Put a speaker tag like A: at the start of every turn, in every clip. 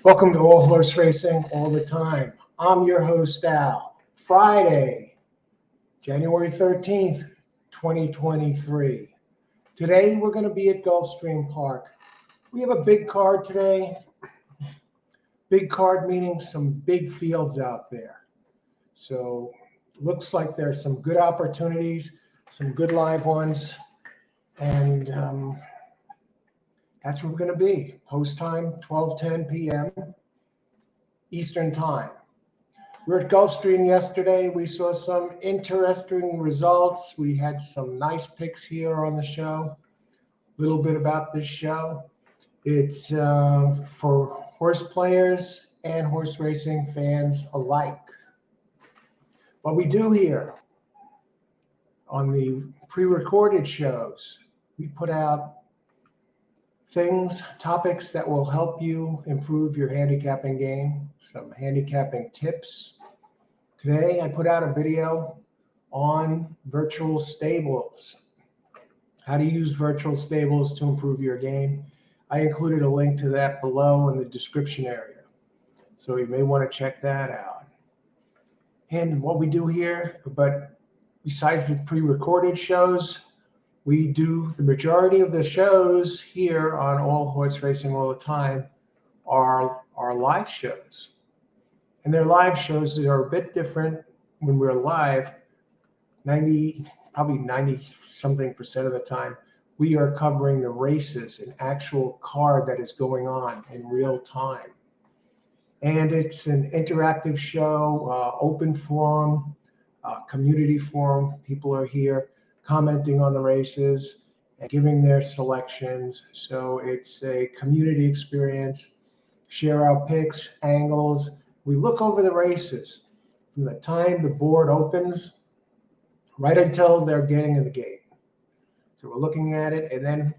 A: Welcome to All Horse Racing All the Time. I'm your host, Al. Friday, January 13th, 2023. Today, we're going to be at Gulfstream Park. We have a big card today. Big card meaning some big fields out there. So, looks like there's some good opportunities, some good live ones, and that's where we're going to be. Post time, 12:10 p.m. Eastern Time. We were at Gulfstream yesterday. We saw some interesting results. We had some nice picks here on the show. A little bit about this show. It's for horse players and horse racing fans alike. What we do here on the pre-recorded shows, we put out topics that will help you improve your handicapping game, some handicapping tips. Today, I put out a video on virtual stables, how to use virtual stables to improve your game. I included a link to that below in the description area, so you may want to check that out. And what we do here, but besides the pre-recorded shows, we do the majority of the shows here on All Horse Racing All the Time are live shows. And they're live shows that are a bit different when we're live. Probably 90-something% of the time, we are covering the races, an actual card that is going on in real time. And it's an interactive show, open forum, community forum. People are here commenting on the races and giving their selections. So it's a community experience. Share our picks, angles. We look over the races from the time the board opens right until they're getting in the gate. So we're looking at it, and then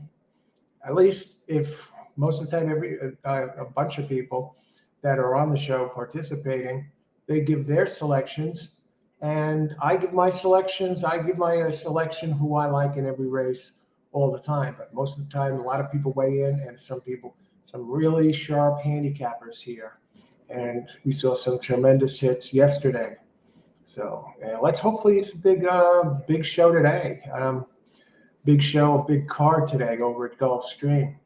A: at least if most of the time a bunch of people that are on the show participating, they give their selections. And I give my selections. I give my selection who I like in every race all the time. But most of the time, a lot of people weigh in, and some really sharp handicappers here. And we saw some tremendous hits yesterday. So hopefully it's a big show today. Big show, big card today over at Gulfstream.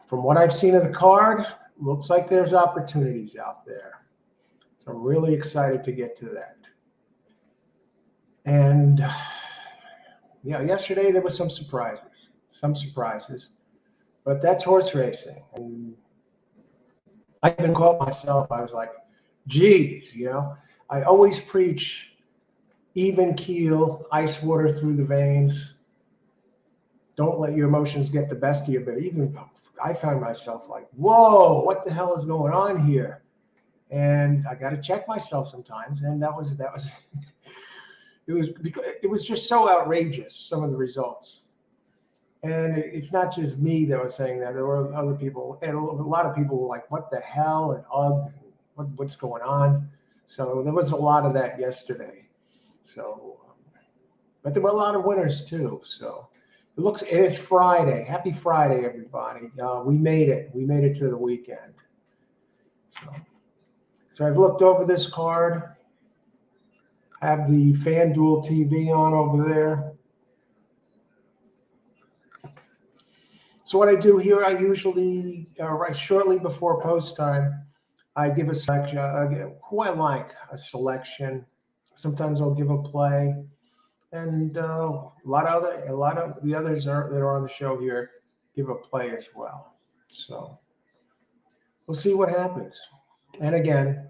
A: From what I've seen of the card, looks like there's opportunities out there. So I'm really excited to get to that. And yesterday there was some surprises, but that's horse racing. And I even caught myself. I was like, geez, I always preach even keel, ice water through the veins. Don't let your emotions get the best of you. But even I found myself like, whoa, what the hell is going on here? And I got to check myself sometimes, and that was it was just so outrageous, some of the results. And it's not just me that was saying that. There were other people, and a lot of people were like, what the hell, and ugh, what's going on? So there was a lot of that yesterday. So, but there were a lot of winners too. So it's Friday. Happy Friday, everybody. We made it to the weekend. So I've looked over this card, have the FanDuel TV on over there. So what I do here, I usually, right shortly before post time, I give a selection, who I like, a selection. Sometimes I'll give a play. And a lot of the others that are on the show here give a play as well. So we'll see what happens. And again,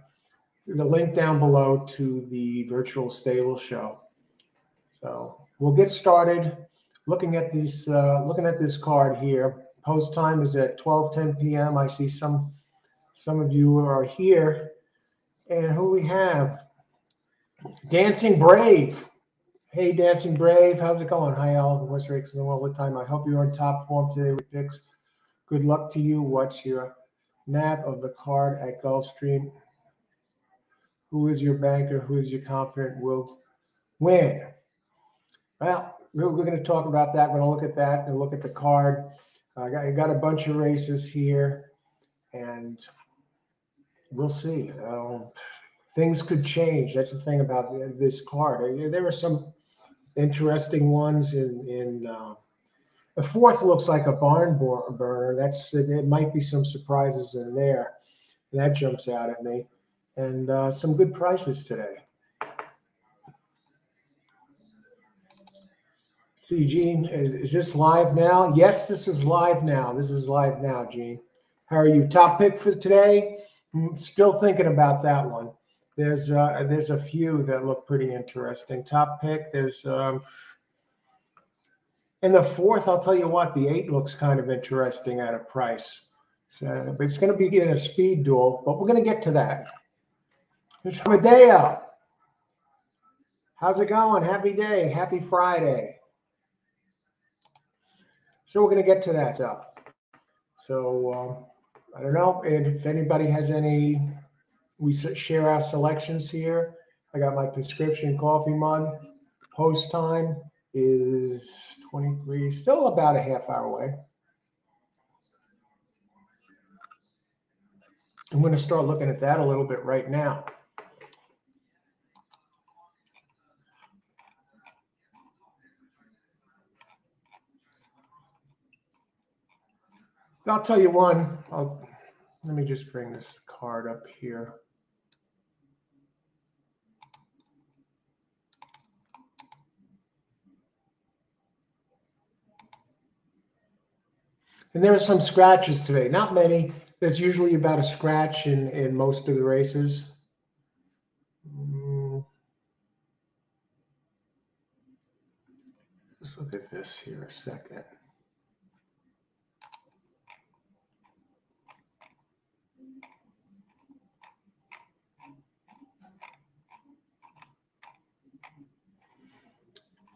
A: the link down below to the virtual stable show. So we'll get started looking at this card here. Post time is at 12:10 p.m. I see some of you are here. And who we have? Dancing Brave. Hey, Dancing Brave, how's it going? Hi, Al. Horse racing all the time. I hope you're in top form today with picks. Good luck to you. What's your nap of the card at Gulfstream? Who is your banker? Who is your confident will win? Well, we're going to talk about that. We're going to look at that and look at the card. I got a bunch of races here. and we'll see. Things could change. That's the thing about this card. There are some interesting ones in the fourth looks like a barn burner. There might be some surprises in there. That jumps out at me, and some good prices today. See, Gene, is this live now? Yes, this is live now. This is live now, Gene. How are you? Top pick for today? Still thinking about that one. There's a few that look pretty interesting. Top pick. There's in the fourth. I'll tell you what. The 8 looks kind of interesting at a price. So, but it's going to be in a speed duel. But we're going to get to that. Here's Amadeo. How's it going? Happy day. Happy Friday. So we're going to get to that stuff. So I don't know if anybody has any. We share our selections here. I got my prescription coffee mug. Post time is 23, still about a half hour away. I'm going to start looking at that a little bit right now. I'll tell you one. Let me just bring this card up here. And there are some scratches today. Not many. There's usually about a scratch in most of the races. Let's look at this here a second.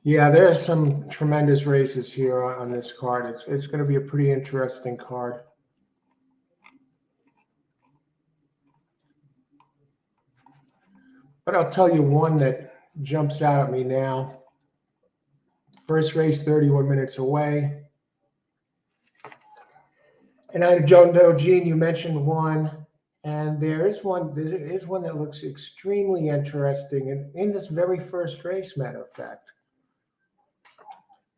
A: Yeah, there are some tremendous races here on this card. It's going to be a pretty interesting card. But I'll tell you one that jumps out at me now. First race, 31 minutes away. And I don't know, Gene, you mentioned one. And there is one that looks extremely interesting in this very first race, matter of fact.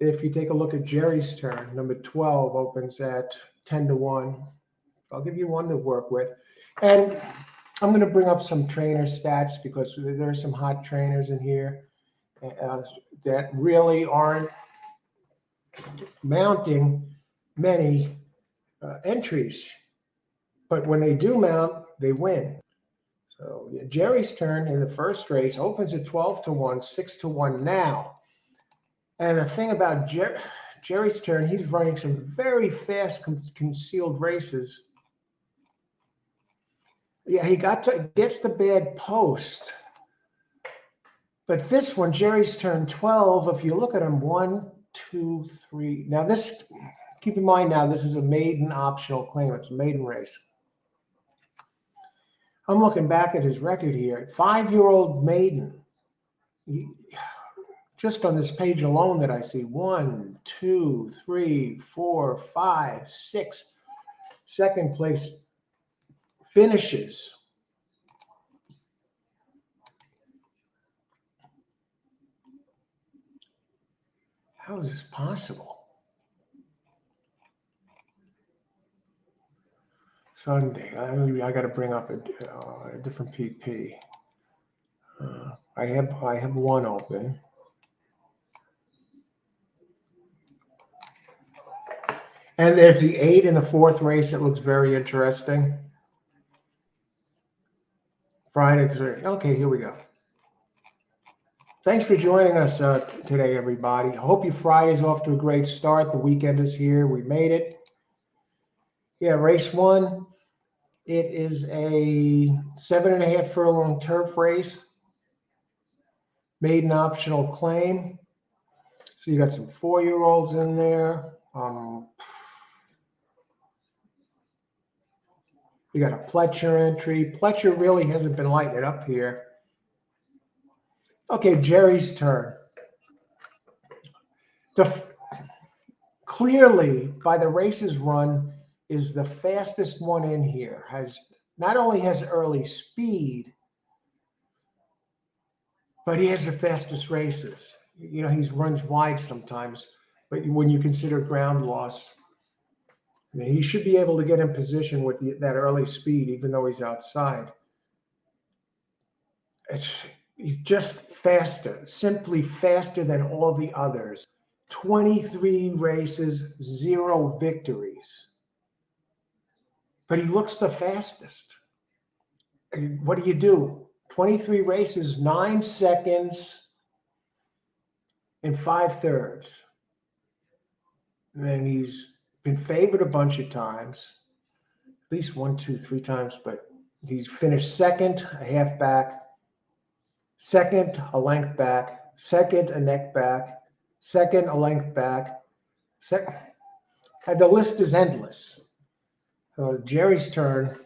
A: If you take a look at Jerry's turn, number 12 opens at 10-1. I'll give you one to work with. And I'm going to bring up some trainer stats because there are some hot trainers in here that really aren't mounting many entries. But when they do mount, they win. So yeah, Jerry's turn in the first race opens at 12-1, 6-1 now. And the thing about Jerry's turn, he's running some very fast concealed races. Yeah, he gets the bad post. But this one, Jerry's turn 12, if you look at him, 1, 2, 3. Now this, keep in mind now, this is a maiden optional claim. It's a maiden race. I'm looking back at his record here. 5-year-old maiden. Just on this page alone that I see, 1, 2, 3, 4, 5, 6 second place finishes. How is this possible? Sunday. I got to bring up a different PP. I have one open. And there's the 8 in the fourth race. It looks very interesting. Friday. Okay, here we go. Thanks for joining us today, everybody. I hope your Friday's off to a great start. The weekend is here. We made it. Yeah, race 1. It is a 7.5 furlong turf race. Maiden optional claim. So you got some 4-year-olds in there. You got a Pletcher entry. Pletcher really hasn't been lighting it up here. Okay, Jerry's turn. Clearly, by the races run, is the fastest one in here. Not only has early speed, but he has the fastest races. You know, he runs wide sometimes, but when you consider ground loss, I mean, he should be able to get in position with that early speed, even though he's outside. He's just faster, simply faster than all the others. 23 races, 0 victories. But he looks the fastest. And what do? 23 races, 9 seconds and 5/3. And he's been favored a bunch of times, at least 1, 2, 3 times, but he's finished second, a half back, second, a length back, second, a neck back, second, a length back. And the list is endless. Jerry's turn.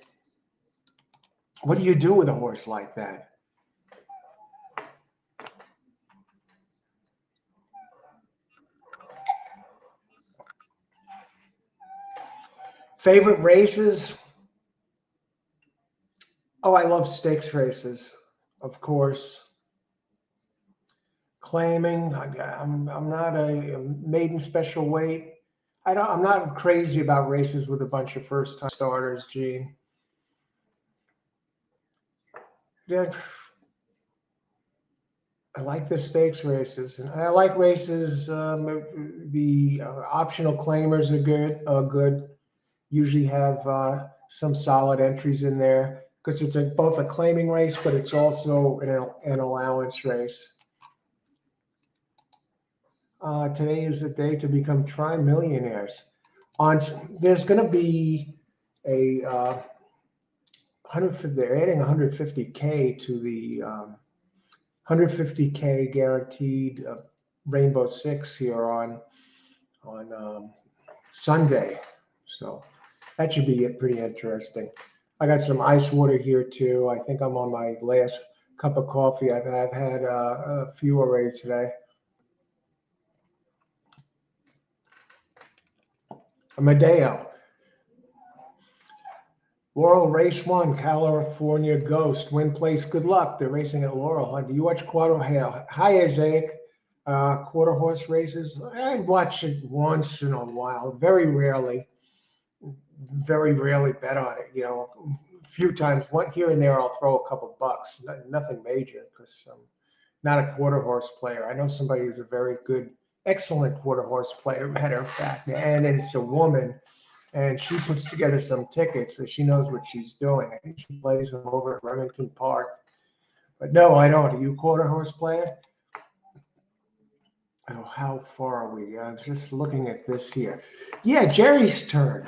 A: What do you do with a horse like that? Favorite races? Oh, I love stakes races, of course. Claiming, I'm not a maiden special weight. I'm not crazy about races with a bunch of first-time starters, Gene. Yeah, I like the stakes races, and I like races. The optional claimers are good. Usually have some solid entries in there because it's both a claiming race, but it's also an allowance race. Today is the day to become tri-millionaires. There's going to be a 150. They're adding 150K to the 150K guaranteed Rainbow Six here on Sunday. So that should be pretty interesting. I got some ice water here too. I think I'm on my last cup of coffee. I've had a few already today. Amadeo. Laurel Race 1, California Ghost. Win place, good luck. They're racing at Laurel. Do you watch quarter? Hi, Isaac. Quarter horse races. I watch it once in a while, very rarely bet on it. You know, a few times, one here and there, I'll throw a couple bucks. Nothing major because I'm not a quarter horse player. I know somebody who's a very good, excellent quarter horse player, matter of fact, and it's a woman. And she puts together some tickets that she knows what she's doing. I think she plays them over at Remington Park. But no, I don't. Are you a quarter horse player? Oh, how far are we? I'm just looking at this here. Yeah, Jerry's turn.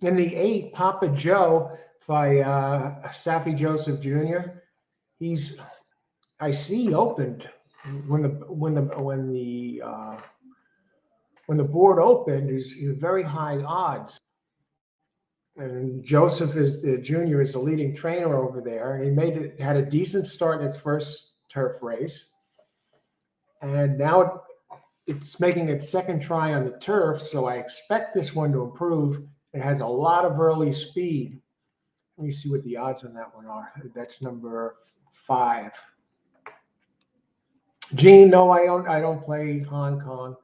A: In the 8, Papa Joe by Safi Joseph Jr. I see opened when the board opened. Is very high odds. And Joseph Jr. is the leading trainer over there, and he had a decent start in its first turf race, and now it's making its second try on the turf. So I expect this one to improve. It has a lot of early speed. Let me see what the odds on that one are. That's number 5. Gene, no, I don't play Hong Kong.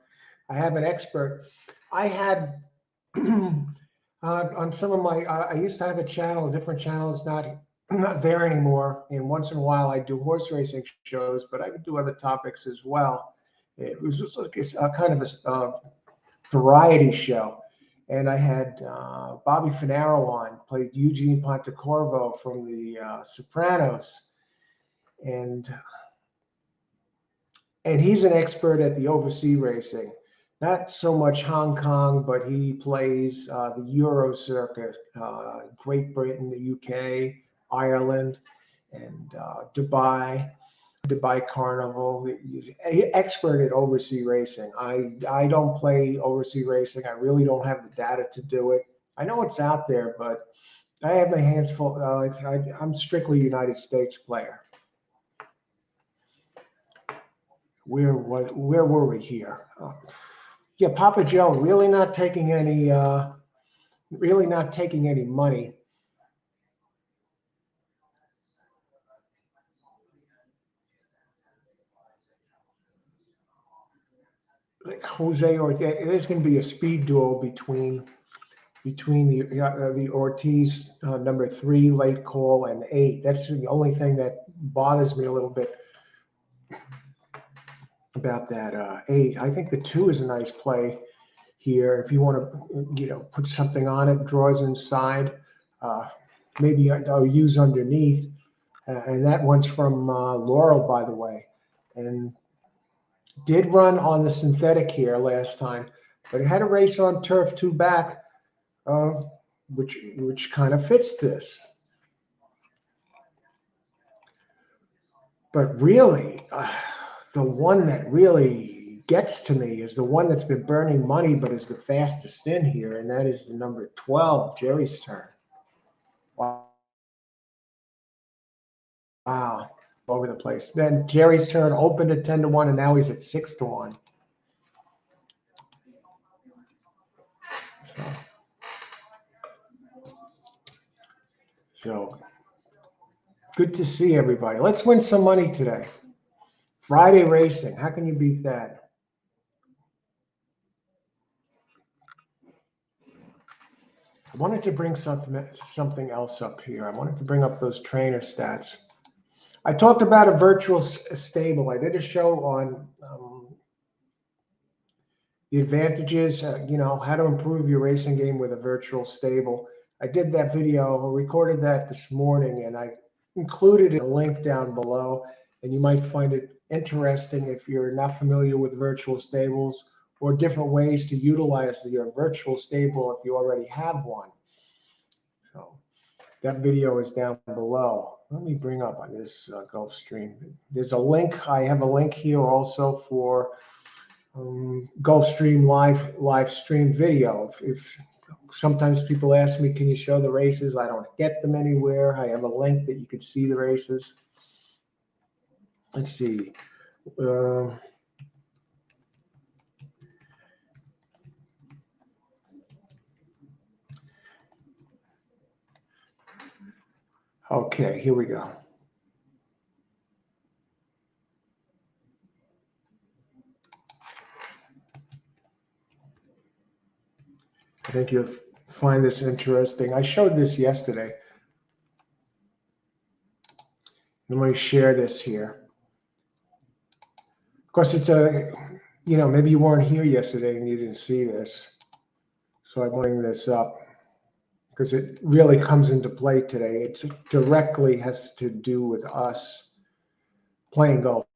A: I have an expert. I had. On some of my, I used to have a different channel. It's not there anymore. And once in a while, I do horse racing shows, but I could do other topics as well. It was just like a kind of a variety show. And I had Bobby Finaro on, played Eugene Pontecorvo from the Sopranos. And he's an expert at the overseas racing. Not so much Hong Kong, but he plays the Euro circuit, Great Britain, the UK, Ireland, and Dubai Carnival. He's an expert at overseas racing. I don't play overseas racing. I really don't have the data to do it. I know it's out there, but I have my hands full. I'm strictly United States player. Where were we here? Yeah, Papa Joe really not taking any money. Like Jose or there's going to be a speed duel between the Ortiz number 3 late call and 8. That's the only thing that bothers me a little bit about that 8. I think the 2 is a nice play here. If you want to, put something on it, draws inside. Uh, Maybe I'll use underneath. And that one's from Laurel, by the way. And did run on the synthetic here last time, but it had a race on turf 2 back, uh, which kind of fits this. But really, the one that really gets to me is the one that's been burning money, but is the fastest in here, and that is the number 12, Jerry's Turn. Wow, over the place. Then Jerry's Turn opened at 10-1, and now he's at 6-1. So good to see everybody. Let's win some money today. Friday racing. How can you beat that? I wanted to bring something else up here. I wanted to bring up those trainer stats. I talked about a virtual stable. I did a show on the advantages, how to improve your racing game with a virtual stable. I did that video, recorded that this morning, and I included a link down below, and you might find it interesting if you're not familiar with virtual stables or different ways to utilize your virtual stable if you already have one. So that video is down below. Let me bring up on this Gulfstream. There's a link. I have a link here also for Gulfstream live stream video. If sometimes people ask me, can you show the races? I don't get them anywhere. I have a link that you can see the races. Let's see. Okay, here we go. I think you'll find this interesting. I showed this yesterday. Let me share this here. Of course, it's maybe you weren't here yesterday and you didn't see this. So I'm bringing this up because it really comes into play today. It directly has to do with us playing golf.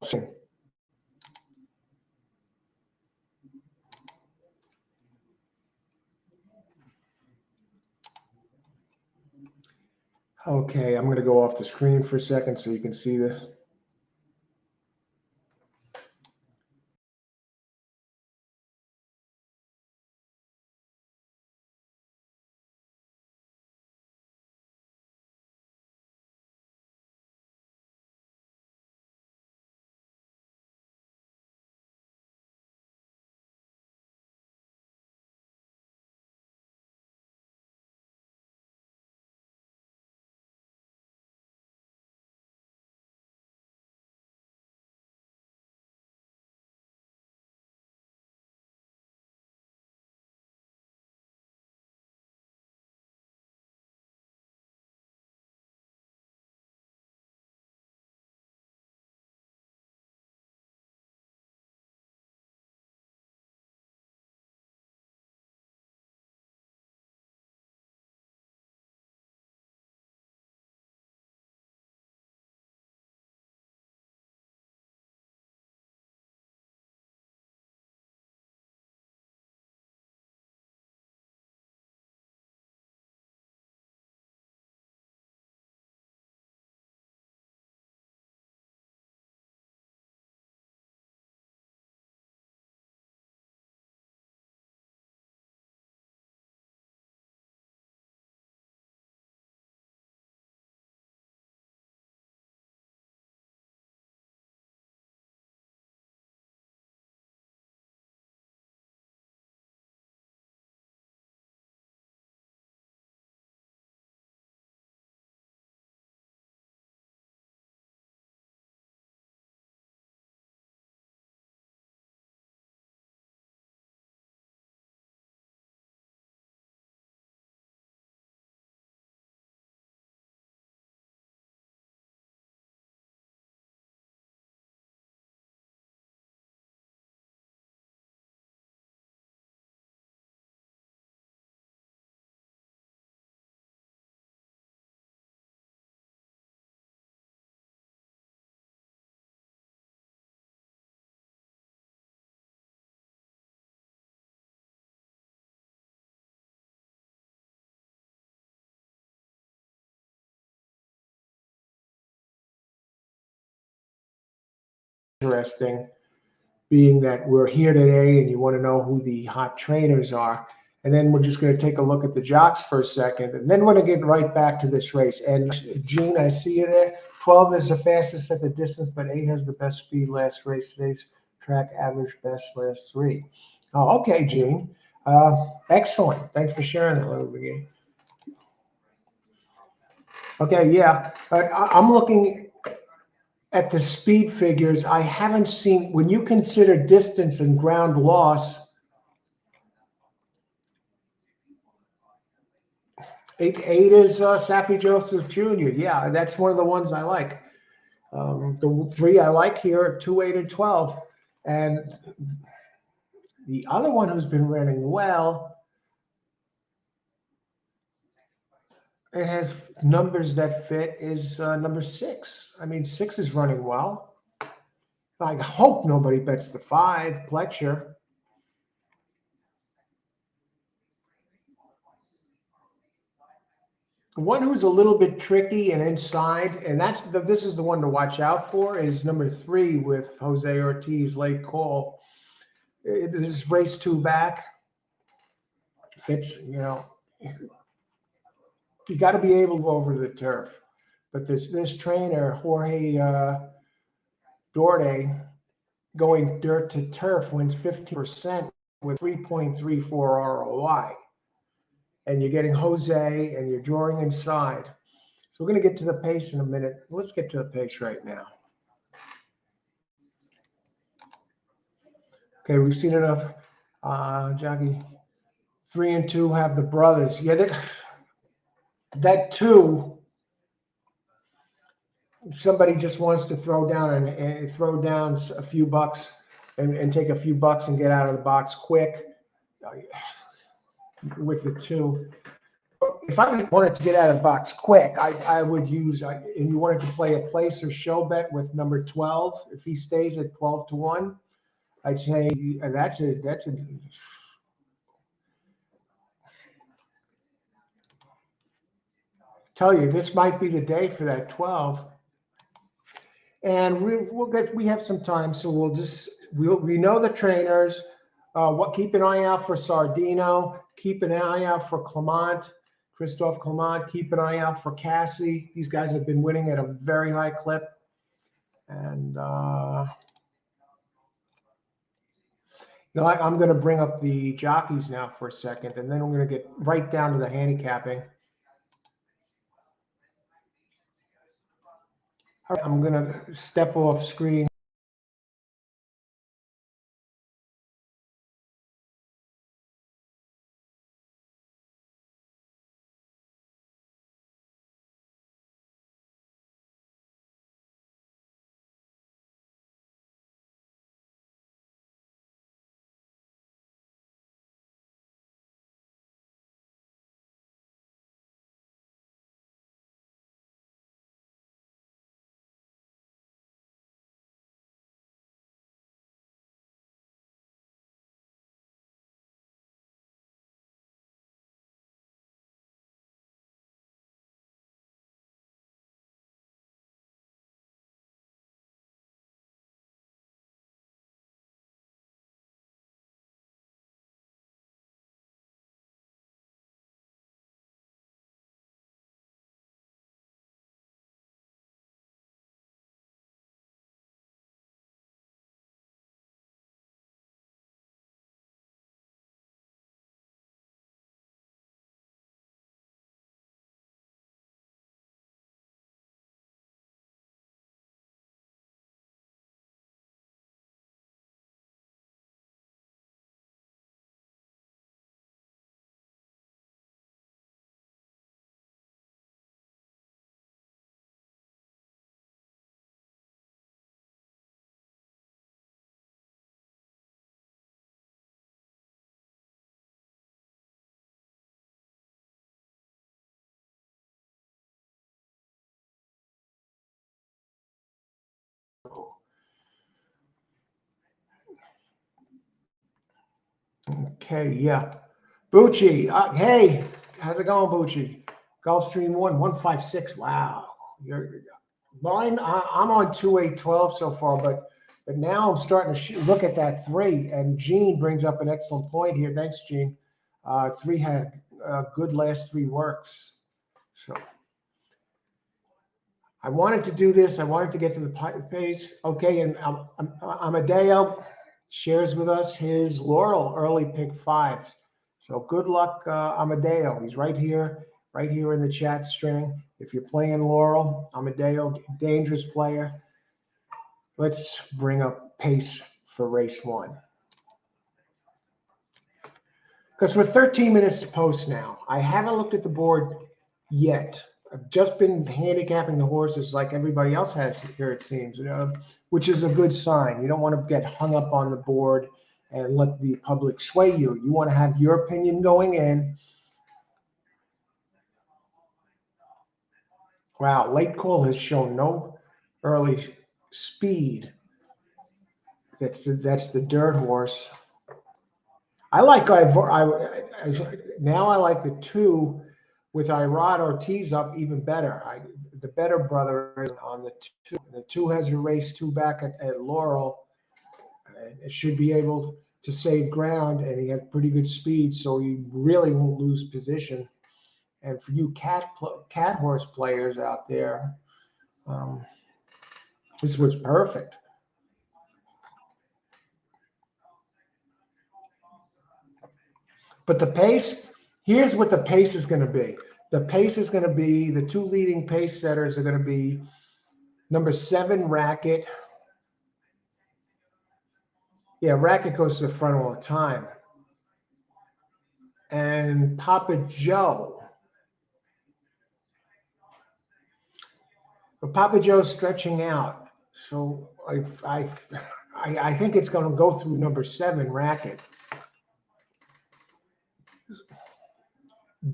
A: Okay, I'm going to go off the screen for a second so you can see this. interesting, being that we're here today and you want to know who the hot trainers are. And then we're just going to take a look at the jocks for a second, and then we're going to get right back to this race. And Gene, I see you there. 12 is the fastest at the distance, but 8 has the best speed last race. Today's track average best last 3. Oh, okay, Gene. Excellent. Thanks for sharing that little bit. Okay, yeah. I'm looking at the speed figures. I haven't seen, when you consider distance and ground loss, 8 is Safi Joseph Jr. Yeah, that's one of the ones I like. The 3 I like here are 2, 8, and 12. And the other one who's been running well, it has numbers that fit, is number 6. I mean, 6 is running well. I hope nobody bets the 5, Pletcher. One who's a little bit tricky and inside, and this is the one to watch out for, is number 3 with Jose Ortiz, late call. This is race 2 back. Fits, you got to be able to go over the turf. But this trainer, Jorge Dorde, going dirt to turf, wins 50% with 3.34 ROI. And you're getting Jose, and you're drawing inside. So we're going to get to the pace in a minute. Let's get to the pace right now. Okay, we've seen enough. Jockey 3 and 2 have the brothers. Yeah, that 2. Somebody just wants to throw down and throw down a few bucks and take a few bucks and get out of the box quick with the 2. If I wanted to get out of the box quick, I would use, and you wanted to play a place or show bet with number 12. If he stays at 12-1, I'd say that's a tell you, this might be the day for that 12. And we have some time, so we know the trainers. Keep an eye out for Sardino. Keep an eye out for Clement, Christophe Clement. Keep an eye out for Cassie. These guys have been winning at a very high clip. And I'm going to bring up the jockeys now for a second, and then we're going to get right down to the handicapping. All right, I'm going to step off screen. Okay, yeah. Bucci, hey, how's it going, Bucci? Gulfstream 156. Wow. I'm on 2-8-12 so far, but But now I'm starting to look at that 3, and Gene brings up an excellent point here. Thanks, Gene. 3 had good last 3 works. So I wanted to do this. I wanted to get to the pace. Okay, and Amadeo shares with us his Laurel early pick 5s. So good luck, Amadeo. He's right here in the chat string. If you're playing Laurel, Amadeo, dangerous player. Let's bring up pace for race 1. Because we're 13 minutes to post now. I haven't looked at the board yet. I've just been handicapping the horses like everybody else has here, it seems, which is a good sign. You don't want to get hung up on the board and let the public sway you. You want to have your opinion going in. Wow, Late Call has shown no early speed. That's the dirt horse. I like now I like the 2 with Irad Ortiz up even better. The better brother is on the 2. The 2 has a race 2 back at Laurel. It should be able to save ground, and he has pretty good speed, so he really won't lose position. And for you cat horse players out there, this was perfect. But the pace, here's what the pace is going to be. The pace is going to be, the 2 leading pace setters are going to be number 7, Racket. Yeah, Racket goes to the front all the time. And Papa Joe. But Papa Joe's stretching out. So I think it's going to go through number 7, Racket.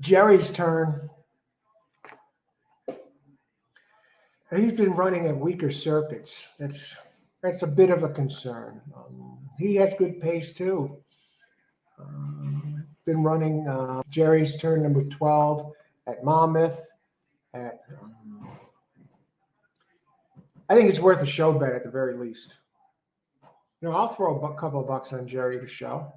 A: Jerry's turn. And he's been running at weaker circuits. That's a bit of a concern. He has good pace too. Been running Jerry's turn number 12 at Monmouth. I think it's worth a show bet at the very least. I'll throw a couple of bucks on Jerry to show.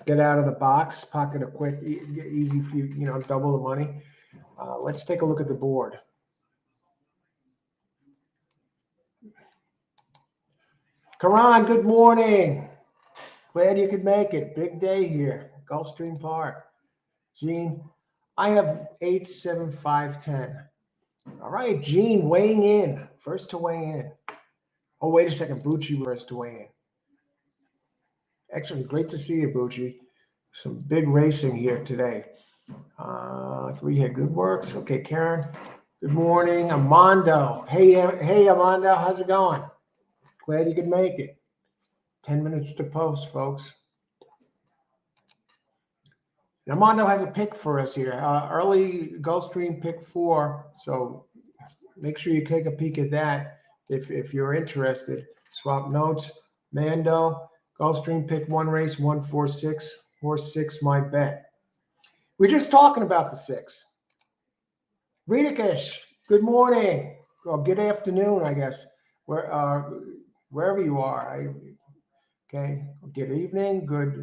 A: Get out of the box, pocket a quick, easy few, double the money. Let's take a look at the board. Karan, good morning. Glad you could make it. Big day here, Gulfstream Park. Gene, I have 8, 7, 5, 10. All right, Gene weighing in. First to weigh in. Oh, wait a second. Bucci first to weigh in. Excellent. Great to see you, Bucci. Some big racing here today. 3 had good works. Okay, Karen. Good morning. Armando. Hey, Armando. How's it going? Glad you could make it. 10 minutes to post, folks. Armando has a pick for us here. Early Gulfstream pick 4. So make sure you take a peek at that if you're interested. Swap notes. Mando, Gulfstream pick 1 race, 146. Horse 6, my bet. We're just talking about the 6. Ritakesh, good morning. Or good afternoon, I guess. Wherever you are. Okay. Good evening, good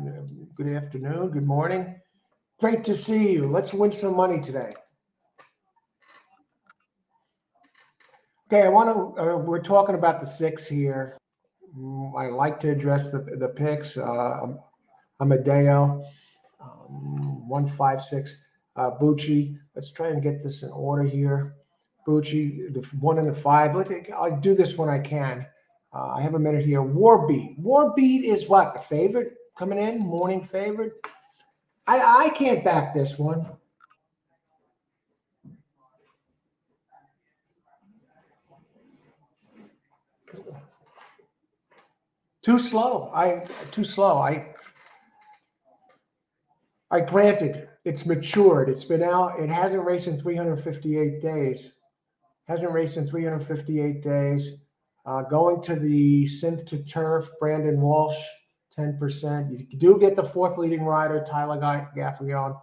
A: afternoon, good morning. Great to see you. Let's win some money today. Okay, we're talking about the 6 here. I like to address the picks. Amadeo, 156. Bucci, let's try and get this in order here. Bucci, the 1 and the 5. I'll do this when I can. I have a minute here. Warbeat. Warbeat is what? The favorite coming in? Morning favorite? I can't back this one. Too slow. Too slow. I granted it's matured. It's been out. It hasn't raced in 358 days. Going to the synth to turf, Brandon Walsh, 10%. You do get the 4th leading rider, Tyler Gaffalione,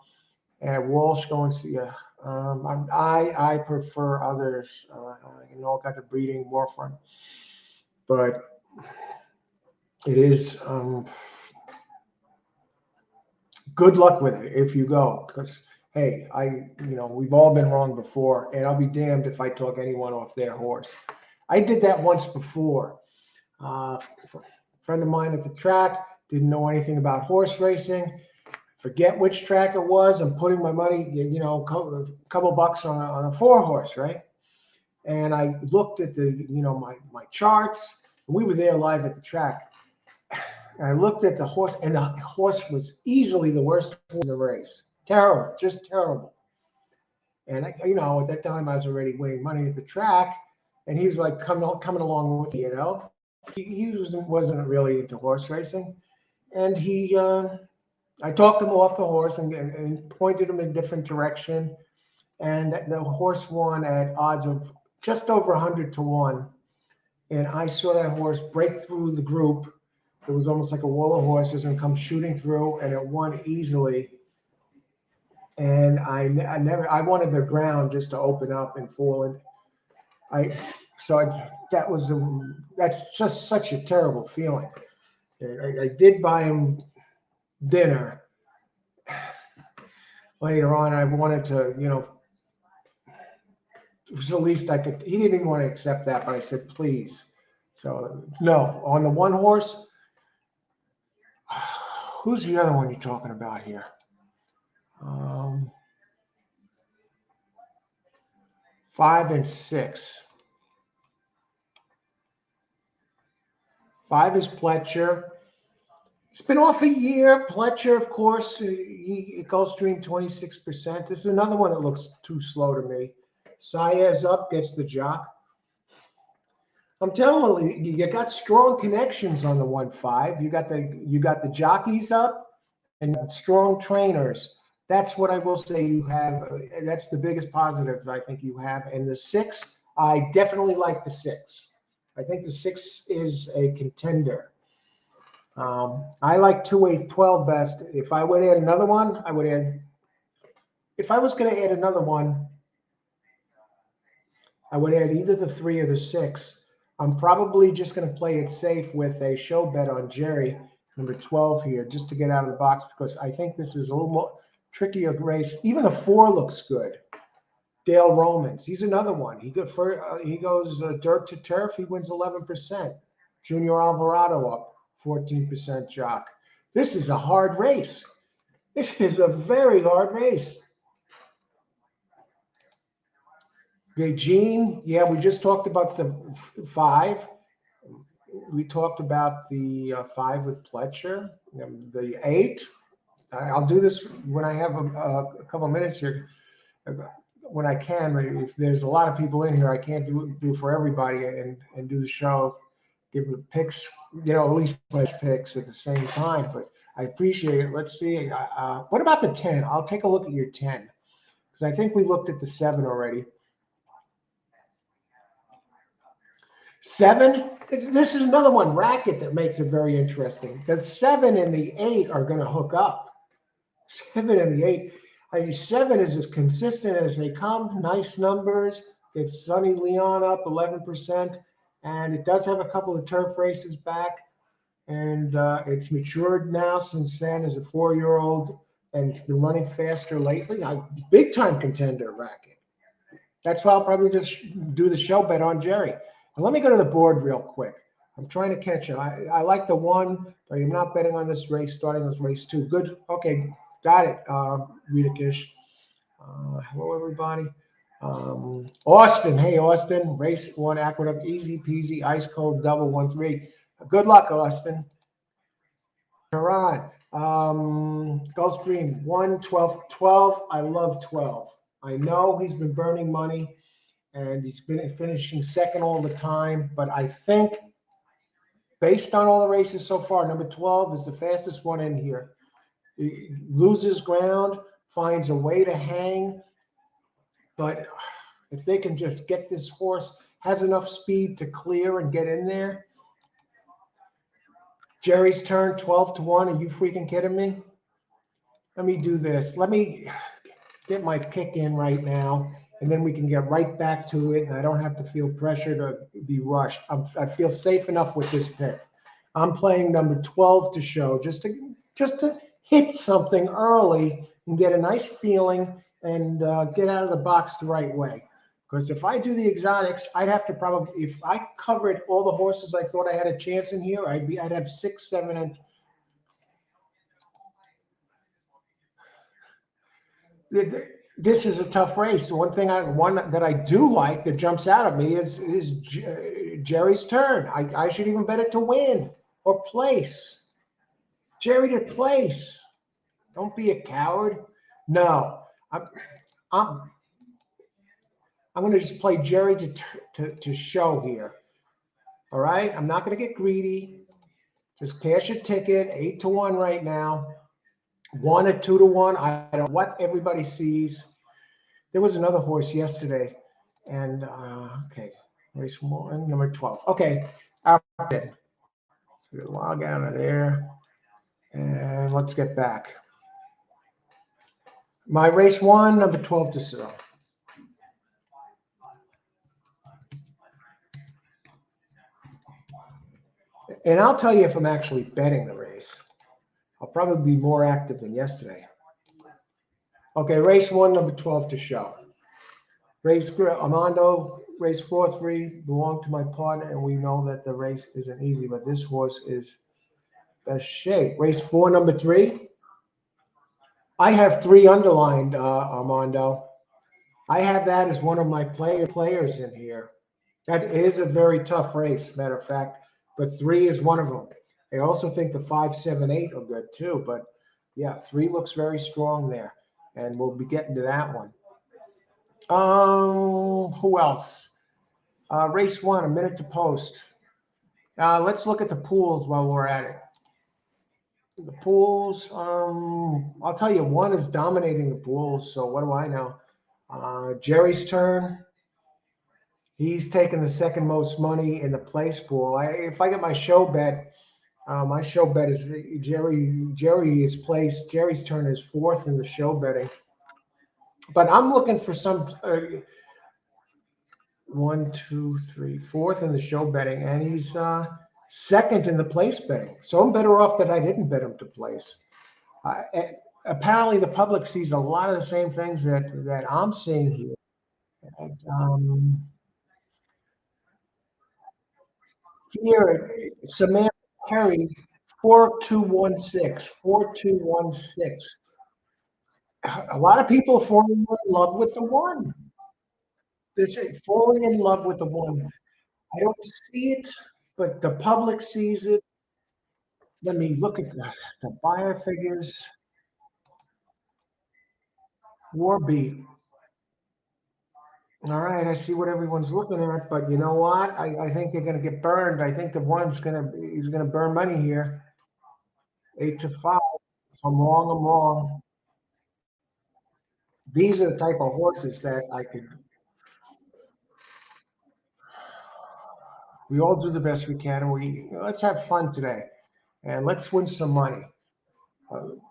A: and Walsh going to I prefer others. Got the breeding Warfarin. but it is good luck with it if you go, because hey, we've all been wrong before, and I'll be damned if I talk anyone off their horse. I did that once before. A friend of mine at the track didn't know anything about horse racing. Forget which track it was. I'm putting my money, a couple bucks on a 4-horse, right? And I looked at my charts. And we were there live at the track. I looked at the horse, and the horse was easily the worst horse in the race. Terrible, just terrible. And at that time I was already winning money at the track, and he was like coming along with me. He wasn't really into horse racing, and I talked him off the horse and pointed him in a different direction, and the horse won at odds of just over 100 to 1. And I saw that horse break through the group. It was almost like a wall of horses and come shooting through, and it won easily. And I wanted the ground just to open up and fall. And that's just such a terrible feeling. I did buy him dinner later on. I wanted to, it was the least I could. He didn't even want to accept that, but I said, please. So no, on the 1 horse. Who's the other one you're talking about here? 5 and 6. 5 is Pletcher. It's been off a year. Pletcher, of course, Gulfstream 26%. This is another one that looks too slow to me. Saez up, gets the jock. I'm telling you, you got strong connections on the 1-5. You got the jockeys up and strong trainers. That's what I will say you have. That's the biggest positives I think you have. And the 6, I definitely like the 6. I think the 6 is a contender. I like 2-8-12 best. If I would add another one, I would add. If I was going to add another one, I would add either the 3 or the 6. I'm probably just going to play it safe with a show bet on Jerry, number 12 here, just to get out of the box, because I think this is a little more trickier race. Even a 4 looks good. Dale Romans, he's another one. He goes dirt to turf. He wins 11%. Junior Alvarado up 14% jock. This is a hard race. This is a very hard race. Gene, yeah, we just talked about the 5. We talked about the 5 with Pletcher. The 8. I'll do this when I have a couple of minutes here. When I can, if there's a lot of people in here, I can't do for everybody and do the show, give the picks, at least my picks at the same time. But I appreciate it. Let's see. What about the 10? I'll take a look at your 10, because I think we looked at the 7 already. 7, this is another one, racket, that makes it very interesting. The 7 and the 8 are going to hook up. 7 and the 8. 7 is as consistent as they come. Nice numbers. It's Sonny Leon up 11%. And it does have a couple of turf races back. And it's matured now since then as a 4-year-old. And it's been running faster lately. Big time contender, racket. That's why I'll probably just do the show bet on Jerry. And let me go to the board real quick. I'm trying to catch him. I like the 1, but I'm not betting on this race, starting this race 2. Good. Okay. Got it, Rita Kish. Hello, everybody. Austin. Hey, Austin. Race 1, Aqueduct. Easy peasy. Ice cold double 1-3. Good luck, Austin. Tehran. Gulfstream 1, 12. 12. I love 12. I know he's been burning money, and he's been finishing second all the time. But I think, based on all the races so far, number 12 is the fastest one in here. He loses ground, finds a way to hang. But if they can just get this horse, has enough speed to clear and get in there. Jerry's turn, 12 to 1. Are you freaking kidding me? Let me do this. Let me get my pick in right now. and then we can get right back to it, and I don't have to feel pressure to be rushed. I feel safe enough with this pick. I'm playing number 12 to show, just to hit something early and get a nice feeling and get out of the box the right way. Because if I do the exotics, I'd have to probably, if I covered all the horses I thought I had a chance in here, I'd have 6, 7, and this is a tough race. One that I do like that jumps out at me is Jerry's Turn. I should even bet it to win or place. Jerry to place. Don't be a coward. No, I'm I'm going to just play Jerry to show here. All right, I'm not going to get greedy. Just cash a ticket, 8-1 right now. 1 at 2-1. I don't know what everybody sees. There was another horse yesterday, and okay, race 1, number 12. Okay, out then. So we log out of there, and let's get back. My race 1, number 12 to 0. And I'll tell you if I'm actually betting the race. I'll probably be more active than yesterday. Okay, race 1, number 12 to show. Race Armando, race 4-3 belonged to my partner, and we know that the race isn't easy, but this horse is best shape. Race 4, number 3. I have 3 underlined, Armando. I have that as one of my players in here. That is a very tough race, matter of fact, but 3 is one of them. I also think the 5, 7, 8 are good too, but yeah, 3 looks very strong there, and we'll be getting to that one. Who else? Race 1, a minute to post. Let's look at the pools while we're at it. The pools, I'll tell you, 1 is dominating the pools, so what do I know? Jerry's Turn. He's taking the second most money in the place pool. If I get my show bet is Jerry is placed. Jerry's Turn is 4th in the show betting. But I'm looking for some 1, 2, 3, 4th in the show betting, and he's 2nd in the place betting. So I'm better off that I didn't bet him to place. Apparently, the public sees a lot of the same things that I'm seeing here. And, here, Samantha Perry, 4216, 4216. A lot of people are falling in love with the 1. They're falling in love with the 1. I don't see it, but the public sees it. Let me look at the buyer figures. Warbeat. All right, I see what everyone's looking at, but you know what? I think they're going to get burned. I think the 1's he's going to burn money here. 8-5. If I'm wrong, I'm wrong. These are the type of horses that I could. We all do the best we can, and let's have fun today, and let's win some money.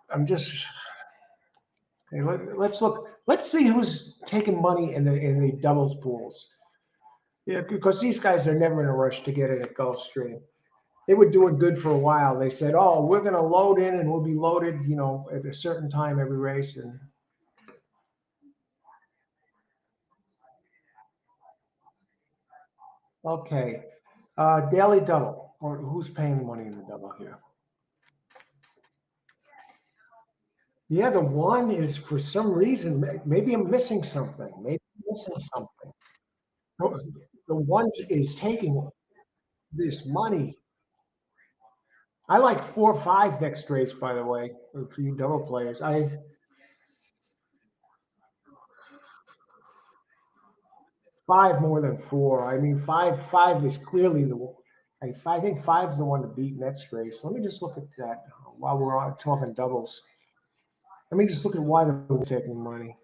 A: I'm just. Hey, let's look. Let's see who's taking money in the doubles pools. Yeah, because these guys are never in a rush to get in at Gulfstream. They were doing good for a while. They said, "Oh, we're going to load in, and we'll be loaded, at a certain time every race." And okay, daily double, or who's paying the money in the double here? Yeah, the 1 is for some reason. Maybe I'm missing something. Maybe I'm missing something. No, the 1 is taking this money. I like 4-5 next race, by the way, for you double players. 5 more than 4. I mean, five is clearly I think 5 is the one to beat next race. Let me just look at that while we're talking doubles. Let me just look at why they're taking money.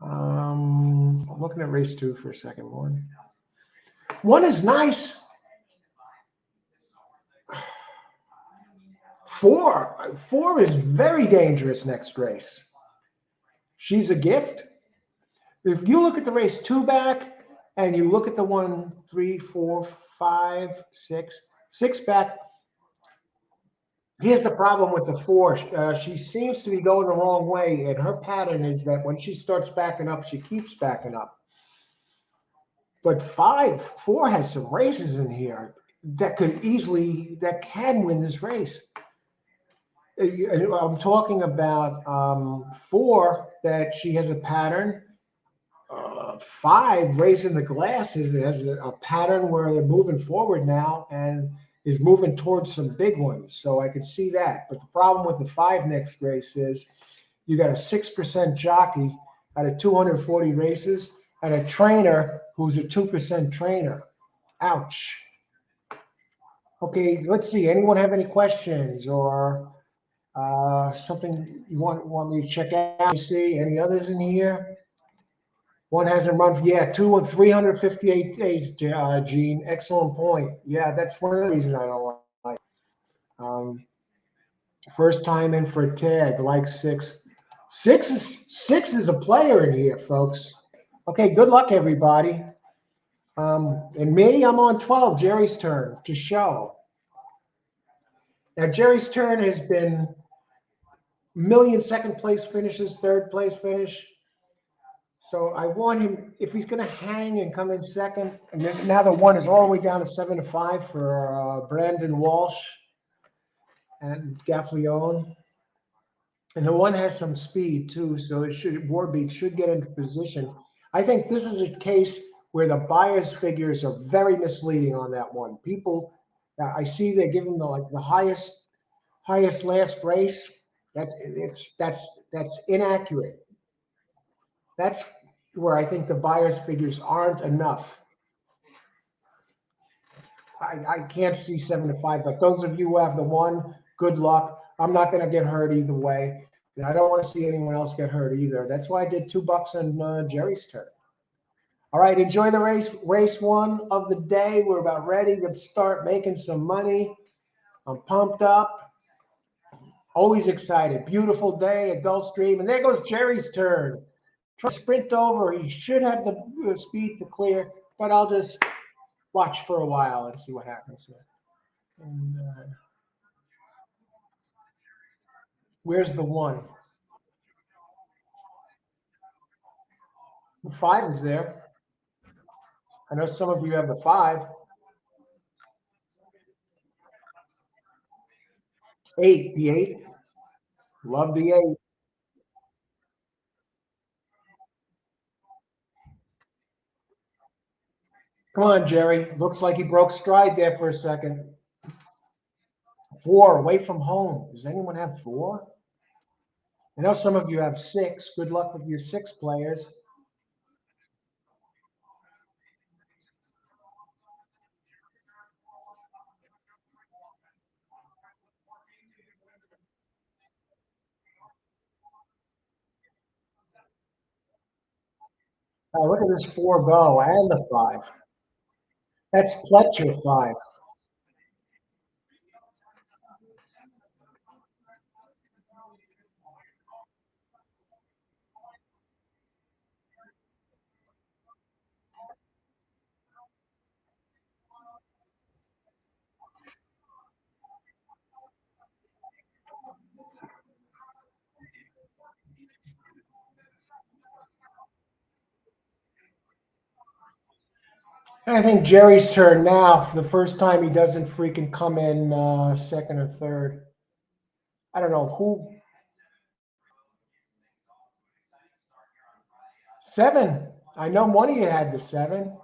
A: I'm looking at race 2 for a second. 1 is nice. 4 is very dangerous next race. She's a gift. If you look at the race two back and you look at the one, three, four, five, six back, here's the problem with the four. She seems to be going the wrong way, and her pattern is that when she starts backing up, she keeps backing up. But four has some races in here that can win this race. I'm talking about four that she has a pattern. Five raising the glass has a pattern where they're moving forward now and is moving towards some big ones. So I could see that. But the problem with the five next race is you got a 6% jockey out of 240 races and a trainer who's a 2% trainer. Ouch. Okay, let's see. Anyone have any questions or something you want me to check out? See any others in here? One hasn't run. Yeah, 358 days, Gene. Excellent point. Yeah, that's one of the reasons I don't like. First time in for a tag, like six. Six is a player in here, folks. Okay, good luck, everybody. And me, I'm on 12. Jerry's turn to show. Now, Jerry's turn has been million second place finishes, third place finish. So I want him, if he's going to hang and come in second, and then now the one is all the way down to 7-5 for Brandon Walsh and Gaffleone. And the one has some speed too, so Warbeat should get into position. I think this is a case where the buyer's figures are very misleading on that one. People, I see they give him the highest last race. That's inaccurate. That's where I think the buyer's figures aren't enough. I can't see 7-5, but those of you who have the one, good luck. I'm not going to get hurt either way. And I don't want to see anyone else get hurt either. That's why I did $2 on Jerry's turn. All right, enjoy the race. Race one of the day. We're about ready to start making some money. I'm pumped up. Always excited. Beautiful day at Gulfstream. And there goes Jerry's turn. Try to sprint over. He should have the speed to clear, but I'll just watch for a while and see what happens here. And where's the one? The five is there. I know some of you have the five. 8, the 8. Love the 8. Come on, Jerry. Looks like he broke stride there for a second. 4, away from home. Does anyone have 4? I know some of you have 6. Good luck with your 6 players. Oh, look at this 4 go and the 5. That's Pletcher 5. I think Jerry's turn now. For the first time, he doesn't freaking come in second or third. I don't know who. 7. I know one of you had the 7.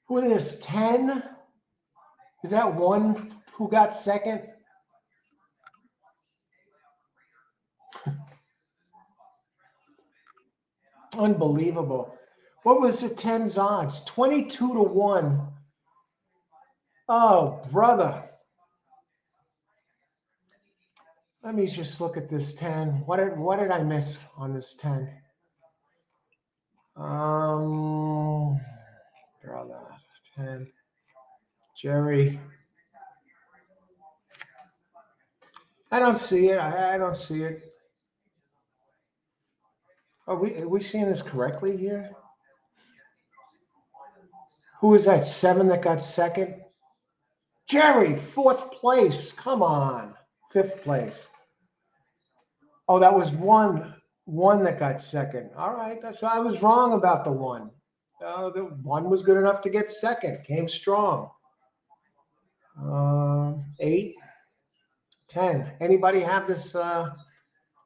A: Who is 10? Is that one who got second? Unbelievable. What was the 10's odds? 22-1. Oh, brother. Let me just look at this 10. What did I miss on this 10? Draw that 10. Jerry. I don't see it. I don't see it. Are we seeing this correctly here? Who was that 7 that got second? Jerry, 4th place. Come on. 5th place. Oh, that was one that got second. All right. So I was wrong about the one. The one was good enough to get second. Came strong. 8, 10. Anybody have this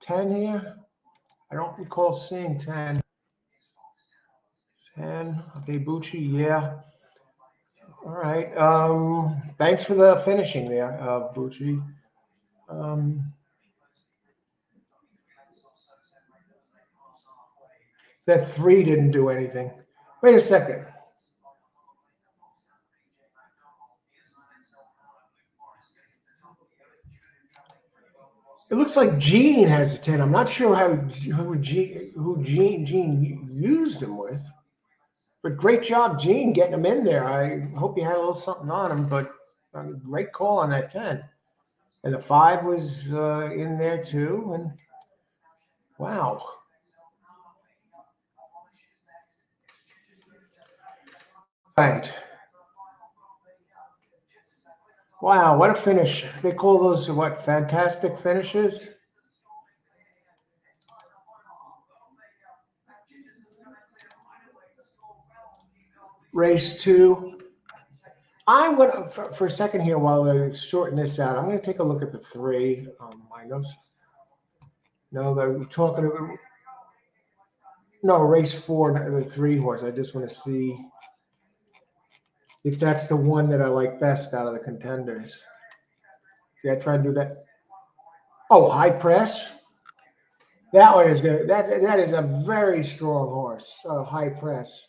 A: 10 here? I don't recall seeing 10. 10. Okay, Bucci, yeah. All right. Thanks for the finishing there, Bucci. That 3 didn't do anything. Wait a second. It looks like Gene has a 10. I'm not sure who Gene used him with. But great job, Gene, getting him in there. I hope you had a little something on him, but great call on that 10. And the 5 was in there too. And wow. Right. Wow, what a finish. They call those what, fantastic finishes? Race 2. I went for a second here while they shorten this out. I'm going to take a look at the 3. I know. No, they're talking about. No, race 4, the 3 horse. I just want to see if that's the one that I like best out of the contenders. See, I try to do that. Oh, high press. That one is good. That is a very strong horse. High press.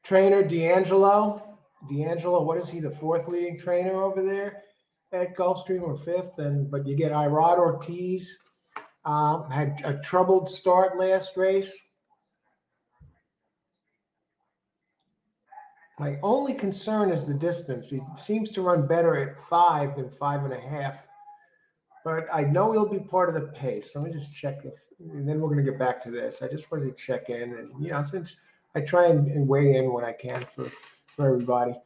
A: Trainer D'Angelo. D'Angelo, what is he? The 4th leading trainer over there at Gulfstream, or 5th? But you get Irad Ortiz. Had a troubled start last race. My only concern is the distance. He seems to run better at 5 than 5.5. But I know he'll be part of the pace. Let me just check and then we're going to get back to this. I just wanted to check in, and since I try and weigh in when I can for everybody.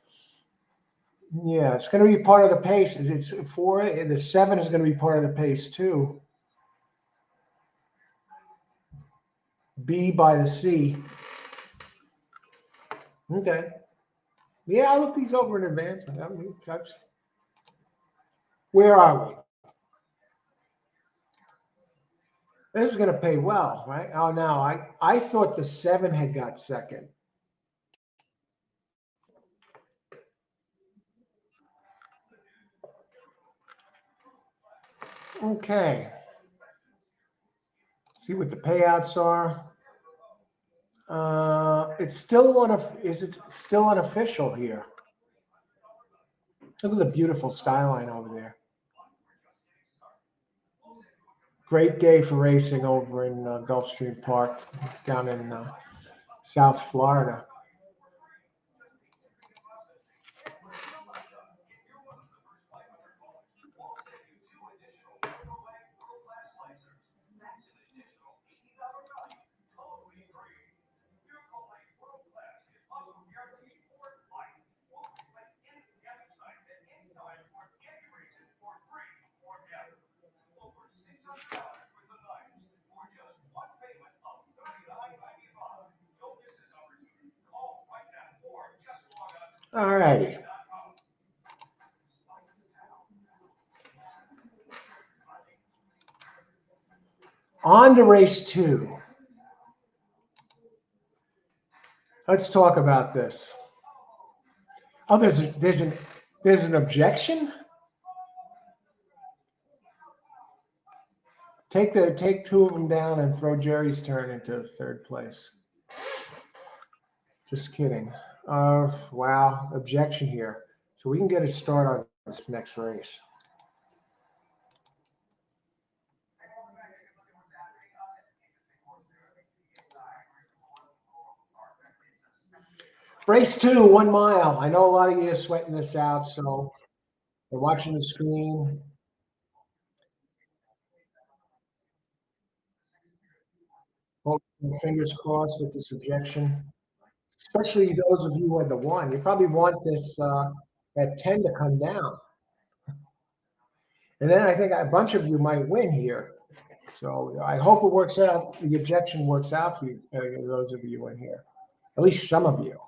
A: Yeah, it's going to be part of the pace. It's 4. The 7 is going to be part of the pace too. B by the C. Okay. Yeah, I looked these over in advance. Where are we? This is going to pay well, right? Oh, now I thought the 7 had got second. Okay. See what the payouts are. It's still is it still unofficial here? Look at the beautiful skyline over there. Great day for racing over in Gulfstream Park down in South Florida. All righty. On to race 2. Let's talk about this. Oh, there's an objection. Take 2 of them down and throw Jerry's turn into 3rd place. Just kidding. Wow, objection here. So we can get a start on this next race. Race 2, 1 mile. I know a lot of you are sweating this out, so you're watching the screen. Hold your fingers crossed with this objection, especially those of you who had the 1. You probably want this at 10 to come down. And then I think a bunch of you might win here. So I hope it works out. The objection works out for you, those of you in here, at least some of you.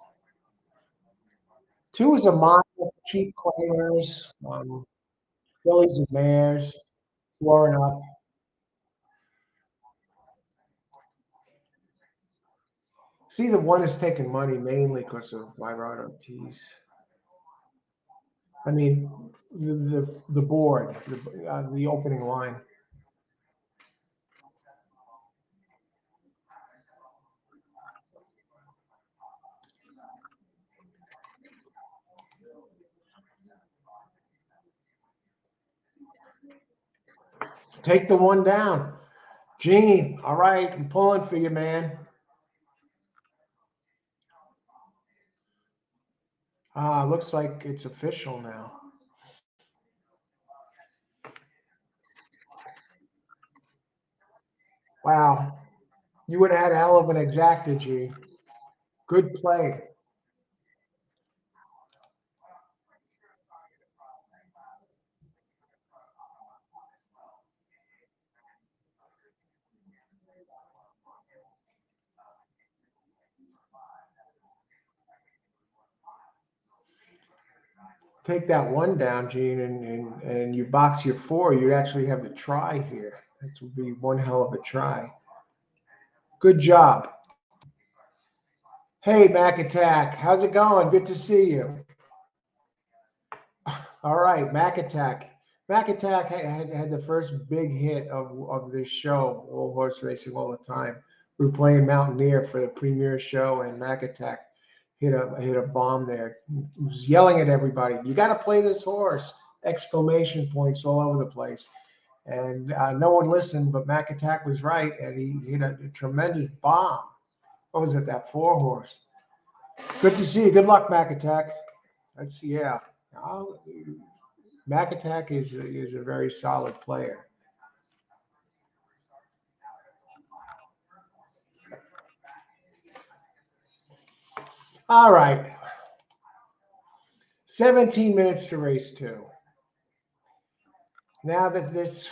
A: 2 is a mile, cheap players, fillies and mares, 4 and up. See, the 1 is taking money mainly because of Vibrato T's. I mean, the board, the opening line. Take the 1 down. Gene, all right, I'm pulling for you, man. Looks like it's official now. Wow. You would have had a hell of an exacta, G. Good play. Take that 1 down, Gene, and you box your 4, you'd actually have the try here. That would be one hell of a try. Good job. Hey, Mac Attack, how's it going? Good to see you. All right, Mac Attack. Mac Attack had the first big hit of this show, Old Horse Racing All the Time. We were playing Mountaineer for the premiere show, and Mac Attack hit a bomb there. He was yelling at everybody, "You got to play this horse!" Exclamation points all over the place. And no one listened, but Mac Attack was right, and he hit a tremendous bomb. What was it, that 4 horse? Good to see you. Good luck, Mac Attack. Let's see, yeah. Mac Attack is a very solid player. All right. 17 minutes to race 2. Now that this,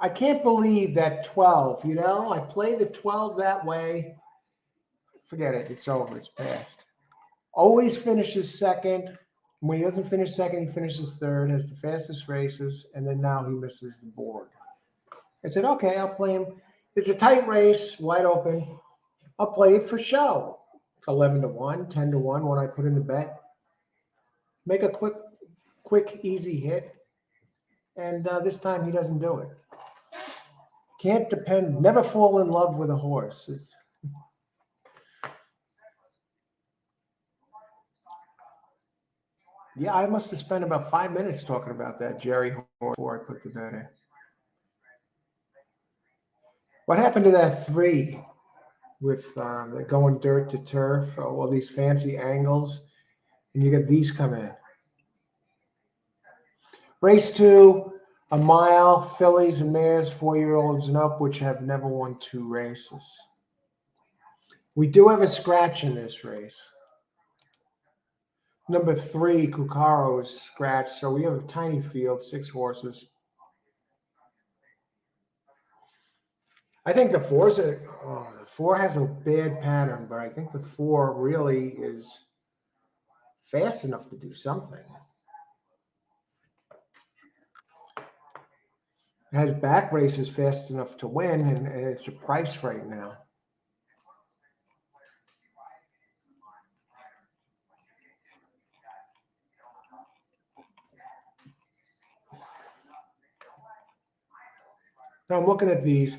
A: I can't believe that 12, I play the 12 that way. Forget it. It's over. It's past. Always finishes second. When he doesn't finish second, he finishes third, has the fastest races, and then now he misses the board. I said, okay, I'll play him. It's a tight race, wide open. I'll play it for show. It's 11 to 1, 10 to 1 when I put in the bet. Make a quick, easy hit. And this time he doesn't do it. Can't depend, never fall in love with a horse. Yeah, I must have spent about 5 minutes talking about that Jerry horse before I put the bet in. What happened to that 3 with going dirt to turf, all these fancy angles, and you get these come in? Race 2, a mile, fillies and mares, 4-year-olds and up, which have never won 2 races. We do have a scratch in this race. Number 3, Cucaro is scratched, so we have a tiny field, 6 horses. I think the 4 has a bad pattern, but I think the 4 really is fast enough to do something. It has back races fast enough to win, and it's a price right now. Now I'm looking at these.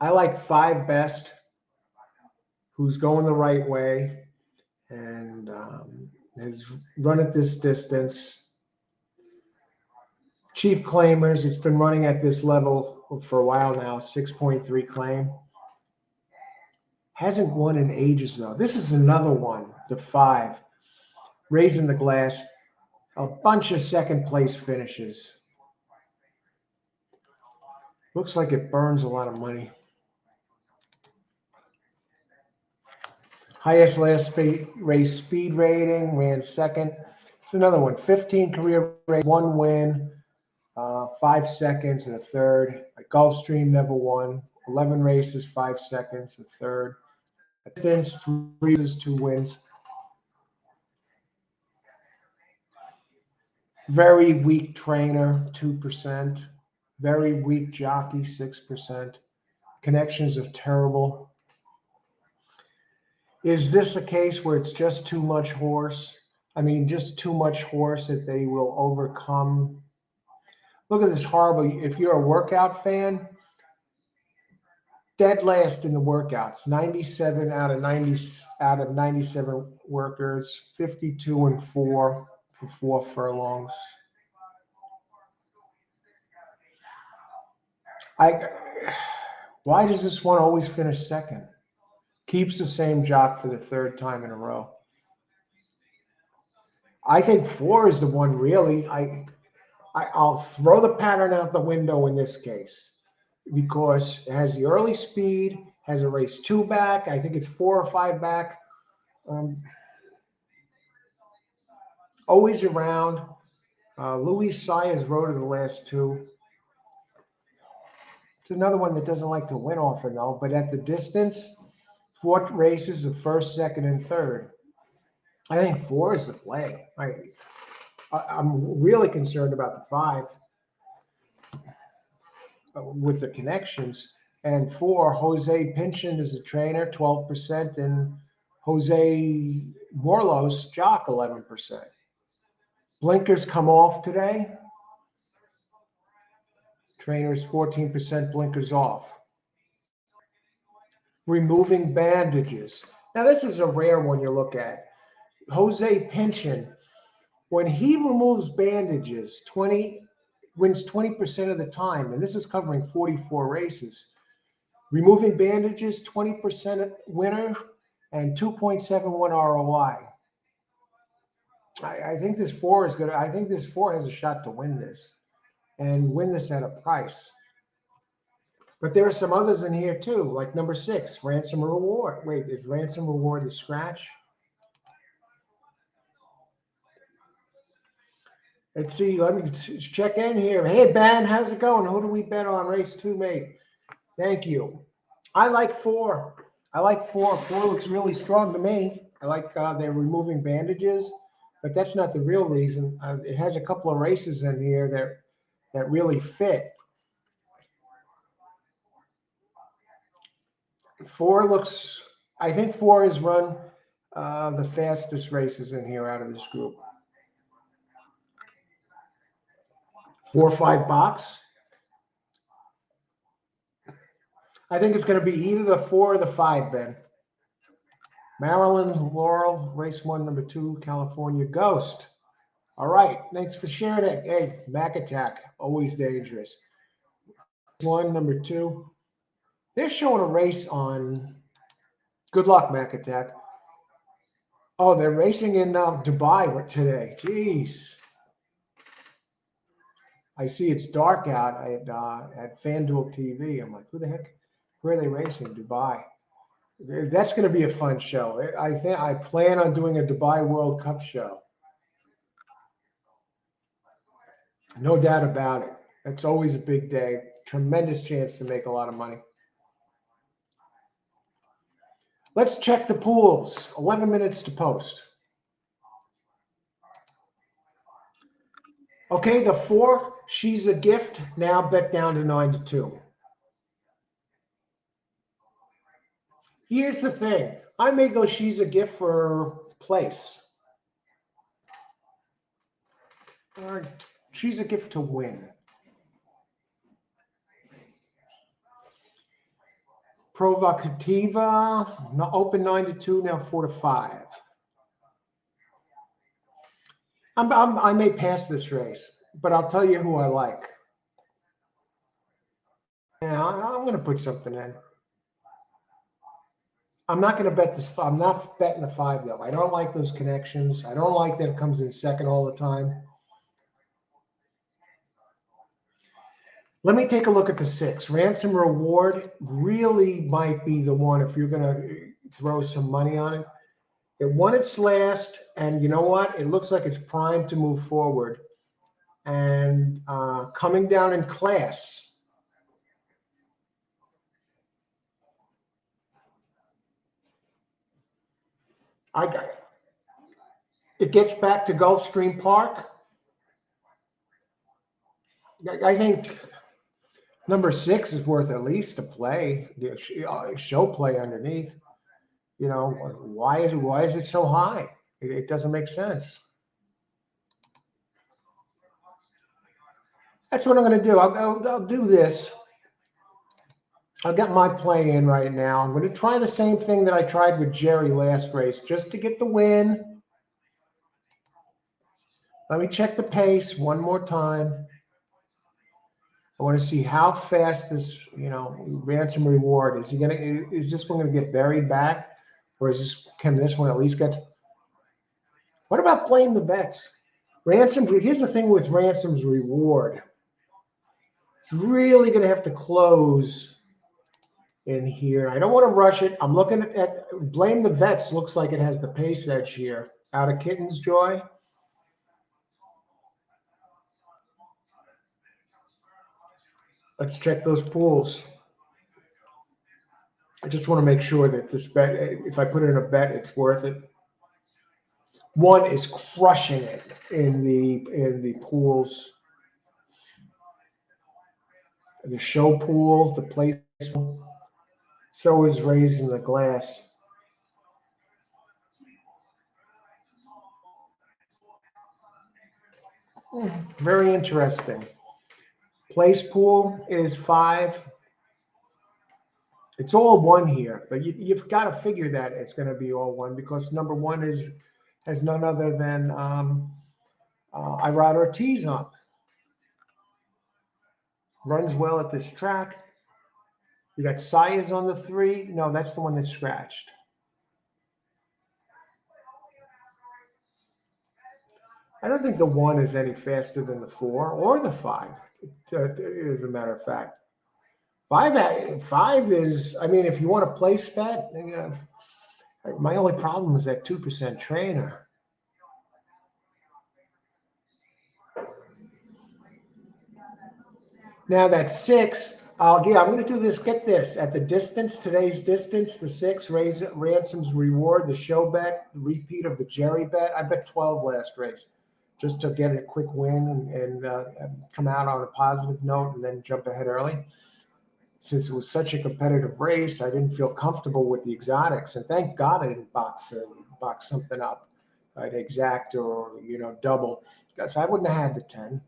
A: I like 5 best, who's going the right way, and has run at this distance. Cheap claimers, it's been running at this level for a while now, 6.3 claim. Hasn't won in ages though. This is another one, the 5. Raising the glass, a bunch of second place finishes. Looks like it burns a lot of money. Highest last race speed rating, ran second. It's another one, 15 career race, 1 win, 5 seconds and a third. Gulfstream never won, 11 races, 5 seconds, a third. Distance, 3 races, 2 wins. Very weak trainer, 2%. Very weak jockey, 6%. Connections are terrible. Is this a case where it's just too much horse? I mean, just too much horse that they will overcome. Look at this horrible. If you're a workout fan, dead last in the workouts. 97 out of 97 workers, 52 and 4 for 4 furlongs. Why does this one always finish second? Keeps the same jock for the 3rd time in a row. I think 4 is the one really. I'll throw the pattern out the window in this case because it has the early speed, has a race 2 back. I think it's 4 or 5 back. Always around. Luis Saez rode in the last 2. It's another one that doesn't like to win often though, but at the distance, 4 races, the 1st, 2nd, and 3rd. I think 4 is the play. I'm really concerned about the 5 with the connections. And 4, Jose Pinchin is the trainer, 12%, and Jose Morlos, jock, 11%. Blinkers come off today. Trainers, 14%, blinkers off. Removing bandages. Now, this is a rare one you look at. Jose Pinchin, when he removes bandages, wins 20% of the time, and this is covering 44 races. Removing bandages, 20% winner, and 2.71 ROI. I think this 4 is good. I think this 4 has a shot to win this, and win this at a price. But there are some others in here too, like number 6, Ransom Reward. Wait, is Ransom Reward a scratch? Let's see, let me check in here. Hey, Ben, how's it going? Who do we bet on race 2, mate? Thank you. I like 4. I like 4. 4 looks really strong to me. I like they're removing bandages, but that's not the real reason. It has a couple of races in here that really fit. 4 looks, I think 4 has run the fastest races in here out of this group. 4-5 box. I think it's going to be either the 4 or the 5, Ben. Maryland Laurel, race 1, number 2, California Ghost. All right, thanks for sharing it. Hey, Mac Attack, always dangerous. 1, number 2. They're showing a race on. Good luck, Mac Attack. Oh, they're racing in Dubai today. Jeez. I see it's dark out at FanDuel TV. I'm like, who the heck? Where are they racing? Dubai. That's going to be a fun show. I plan on doing a Dubai World Cup show. No doubt about it. It's always a big day. Tremendous chance to make a lot of money. Let's check the pools. 11 minutes to post. Okay, the 4, She's a Gift, now bet down to 9-2. Here's the thing. I may go She's a Gift for place. Or She's a Gift to win. Provocativa, open 9-2, now 4-5. I may pass this race, but I'll tell you who I like. Yeah, I'm going to put something in. I'm not going to bet this. I'm not betting the 5 though. I don't like those connections. I don't like that it comes in second all the time. Let me take a look at the 6. Ransom Reward really might be the one if you're going to throw some money on it. It won its last, and you know what? It looks like it's primed to move forward. And coming down in class. It gets back to Gulfstream Park. I think number 6 is worth at least a play, show play underneath. You know, why is it so high? It doesn't make sense. That's what I'm going to do. I'll do this. I'll get my play in right now. I'm going to try the same thing that I tried with Jerry last race, just to get the win. Let me check the pace one more time. I want to see how fast this, Ransom Reward is. Is this one going to get buried back, or can this one at least get? What about playing the bets? Here's the thing with Ransom's Reward. It's really going to have to close in here. I don't want to rush it. I'm looking at Blame the Vets. Looks like it has the pace edge here. Out of Kitten's Joy. Let's check those pools. I just want to make sure that this bet, if I put in a bet, it's worth it. 1 is crushing it in the pools. The show pool, the place pool. So is Raising the Glass. Very interesting. Place pool is 5. It's all 1 here, but you've got to figure that it's going to be all 1 because number 1 has none other than Irad Ortiz up. Runs well at this track. You got Sayas on the 3. No, that's the one that's scratched. I don't think the 1 is any faster than the 4 or the 5, as a matter of fact. 5 is, if you want to place bet, my only problem is that 2% trainer. Now that 6, I'm going to do this. Get this. At the distance, today's distance, the 6, Ransom's Reward, the show bet, the repeat of the Jerry bet. I bet 12 last race just to get a quick win and come out on a positive note and then jump ahead early. Since it was such a competitive race, I didn't feel comfortable with the exotics. And thank God I didn't box something up, an exact or, double. Because I wouldn't have had the 10.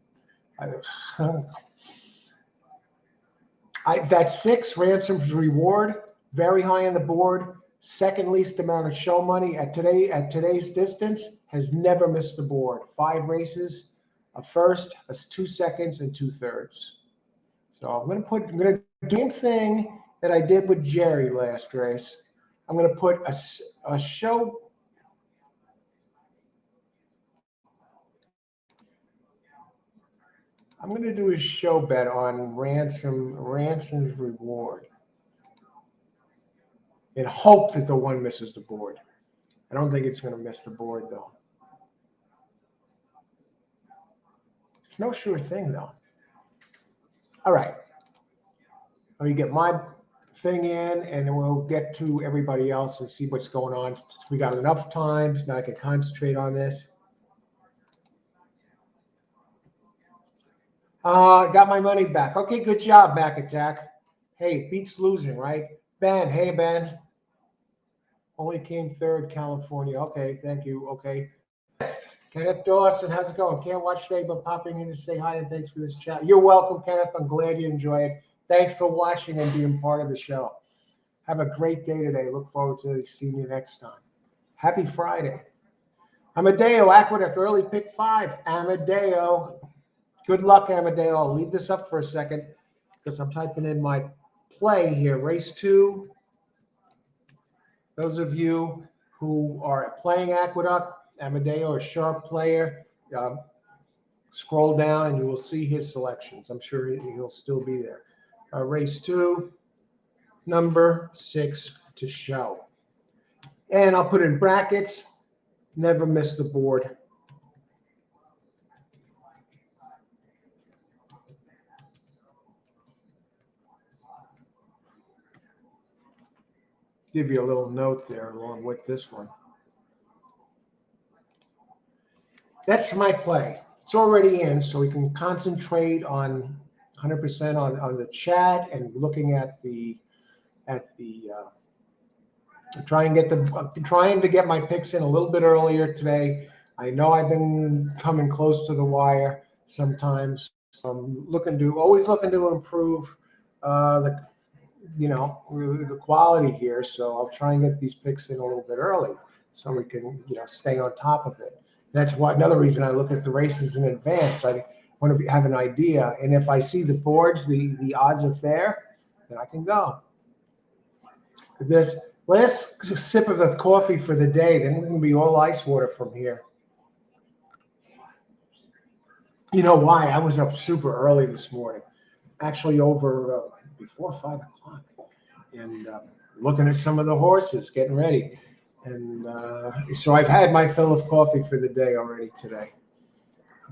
A: That 6, Ransom's Reward, very high on the board. Second least amount of show money at today's distance, has never missed the board. 5 races, a first, a 2 seconds, and 2/3. So I'm going to do the same thing that I did with Jerry last race. I'm going to put a show. I'm going to do a show bet on Ransom's Reward in hope that the 1 misses the board. I don't think it's going to miss the board, though. It's no sure thing, though. All right. Let me get my thing in, and then we'll get to everybody else and see what's going on. We got enough time. Now I can concentrate on this. Got my money back. Okay, good job, Back Attack. Hey, beats losing, right? Ben, hey, Ben. Only came 3rd, California. Okay, thank you. Okay. Kenneth Dawson, how's it going? Can't watch today, but popping in to say hi and thanks for this chat. You're welcome, Kenneth. I'm glad you enjoy it. Thanks for watching and being part of the show. Have a great day today. Look forward to seeing you next time. Happy Friday. Amadeo, Aqueduct, early pick 5. Amadeo. Good luck, Amadeo. I'll leave this up for a second because I'm typing in my play here. Race 2. Those of you who are playing Aqueduct, Amadeo, a sharp player, scroll down and you will see his selections. I'm sure he'll still be there. Race 2, number 6 to show. And I'll put in brackets, never miss the board. Give you a little note there along with this one. That's my play. It's already in, so we can concentrate on 100% on the chat and looking at the trying to get my picks in a little bit earlier today. I know I've been coming close to the wire sometimes. I'm always looking to improve the quality here. So I'll try and get these picks in a little bit early so we can stay on top of it. That's another reason I look at the races in advance. I want to have an idea, and if I see the boards, the odds are fair, then I can go. This last sip of the coffee for the day, then we're going to be all ice water from here. You know why? I was up super early this morning, actually over before 5 o'clock, and looking at some of the horses, getting ready. And so I've had my fill of coffee for the day already today.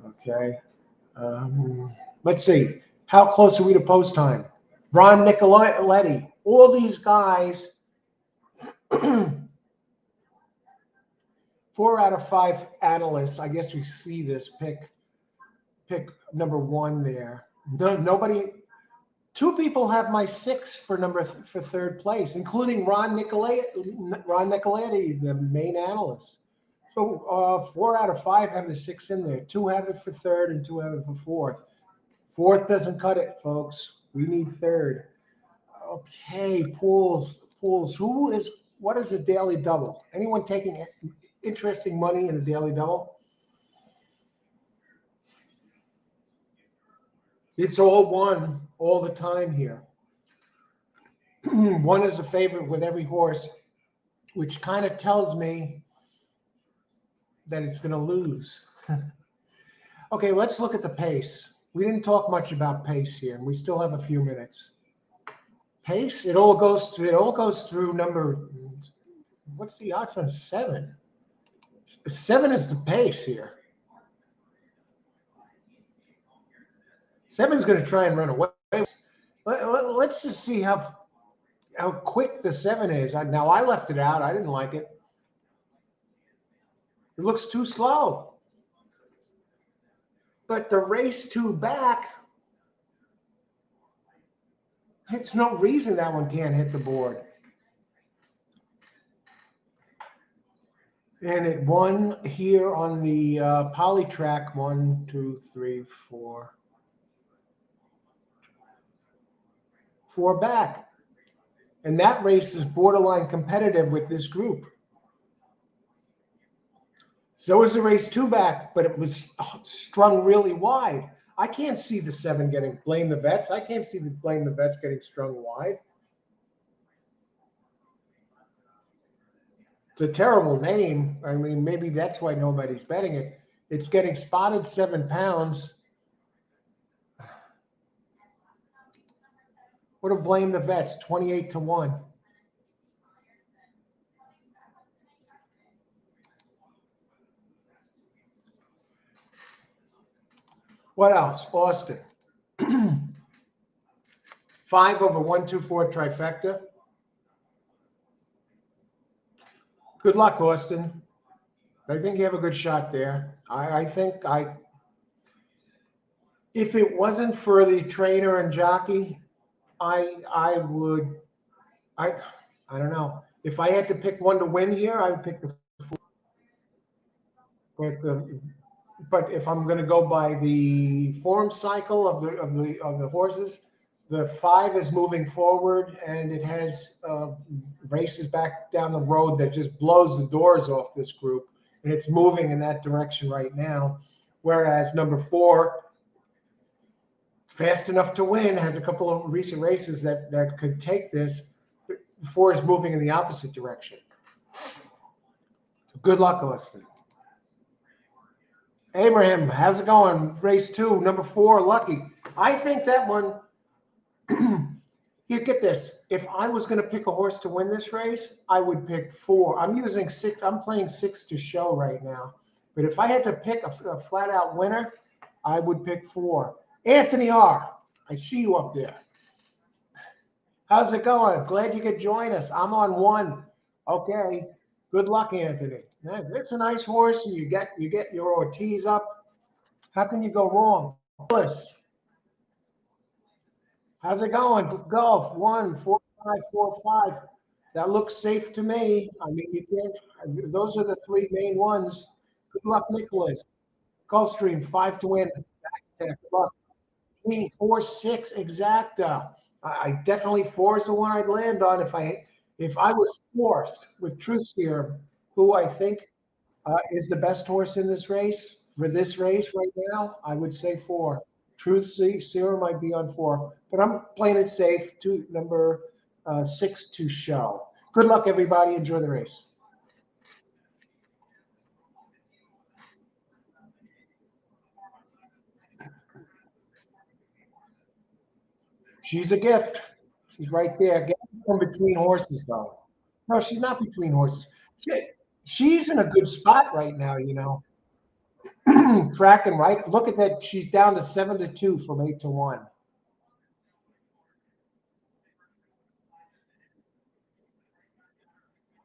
A: Okay. Let's see. How close are we to post time? Ron Nicoletti. All these guys, 4 out of 5 analysts. I guess we see this pick number 1 there. Nobody. 2 people have my 6 for third place, including Ron Nicoletti, the main analyst. So 4 out of 5 have the 6 in there. 2 have it for third and 2 have it for fourth. Fourth doesn't cut it, folks. We need third. Okay, pools. What is a daily double? Anyone taking interesting money in a daily double? It's all 1 all the time here. 1 is a favorite with every horse, which kind of tells me that it's going to lose. Okay, let's look at the pace. We didn't talk much about pace here, and we still have a few minutes. Pace, it all goes through number. What's the odds on 7? 7 is the pace here. 7's going to try and run away. Let's just see how quick the 7 is. Now, I left it out. I didn't like it. It looks too slow. But the race 2 back, there's no reason that one can't hit the board. And it won here on the poly track 1, 2, 3, 4. 4 back. And that race is borderline competitive with this group. So is the race 2 back, but it was strung really wide. I can't see the 7 getting Blame the Vets. I can't see the Blame the Vets getting strung wide. It's a terrible name. I mean, maybe that's why nobody's betting it. It's getting spotted 7 pounds. What do Blame the Vets? 28-1. What else? Austin. 5 over 1, 2, 4 trifecta. Good luck, Austin. I think you have a good shot there. I think if it wasn't for the trainer and jockey, I don't know. If I had to pick one to win here, I would pick the 4. But if I'm going to go by the form cycle of the horses, the 5 is moving forward, and it has races back down the road that just blows the doors off this group. and it's moving in that direction right now. Whereas number 4, fast enough to win, has a couple of recent races that could take this. 4 is moving in the opposite direction. So good luck, Austin. Abraham, how's it going? Race 2, number 4, Lucky. I think that one. Here, get this. If I was going to pick a horse to win this race, I would pick 4. I'm using 6. I'm playing 6 to show right now. But if I had to pick a flat-out winner, I would pick 4. Anthony R., I see you up there. How's it going? Glad you could join us. I'm on 1. Okay. Good luck, Anthony. That's a nice horse, and you get your Ortiz up. How can you go wrong? How's it going? Golf 1 4 5 4 5. That looks safe to me. I mean, you can't. Those are the 3 main ones. Good luck, Nicholas. Gulfstream 5 to win. Good luck. 4 6 exacta. I definitely 4 is the one I'd land on if I was forced with Truth Serum, who I think is the best horse in this race. For this race right now, I would say 4. Truth Serum might be on 4, but I'm playing it safe to number 6 to show. Good luck, everybody. Enjoy the race. She's a gift. She's right there. Get from between horses, though. No, she's not between horses. She's in a good spot right now, Tracking right. Look at that. She's down to 7 to 2 from 8 to 1.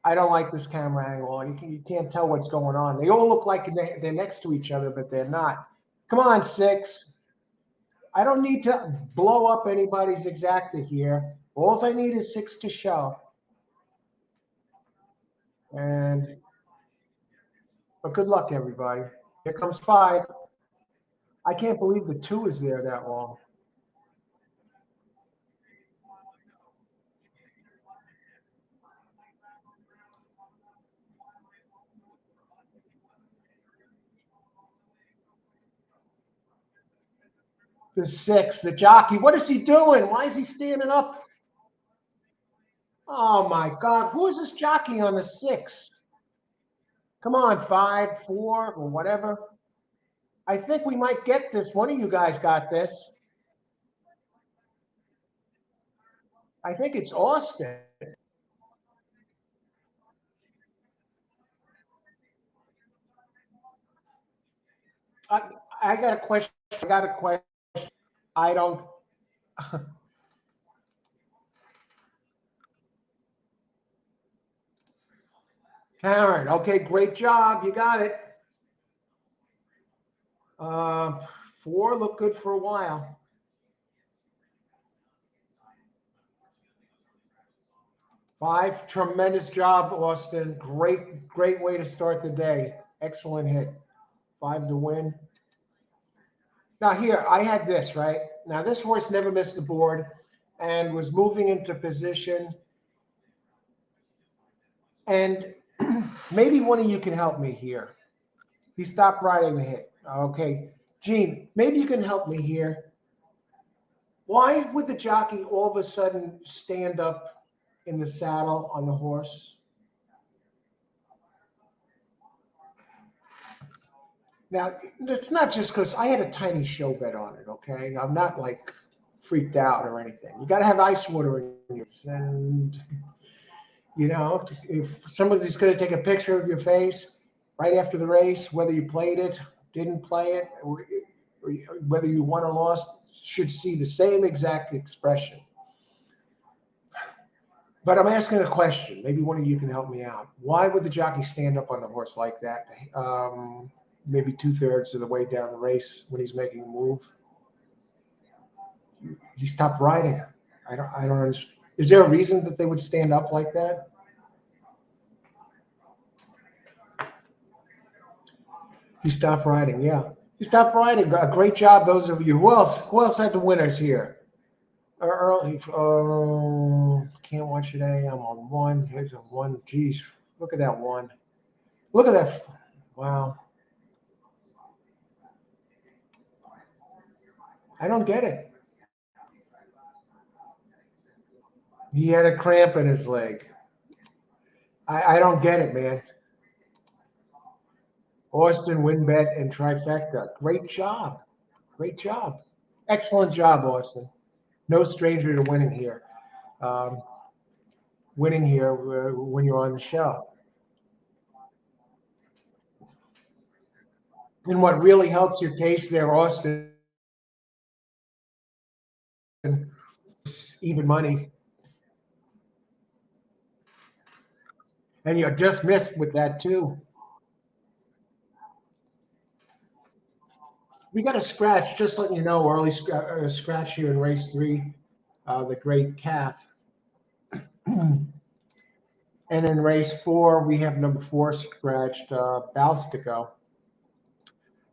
A: I don't like this camera angle. You can't tell what's going on. They all look like they're next to each other, but they're not. Come on, 6. I don't need to blow up anybody's exacta here. All I need is 6 to show. But good luck, everybody. Here comes 5. I can't believe the 2 is there that long. The 6, the jockey. What is he doing? Why is he standing up? Oh my God. Who is this jockey on the 6? Come on, 5, 4, or whatever. I think we might get this. One of you guys got this. I think it's Austin. I got a question. I don't. Karen, okay, great job. You got it. 4 looked good for a while. 5, tremendous job, Austin. Great way to start the day. Excellent hit. 5 to win. Now here, I had this, right? Now this horse never missed the board and was moving into position. And maybe one of you can help me here. He stopped riding the hit. Okay. Gene, maybe you can help me here. Why would the jockey all of a sudden stand up in the saddle on the horse? Now, it's not just because I had a tiny show bet on it, okay? I'm not like freaked out or anything. You got to have ice water in yours. And, if somebody's going to take a picture of your face right after the race, whether you played it, didn't play it, or whether you won or lost, should see the same exact expression. But I'm asking a question. Maybe one of you can help me out. Why would the jockey stand up on the horse like that? Maybe 2/3 of the way down the race when he's making a move. He stopped riding. I don't understand. Is there a reason that they would stand up like that? He stopped riding. Yeah, he stopped riding. Great job, those of you. Who else had the winners here? Early. Can't watch today. I'm on 1. Here's a 1. Geez, look at that 1. Look at that. Wow. I don't get it. He had a cramp in his leg. I don't get it, man. Austin, WinBet, and Trifecta. Great job. Great job. Excellent job, Austin. No stranger to Um, winning here when you're on the show. And what really helps your case there, Austin, is even money. And you just missed with that, too. We got a scratch, just letting you know, early scratch here in race 3, the Great Calf. And in race 4, we have number 4 scratched, Bounce to go.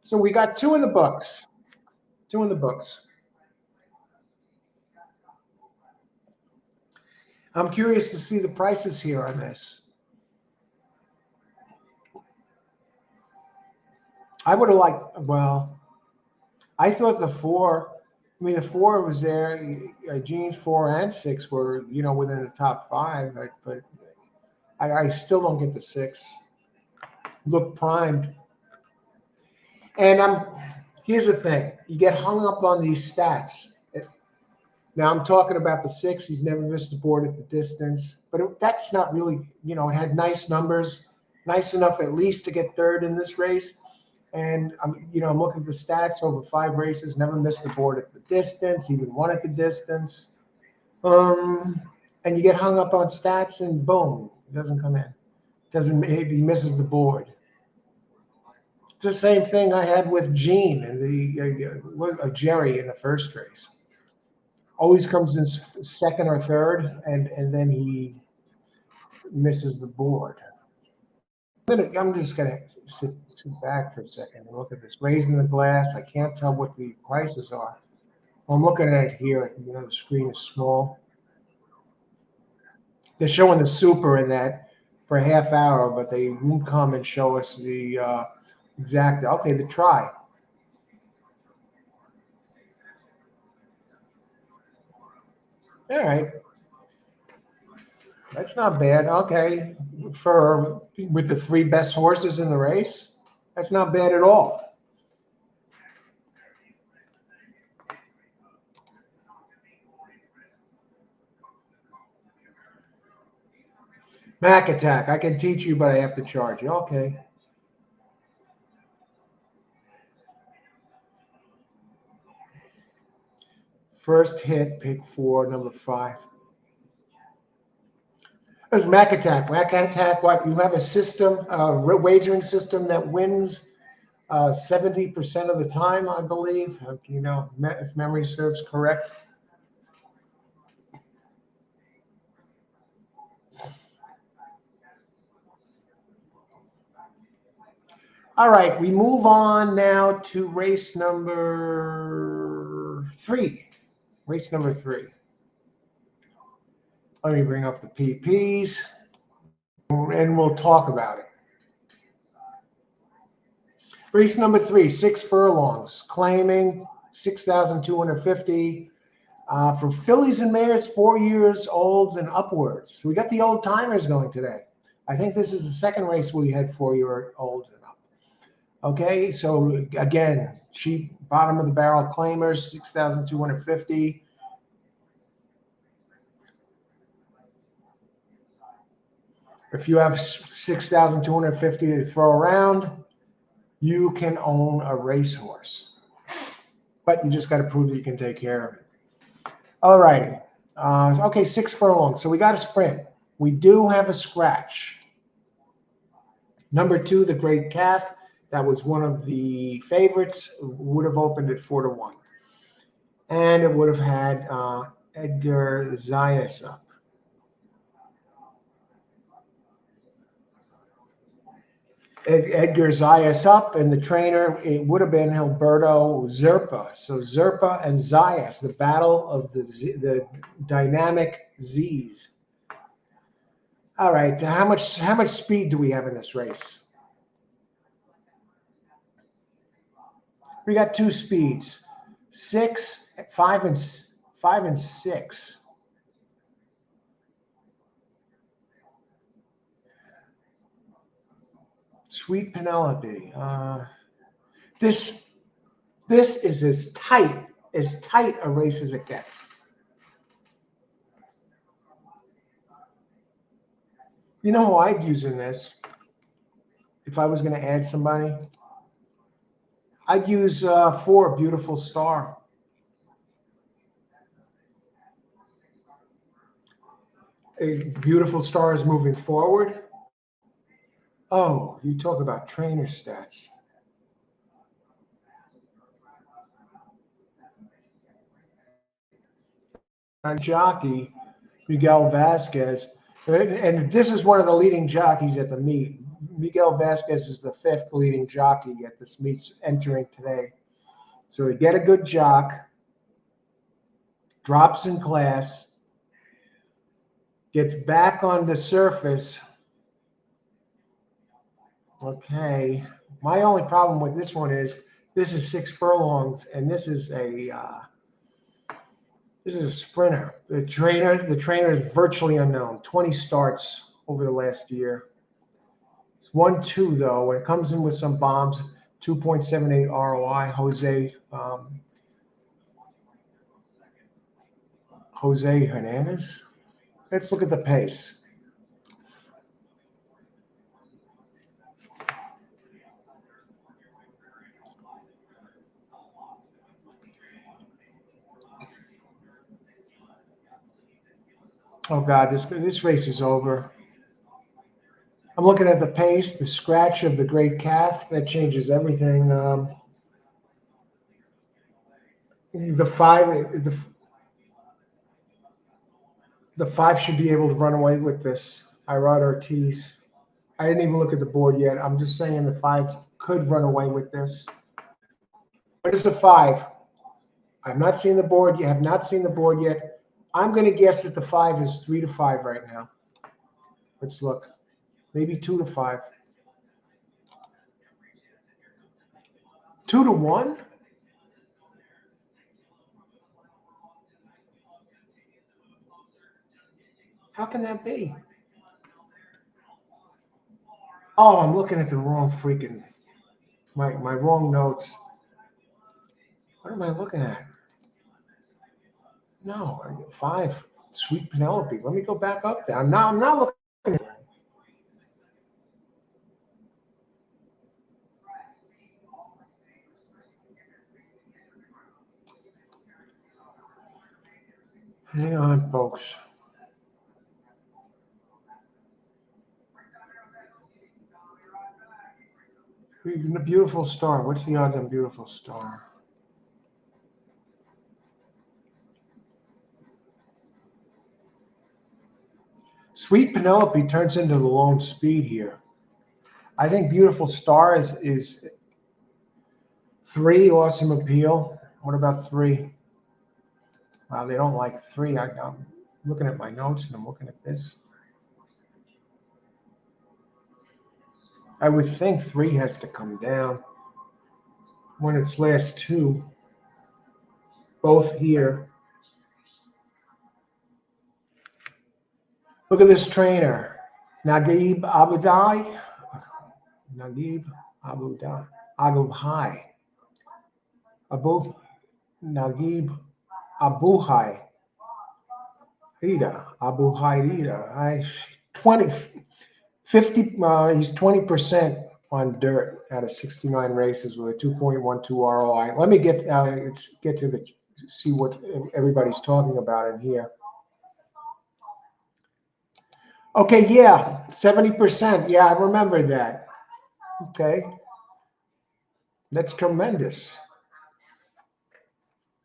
A: So we got 2 in the books. 2 in the books. I'm curious to see the prices here on this. I would have liked, well, I thought the 4, the 4 was there. Gene's 4 and 6 were, within the top 5, but I still don't get the 6. Look primed. And here's the thing. You get hung up on these stats. Now I'm talking about the 6. He's never missed a board at the distance, but that's not really, it had nice numbers, nice enough at least to get third in this race. And I'm looking at the stats over 5 races, never missed the board at the distance, even won at the distance. And you get hung up on stats, and boom, it doesn't come in. He misses the board. It's the same thing I had with Gene and Jerry in the first race. Always comes in second or third, and then he misses the board. I'm just gonna sit back for a second and look at this. Raising the glass. I can't tell what the prices are. I'm looking at it here. The screen is small. They're showing the super in that for a half hour, but they won't come and show us the exact. Okay, the try. All right. That's not bad. Okay, with the 3 best horses in the race, that's not bad at all. Mac Attack. I can teach you, but I have to charge you. Okay. First hit, pick 4, number 5. There's Mac Attack. Mac Attack. What you have a system, a wagering system that wins 70% of the time, I believe. If memory serves correct. All right, we move on now to race number 3. Race number 3. Let me bring up the PPs, and we'll talk about it. Race number 3, 6 furlongs, claiming 6,250 for fillies and mares 4 years old and upwards. So we got the old timers going today. I think this is the second race we had 4-year-olds and up. Okay, so again, cheap bottom of the barrel claimers, 6,250. If you have 6,250 to throw around, you can own a racehorse. But you just got to prove that you can take care of it. All righty. Okay, 6 furlongs. So we got a sprint. We do have a scratch. Number 2, the Great Calf. That was one of the favorites. Would have opened at 4-1. And it would have had Edgar Zayas up. Edgar Zayas up, and the trainer, it would have been Alberto Zerpa. So Zerpa and Zayas, the battle of the dynamic Z's. All right, how much speed do we have in this race? We got two speeds, 6, 5, and 6. Sweet Penelope. This is as tight a race as it gets. You know who I'd use in this? If I was going to add somebody, I'd use 4, Beautiful Star. A Beautiful Star is moving forward. Oh, you talk about trainer stats. Jockey, Miguel Vasquez, and this is one of the leading jockeys at the meet. Miguel Vasquez is the 5th leading jockey at this meet entering today. So we get a good jock, drops in class, gets back on the surface. Okay, my only problem with this one is this is 6 furlongs, and this is a sprinter. The trainer is virtually unknown. 20 starts over the last year. It's 1-2 though. When it comes in with some bombs, 2.78 ROI. Jose Hernandez. Let's look at the pace. Oh God, this race is over. I'm looking at the pace, the scratch of the great calf. That changes everything. The 5 should be able to run away with this. Irad Ortiz. I didn't even look at the board yet. I'm just saying the 5 could run away with this. What is the 5? I've not seen the board. You have not seen the board yet. I'm going to guess that the 5 is 3-5 right now. Let's look. Maybe 2-5. 2-1? How can that be? Oh, I'm looking at the wrong freaking my wrong notes. What am I looking at? No, 5. Sweet Penelope. Let me go back up there. I'm not looking at it. Hang on, folks. A Beautiful Star. What's the odds on Beautiful Star? Sweet Penelope turns into the lone speed here. I think Beautiful Star is 3, Awesome Appeal. What about 3? Wow, they don't like 3. I'm looking at my notes and I'm looking at this. I would think 3 has to come down when its last 2, both here. Look at this trainer, Naguib Abudai. Naguib Abudai. Abuhai. Naguib Abuhai. Abuhaida. 50. He's 20% on dirt out of 69 races with a 2.12 ROI. Let me get to see what everybody's talking about in here. Okay, yeah, 70%. Yeah, I remember that. Okay, that's tremendous.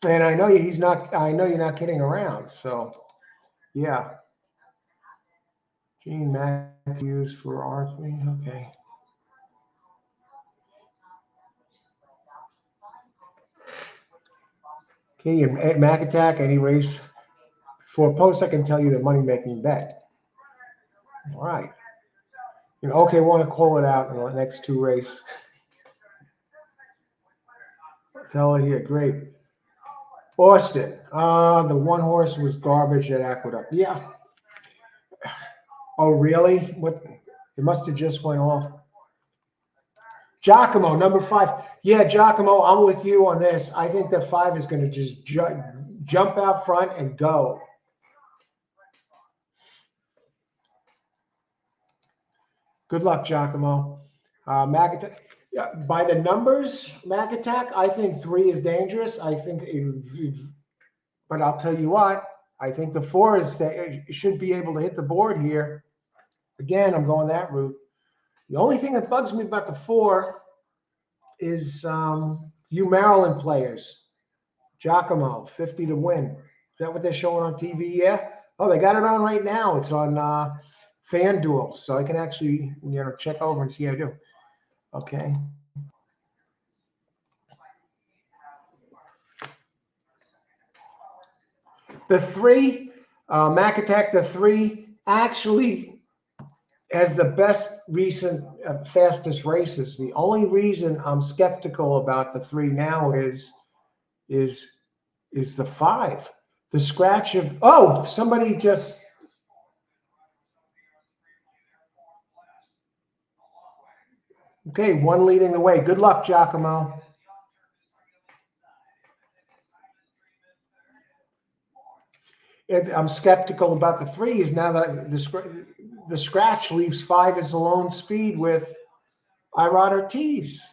A: And I know he's not. I know you're not kidding around. So, yeah. Gene Matthews for R3. Okay. Okay, and Mac Attack, any race for a post, I can tell you the money making bet. All right. Okay, want to call it out in the next 2 races. Tell it here. Great. Austin. The one horse was garbage at Aqueduct. Yeah. Oh, really? What? It must have just went off. Giacomo, number 5. Yeah, Giacomo, I'm with you on this. I think that 5 is going to just jump out front and go. Good luck, Giacomo. Mag Attack. Yeah, by the numbers, Mag Attack, I think 3 is dangerous. I think, but I'll tell you what, I think the 4 should be able to hit the board here. Again, I'm going that route. The only thing that bugs me about the 4 is you Maryland players. Giacomo, 50 to win. Is that what they're showing on TV? Yeah. Oh, they got it on right now. It's on FanDuel, so I can actually check over and see how I do. Okay. The 3, Mac Attack, the 3 actually has the best recent fastest races. The only reason I'm skeptical about the 3 now is the 5. The scratch of somebody just. Okay, 1 leading the way. Good luck, Giacomo. I'm skeptical about the 3 is now that the scratch leaves 5 as the lone speed with Irod Ortiz.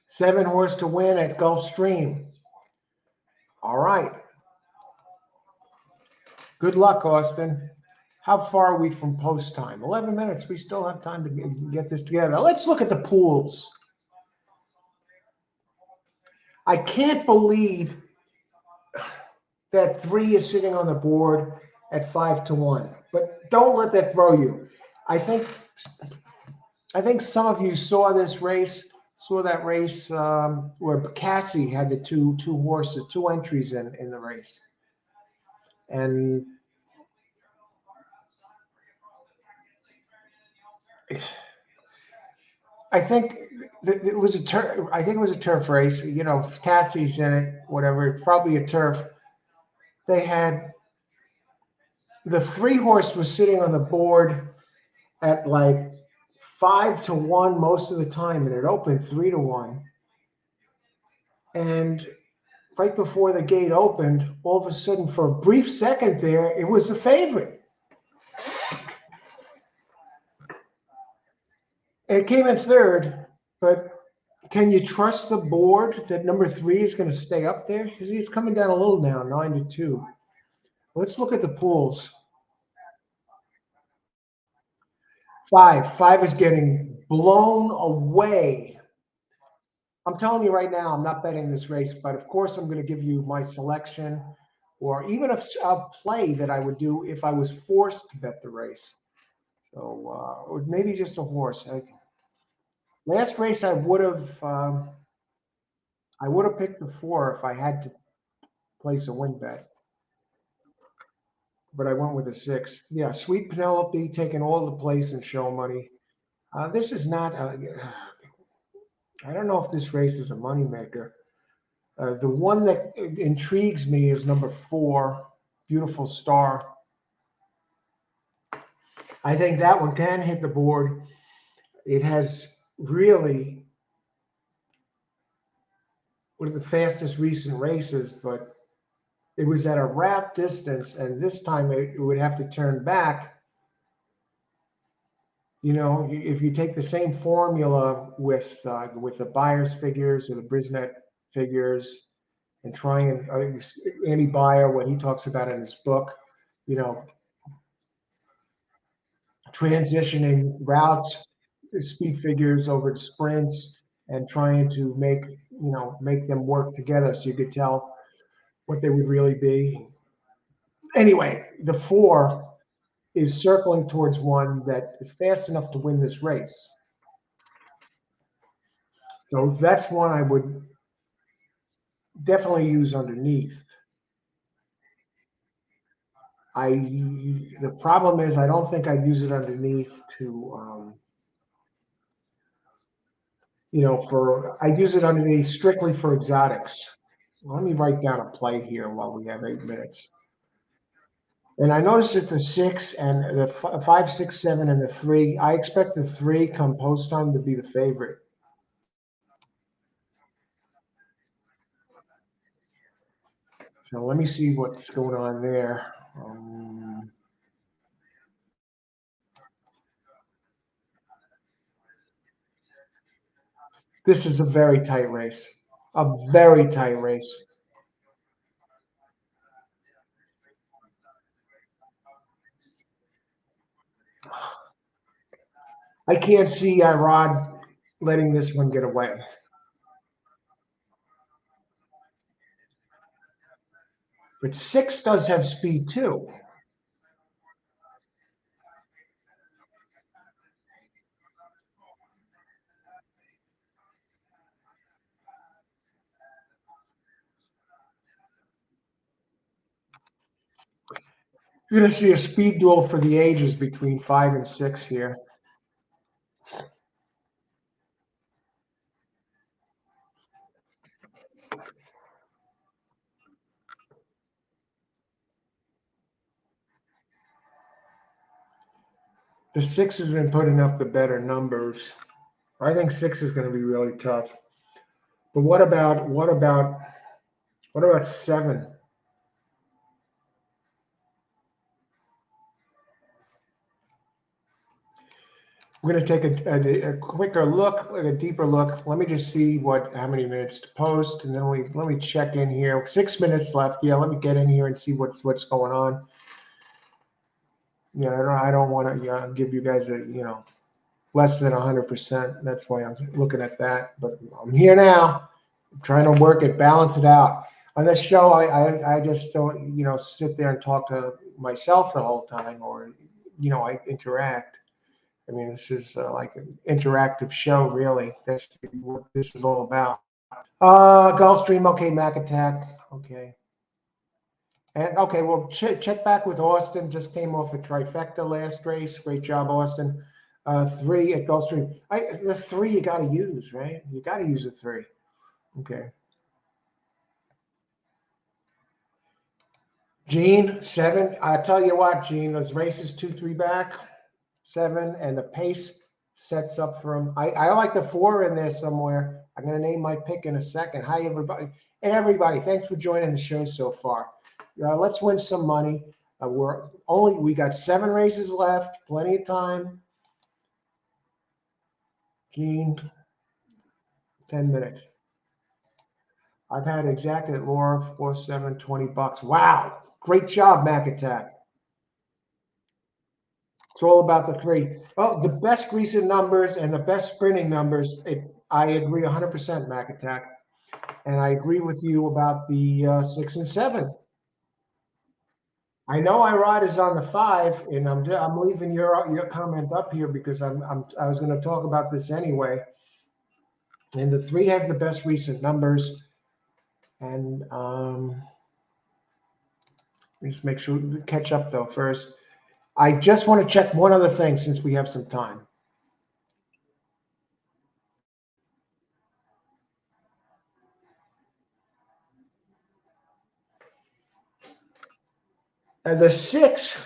A: 7 horse to win at Gulfstream. All right. Good luck, Austin. How far are we from post time? 11 minutes. We still have time to get this together. Let's look at the pools. I can't believe that 3 is sitting on the board at 5 to 1, but don't let that throw you. I think some of you saw that race where Cassie had the two horses, 2 entries in the race. And I think it was a turf. I think it was a turf race. Cassie's in it, whatever. It's probably a turf. They had the 3 horse was sitting on the board at like 5 to 1 most of the time, and it opened 3 to 1. And right before the gate opened, all of a sudden, for a brief second there, it was the favorite. It came in 3rd, but can you trust the board that number 3 is going to stay up there? Because he's coming down a little now, 9 to 2. Let's look at the pools. 5 is getting blown away. I'm telling you right now, I'm not betting this race, but of course I'm going to give you my selection or even a play that I would do if I was forced to bet the race. So, or maybe just a horse. Last race I would have picked the 4 if I had to place a win bet, but I went with a 6. Yeah, Sweet Penelope taking all the place and show money. This is not. I don't know if this race is a moneymaker. The one that intrigues me is number 4, Beautiful Star. I think that one can hit the board. It has really one of the fastest recent races, but it was at a wrap distance, and this time it would have to turn back. If you take the same formula with the Byers figures or the Brisnet figures, and try and Andy Byer, what he talks about in his book, transitioning routes, speed figures over to sprints, and trying to make them work together so you could tell what they would really be. Anyway, the 4 is circling towards one that is fast enough to win this race. So that's one I would definitely use underneath. The problem is I don't think I'd use it underneath to I use it underneath strictly for exotics. Let me write down a play here while we have 8 minutes. And I noticed that the six and the five, six, seven, and the three, I expect the three come post time to be the favorite. So let me see what's going on there. This is a very tight race. A very tight race. I can't see Irod letting this one get away. But six does have speed too. You're going to see a speed duel for the ages between five and six here. The six has been putting up the better numbers. I think six is going to be really tough. But what about seven? We're going to take a quicker look, like a deeper look. Let me just see how many minutes to post, and then let me check in here. 6 minutes left. Yeah, let me get in here and see what's going on. I don't want to give you guys less than 100%. That's why I'm looking at that. But I'm here now. I'm trying to work it, balance it out. On this show, I just don't sit there and talk to myself the whole time, or I interact. I mean, this is like an interactive show, really. That's what this is all about. Gulfstream, okay, Mac Attack, okay. And okay, well, check back with Austin. Just came off a trifecta last race. Great job, Austin. Three at Gulfstream. The three you got to use, right? You got to use a three. Okay. Gene, seven. I tell you what, Gene, those races 2-3 back, seven, and the pace sets up for him. I like the four in there somewhere. I'm going to name my pick in a second. Hi, everybody. And everybody, thanks for joining the show so far. Let's win some money. We got 7 races left, plenty of time. Gene, 10 minutes. I've had exacted Laura 4, 7, $20. Wow. Great job, Mac Attack. It's all about the three. Well, the best recent numbers and the best sprinting numbers, I agree 100%, Mac Attack. And I agree with you about the 6 and 7. I know Irod is on the 5, and I'm leaving your comment up here because I was going to talk about this anyway. And the 3 has the best recent numbers. And just make sure we catch up though first. I just want to check one other thing since we have some time. And the 6,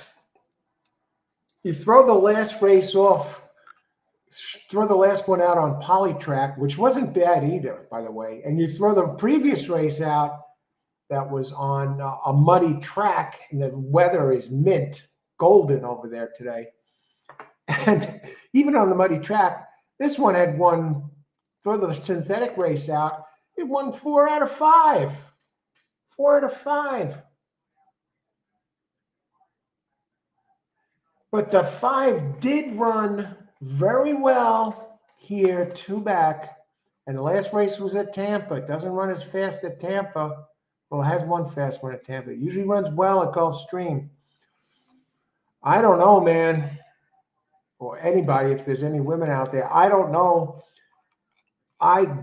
A: you throw the last race off, throw the last one out on Polytrack, which wasn't bad either, by the way, and you throw the previous race out that was on a muddy track, and the weather is mint, golden over there today. And even on the muddy track, this one had won, throw the synthetic race out, it won 4 out of 5. 4 out of 5. But the 5 did run very well here, 2 back. And the last race was at Tampa. It doesn't run as fast at Tampa. Well, it has one fast one at Tampa. It usually runs well at Gulfstream. I don't know, man, or anybody, if there's any women out there. I don't know. Oh.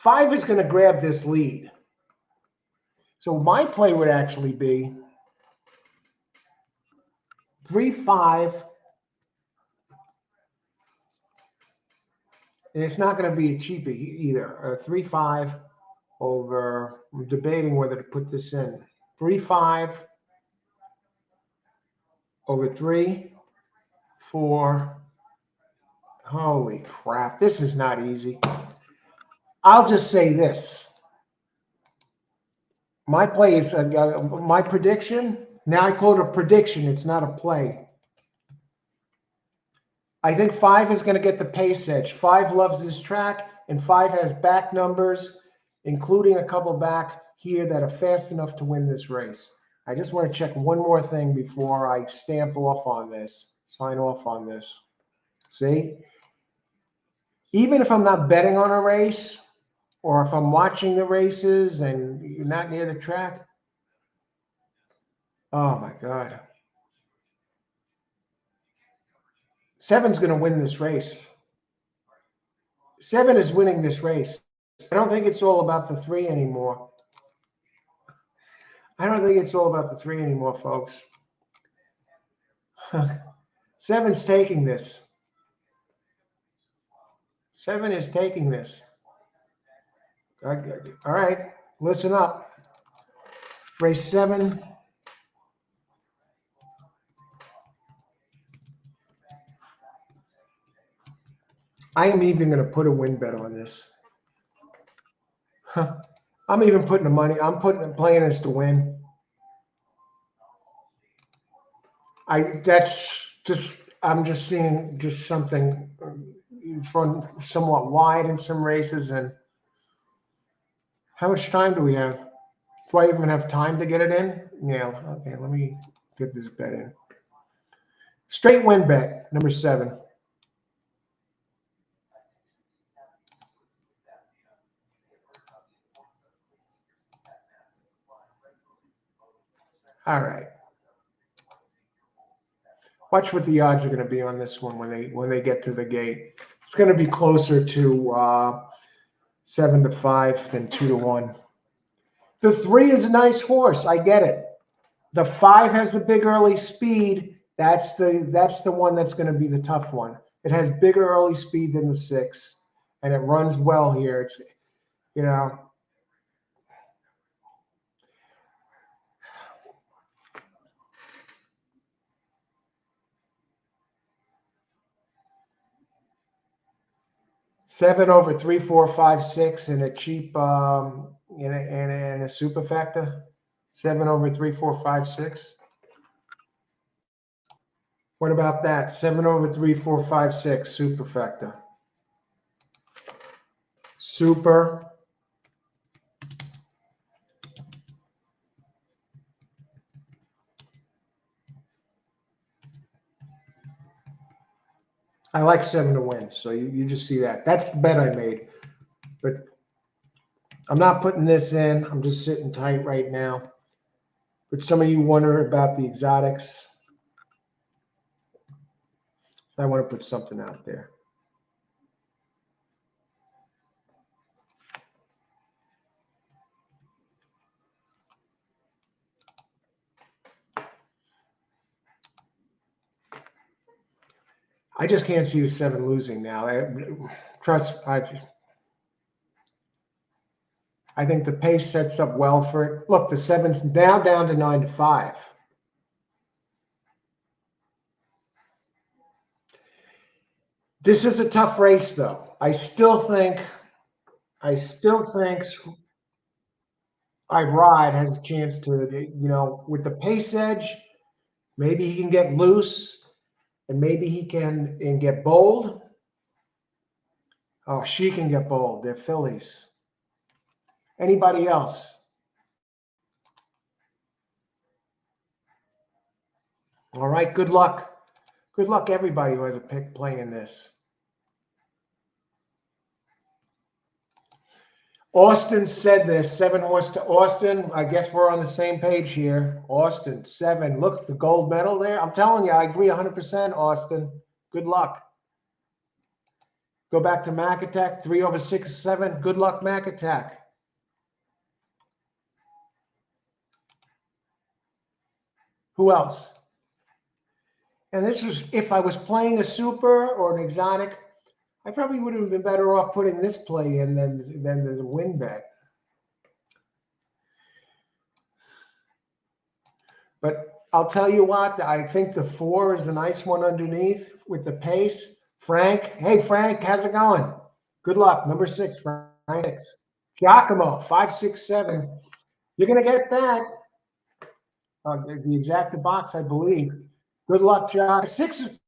A: 5 is going to grab this lead. So my play would actually be 3-5. And it's not going to be a cheapie either. 3-5 over, I'm debating whether to put this in. 3-5 over 3, 4. Holy crap. This is not easy. I'll just say this. My play is, my prediction. Now I call it a prediction. It's not a play. I think 5 is going to get the pace edge. 5 loves this track, and 5 has back numbers, including a couple back here that are fast enough to win this race. I just want to check one more thing before I stamp off on this, sign off on this. See? Even if I'm not betting on a race, or if I'm watching the races and you're not near the track, oh my God. 7's going to win this race. 7 is winning this race. I don't think it's all about the 3 anymore. I don't think it's all about the 3 anymore, folks. 7's taking this. 7 is taking this. All right, listen up. Race 7. I am even going to put a win bet on this. I'm even putting the money. I'm playing this to win. I'm just seeing just something. It's run somewhat wide in some races. And how much time do we have? Do I even have time to get it in? Yeah. Okay. Let me get this bet in. Straight win bet, number 7. All right. Watch what the odds are going to be on this one when they get to the gate. It's going to be closer to 7-5 than 2-1. The 3 is a nice horse. I get it. The 5 has the big early speed. That's the one that's going to be the tough one. It has bigger early speed than the 6, and it runs well here. It's, you know. Seven over 3, 4, 5, 6 in a cheap in a superfecta. 7 over 3, 4, 5, 6. What about that? 7 over 3, 4, 5, 6 superfecta. Super. I like 7 to win, so you just see that. That's the bet I made. But I'm not putting this in. I'm just sitting tight right now. But some of you wonder about the exotics. So I want to put something out there. I just can't see the 7 losing now. I think the pace sets up well for it. Look, the 7's now down to 9-5. This is a tough race, though. I still think I Ride has a chance to, with the pace edge, maybe he can get loose, and maybe he can get bold. Oh, she can get bold. They're fillies. Anybody else? All right, good luck. Good luck, everybody who has a pick playing this. Austin said this, 7 horse to Austin. I guess we're on the same page here. Austin, 7. Look, the gold medal there. I'm telling you, I agree 100%, Austin. Good luck. Go back to Mac Attack, 3 over 6, 7. Good luck, Mac Attack. Who else? And this was, if I was playing a super or an exotic, I probably would have been better off putting this play in than the win bet. But I'll tell you what, I think the 4 is a nice one underneath with the pace. Frank, hey Frank, how's it going? Good luck. Number 6, Frank. Giacomo, 5, 6, 7. You're going to get that. The exact box, I believe. Good luck, Jock. 6 is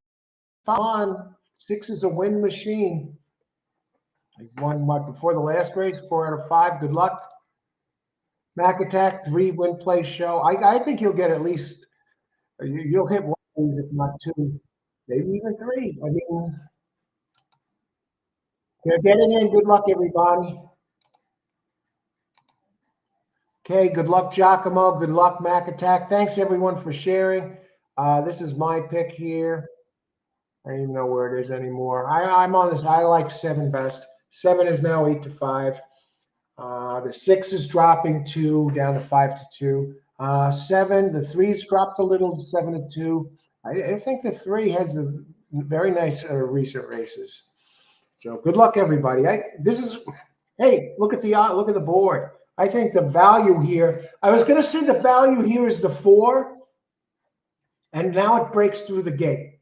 A: on. 6 is a win machine. He's won what before the last race, 4 out of 5. Good luck. Mac Attack, 3 win play show. I think you'll get at least, you'll hit one of these, if not 2, maybe even 3. I mean, they're getting in. Good luck, everybody. Okay, good luck, Giacomo. Good luck, Mac Attack. Thanks, everyone, for sharing. This is my pick here. I don't even know where it is anymore. I'm on this. I like 7 best. 7 is now 8 to 5. The 6 is dropping 2 down to 5 to 2. 7, the 3's dropped a little to 7 to 2. I think the 3 has the very nice recent races. So good luck, everybody. Hey, look at the board. I think the value here, I was going to say the value here is the 4, and now it breaks through the gate.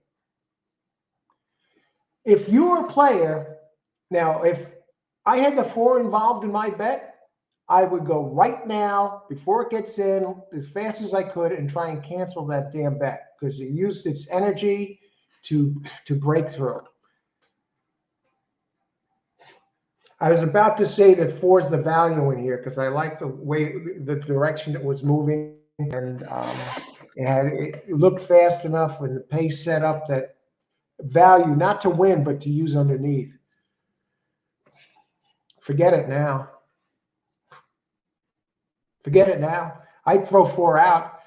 A: If you're a player, now if I had the 4 involved in my bet, I would go right now before it gets in as fast as I could and try and cancel that damn bet because it used its energy to break through. I was about to say that 4 is the value in here because I like the way the direction it was moving, and it looked fast enough and the pace set up that value not to win but to use underneath. Forget it now. Forget it now. I'd throw 4 out.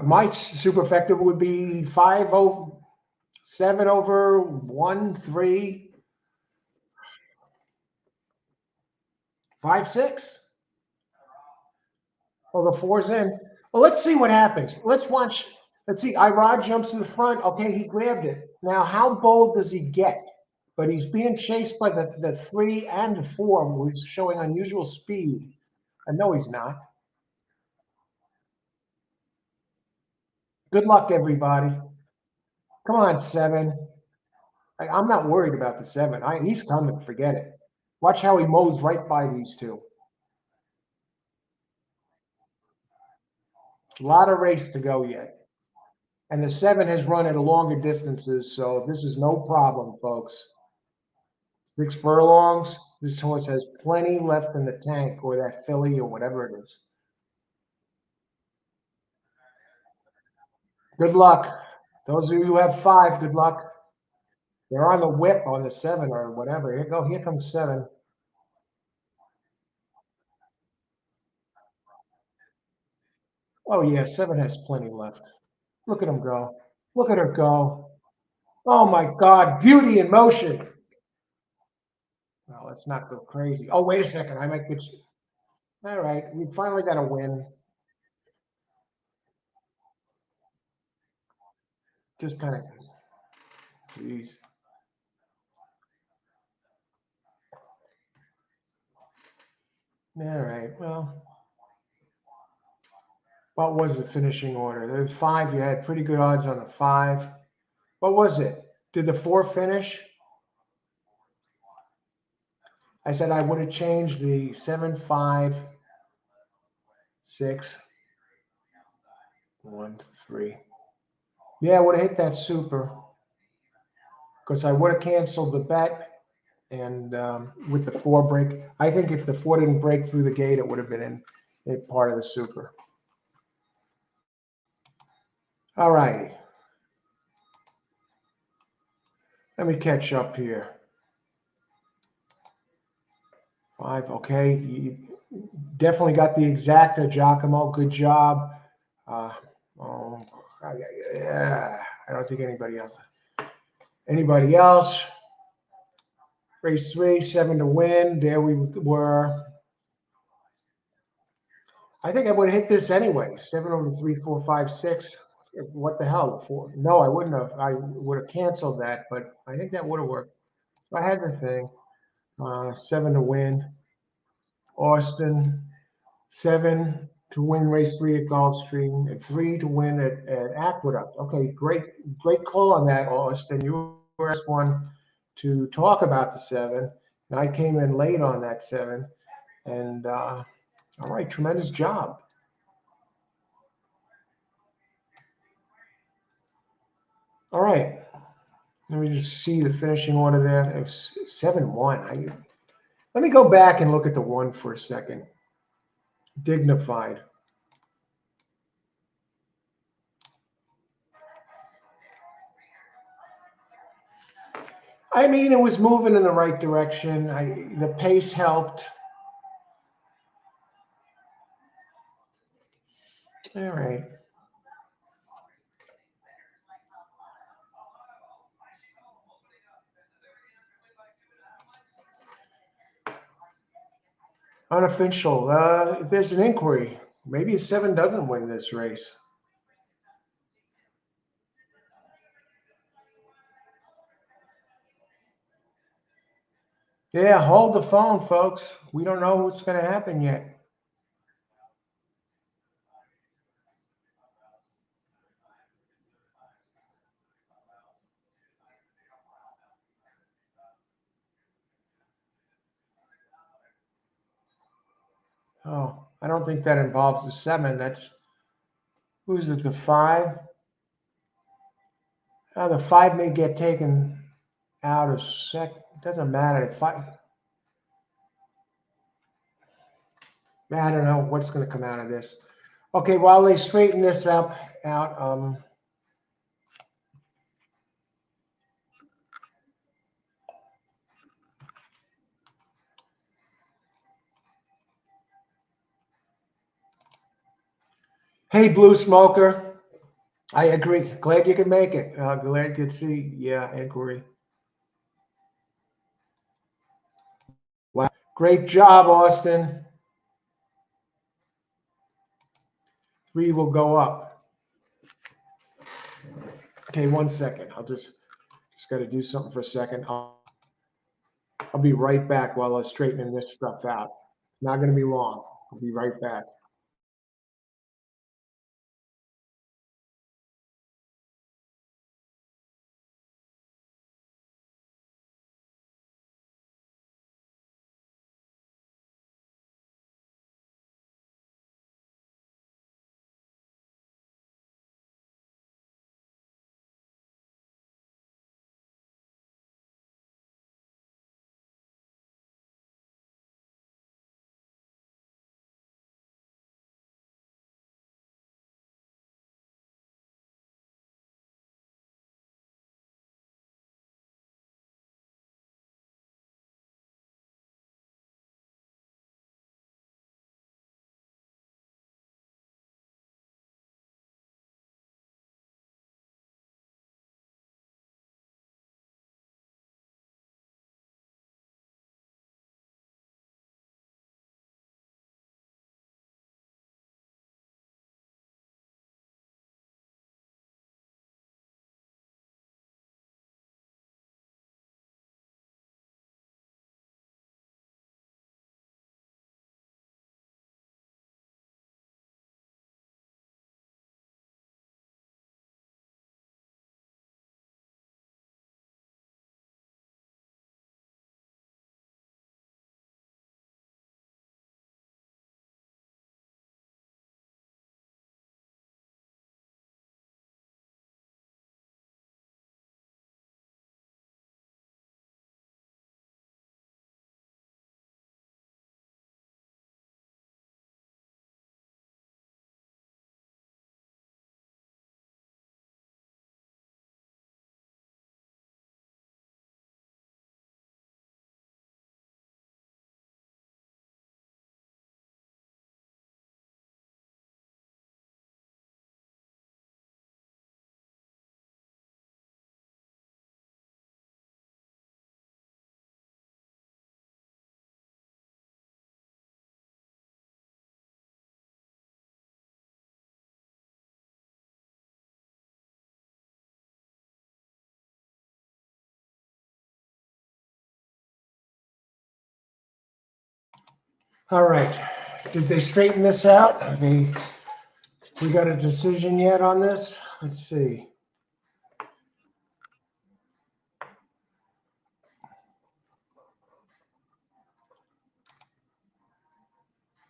A: My superfecta would be 5 over 7 over 1, 3, 5, 6. Well, the 4's in. Well, let's see what happens. Let's watch. Let's see. Irod jumps to the front. Okay, he grabbed it. Now, how bold does he get? But he's being chased by the 3 and the 4, who's showing unusual speed. I know he's not. Good luck, everybody. Come on, 7. I'm not worried about the 7. He's coming. Forget it. Watch how he mows right by these 2. A lot of race to go yet. And the 7 has run at longer distances, so this is no problem, folks. 6 furlongs. This horse has plenty left in the tank, or that filly, or whatever it is. Good luck. Those of you who have 5, good luck. They're on the whip on the 7 or whatever. Here comes 7. Oh, yeah, 7 has plenty left. Look at him go. Look at her go. Oh, my God. Beauty in motion. Well, let's not go crazy. Oh, wait a second. I might get you. All right. We finally got a win. Just kind of, geez. All right. Well, what was the finishing order? There was 5. You had pretty good odds on the 5. What was it? Did the 4 finish? I said I would have changed the 7, 5, 6, 1, 3. Yeah, I would have hit that super because I would have canceled the bet and with the 4 break. I think if the 4 didn't break through the gate, it would have been in part of the super. All righty. Let me catch up here. 5, okay. You definitely got the exacta, Giacomo. Good job. Yeah, I don't think anybody else. Anybody else? Race 3, 7 to win. There we were. I think I would have hit this anyway. 7 over 3, 4, 5, 6. What the hell? 4? No, I wouldn't have. I would have canceled that, but I think that would have worked. So I had the thing. 7 to win. Austin. 7 to win race 3 at Gulfstream. And 3 to win at Aqueduct. Okay, great call on that, Austin. You were the first one to talk about the 7. And I came in late on that 7. And all right, tremendous job. All right. Let me just see the finishing order there. It's 7-1. Let me go back and look at the 1 for a second. Dignified. I mean, it was moving in the right direction. The pace helped. All right. Unofficial. There's an inquiry. Maybe a 7 doesn't win this race. Yeah, hold the phone, folks. We don't know what's going to happen yet. Oh, I don't think that involves the 7. That's who's it? The 5. The 5 may get taken out of sec. Doesn't matter. The 5. I don't know what's going to come out of this. Okay, while they straighten this up out, hey, Blue Smoker, I agree. Glad you could make it. Glad you could see. Yeah, inquiry. Wow, great job, Austin. 3 will go up. Okay, 1 second. I'll just got to do something for a second. I'll be right back while I'm straightening this stuff out. Not going to be long. I'll be right back. All right. Did they straighten this out? We got a decision yet on this? Let's see.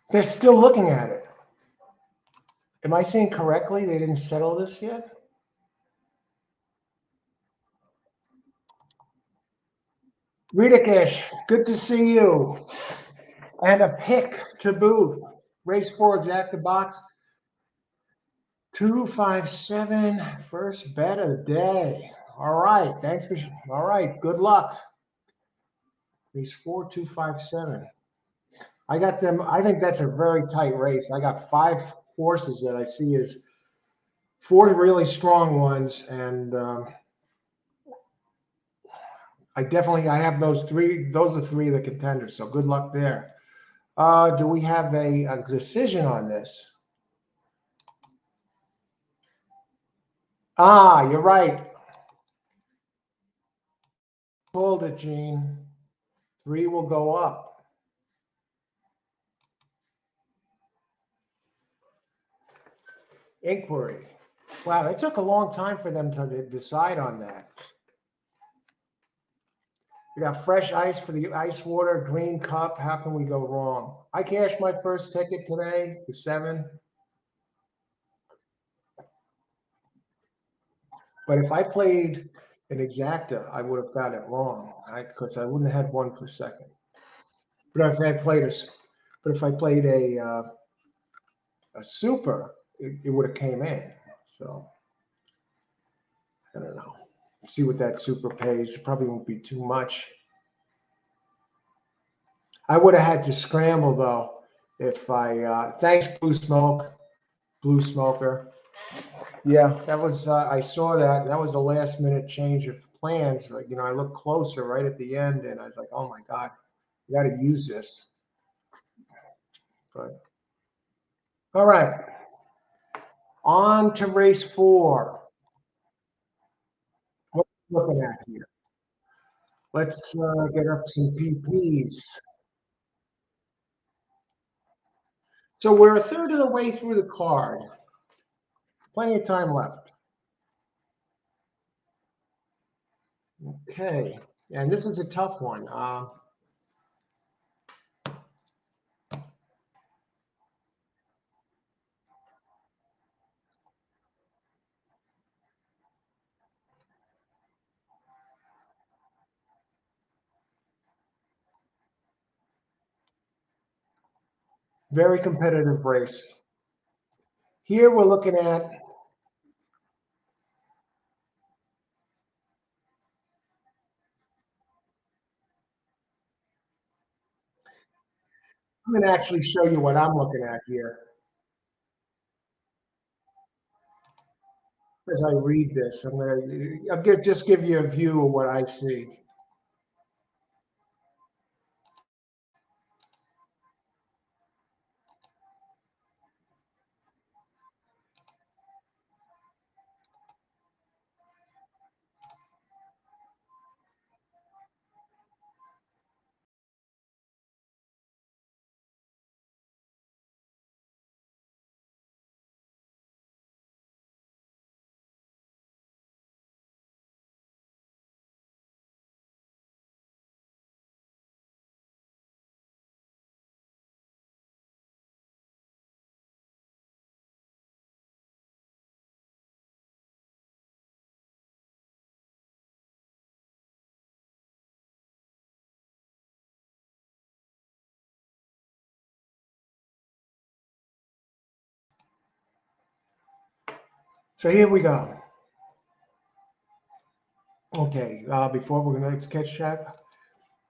A: They're still looking at it. Am I seeing correctly? They didn't settle this yet? Ritakesh, good to see you. And a pick to boot. Race 4, exacta box. 257, first bet of the day. All right, thanks for. All right, good luck. Race 4, 257. I got them. I think that's a very tight race. I got 5 horses that I see as 4 really strong ones, and I have those 3. Those are 3 of the contenders. So good luck there. Do we have a decision on this? Ah, you're right. Hold it, Gene. 3 will go up. Inquiry. Wow, it took a long time for them to decide on that. We got fresh ice for the ice water, green cup. How can we go wrong? I cashed my first ticket today for 7. But if I played an exacta, I would have got it wrong, because I wouldn't have had 1 for second. But if I played a super, it would have came in. So I don't know. See what that super pays. It probably won't be too much. I would have had to scramble though if I. Thanks, Blue Smoker. Yeah, that was. I saw that. That was a last minute change of plans. Like, I looked closer right at the end, and I was like, "Oh my God, we got to use this." But all right, on to race 4. What are we looking at here? Let's get up some PPs. So we're a third of the way through the card. Plenty of time left. Okay, and this is a tough one. Very competitive race. Here we're looking at. I'm going to actually show you what I'm looking at here as I read this. I'll just give you a view of what I see. So here we go. Okay, before we're going to sketch check,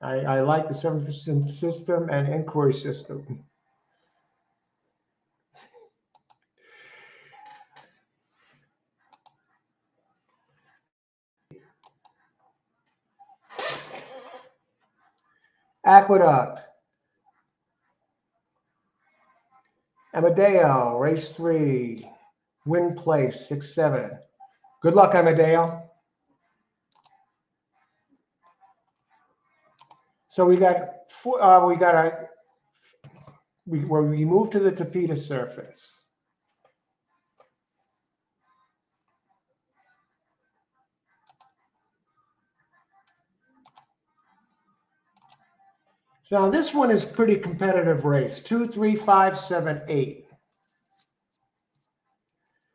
A: I like the 7% system and inquiry system. Aqueduct. Amadeo, race 3, win place 6-7. Good luck, Amadeo. So we got where we move to the tapetum surface. So now this one is pretty competitive race, 2, 3, 5, 7, 8.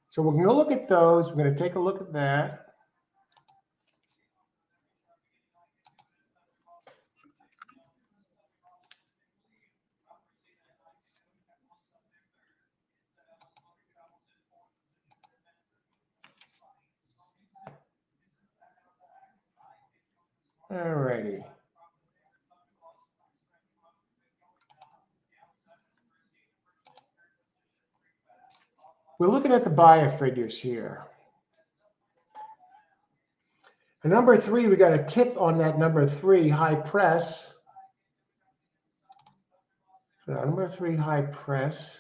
A: So we're going to look at those. We're going to take a look at that. All righty. We're looking at the buyer figures here. And number 3, we got a tip on that number 3 high press. So number 3 high press.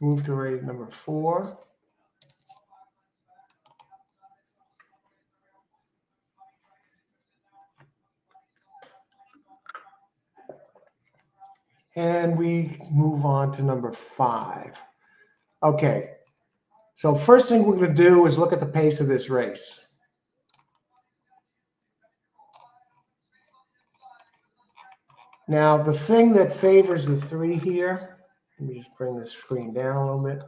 A: Move to rate number 4. And we move on to number 5. Okay. So first thing we're going to do is look at the pace of this race. Now, the thing that favors the 3 here, let me just bring the screen down a little bit.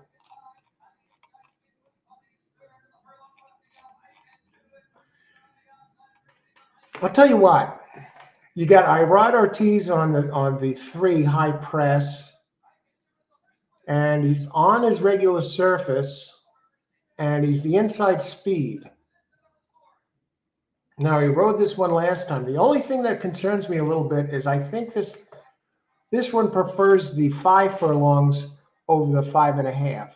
A: I'll tell you what. You got Irad Ortiz on the 3 high press, and he's on his regular surface, and he's the inside speed. Now, he rode this one last time. The only thing that concerns me a little bit is I think this one prefers the 5 furlongs over the 5.5.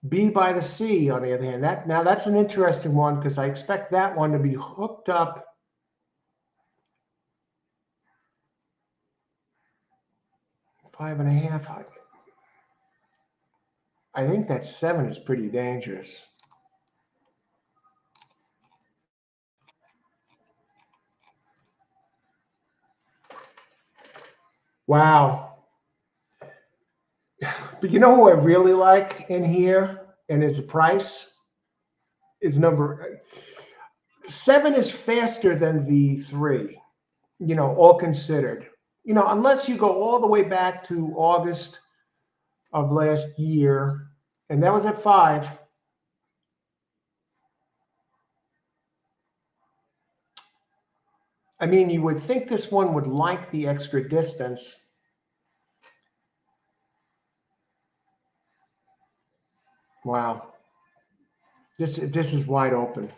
A: B by the C, on the other hand. Now that's an interesting one because I expect that one to be hooked up. Five and a half. I think that 7 is pretty dangerous. Wow. But you know who I really like in here and his price is number 7 is faster than the 3, all considered. Unless you go all the way back to August of last year, and that was at 5. I mean, you would think this one would like the extra distance. Wow. This is wide open.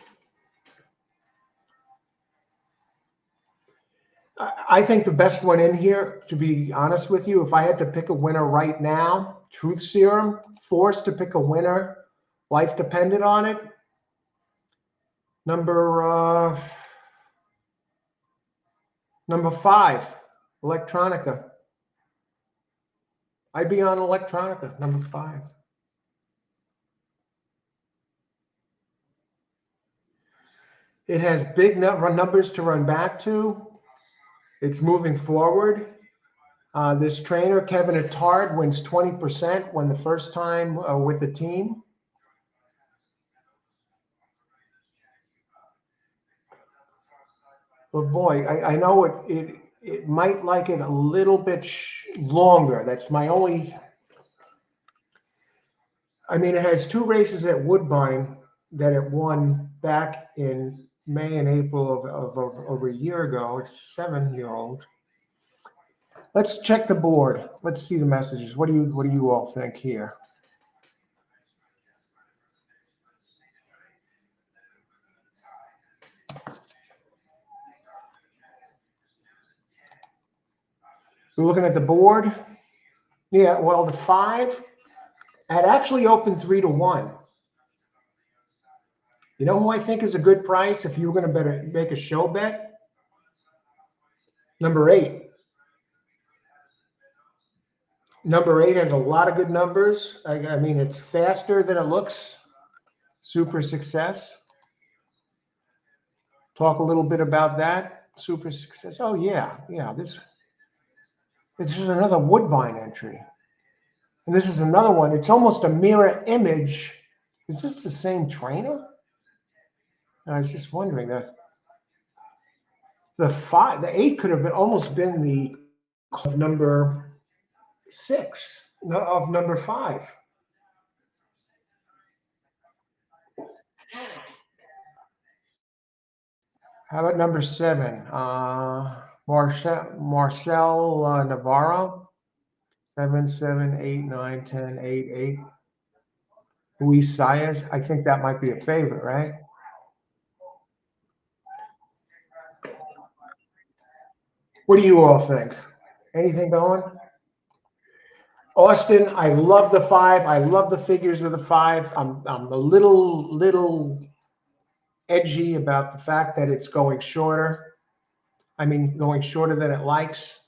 A: I think the best one in here, to be honest with you, if I had to pick a winner right now, Truth Serum, forced to pick a winner, life depended on it. Number 5, Electronica. I'd be on Electronica, number 5. It has big numbers to run back to. It's moving forward. This trainer, Kevin Attard, wins 20% when the first time with the team. But boy, I know it might like it a little bit longer. That's my only. I mean, it has 2 races at Woodbine that it won back in May and April of over a year ago. It's a 7-year-old. Let's check the board. Let's see the messages. What do you all think here? We're looking at the board. Yeah, well, the 5 had actually opened 3-1. You know who I think is a good price if you were going to make a show bet? Number 8. Number 8 has a lot of good numbers. I mean, it's faster than it looks. Super Success. Talk a little bit about that. Super Success. Oh, yeah. This. This is another Woodbine entry. And this is another one. It's almost a mirror image. Is this the same trainer? I was just wondering. The 8 could have almost been the of number 6, no, of number 5. How about number 7? Marcel Navarro. 7, 7, 8, 9, 10, 8, 8. Luis Saez. I think that might be a favorite, right? What do you all think? Anything going? Austin, I love the 5. I love the figures of the 5. I'm a little edgy about the fact that it's going shorter. I mean, going shorter than it likes,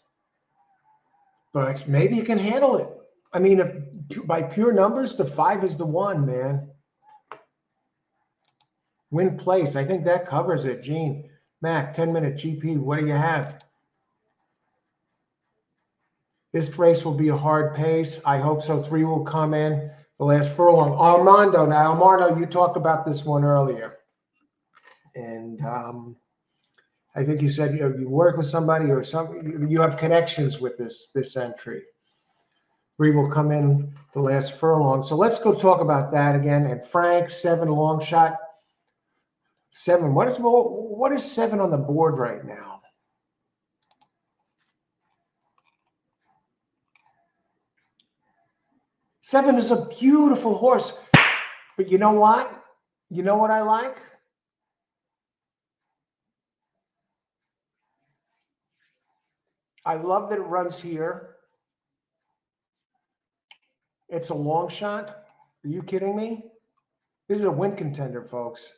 A: but maybe you can handle it. I mean, by pure numbers, the 5 is the one, man. Win place. I think that covers it. Gene, Mac, 10-minute GP. What do you have? This race will be a hard pace. I hope so. 3 will come in the last furlong. Armando, now, Armando, you talked about this one earlier. And I think you said you work with somebody or something. You have connections with this entry. 3 will come in the last furlong. So let's go talk about that again. And Frank, 7 long shot. 7. What is 7 on the board right now? Seven is a beautiful horse. But you know what? You know what I like? I love that it runs here. It's a long shot. Are you kidding me? This is a win contender, folks.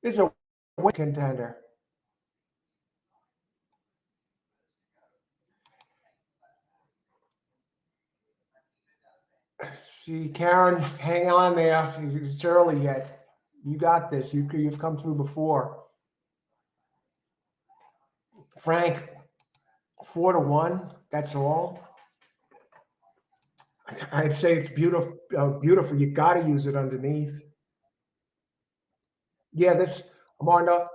A: This is a win contender. See, Karen, hang on there. It's early yet. You got this. You've come through before. Frank, 4-1. That's all. I'd say it's beautiful. Beautiful. You got to use it underneath. Yeah, this Armando.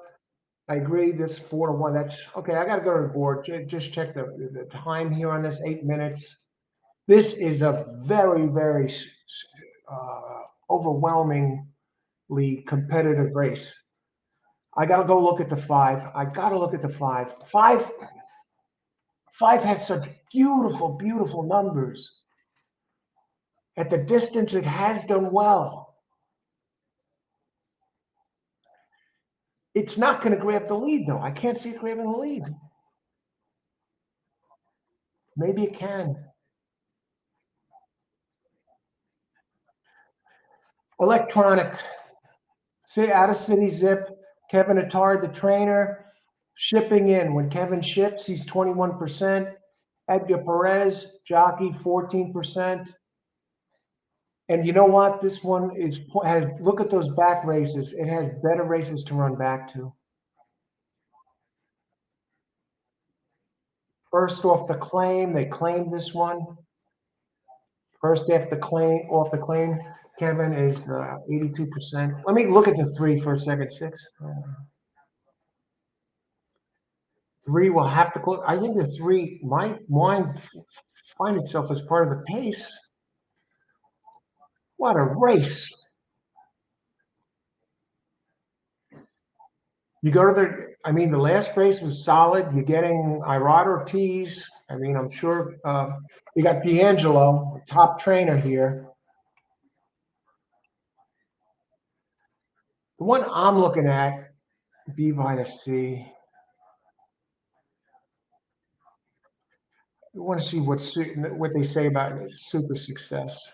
A: I agree. This 4-1. That's okay. I got to go to the board. Just check the time here on this. 8 minutes. This is a very, very overwhelmingly competitive race. I got to go look at the 5. I got to look at the 5. 5 has such beautiful, beautiful numbers. At the distance, it has done well. It's not going to grab the lead, though. I can't see it grabbing the lead. Maybe it can. Electronic. Say out of city zip. Kevin Attard, the trainer, shipping in. When Kevin ships, he's 21%. Edgar Perez, jockey, 14%. And you know what? This one has look at those back races. It has better races to run back to. First off the claim, they claimed this one. First off the claim, Kevin is 82%. Let me look at the 3 for a second. 6. 3 will have to close. I think the 3 might find itself as part of the pace. What a race. You go to the last race was solid. You're getting Irad Ortiz. I mean, I'm sure you got D'Angelo, top trainer here. The one I'm looking at, B by the C. I want to see what they say about super success.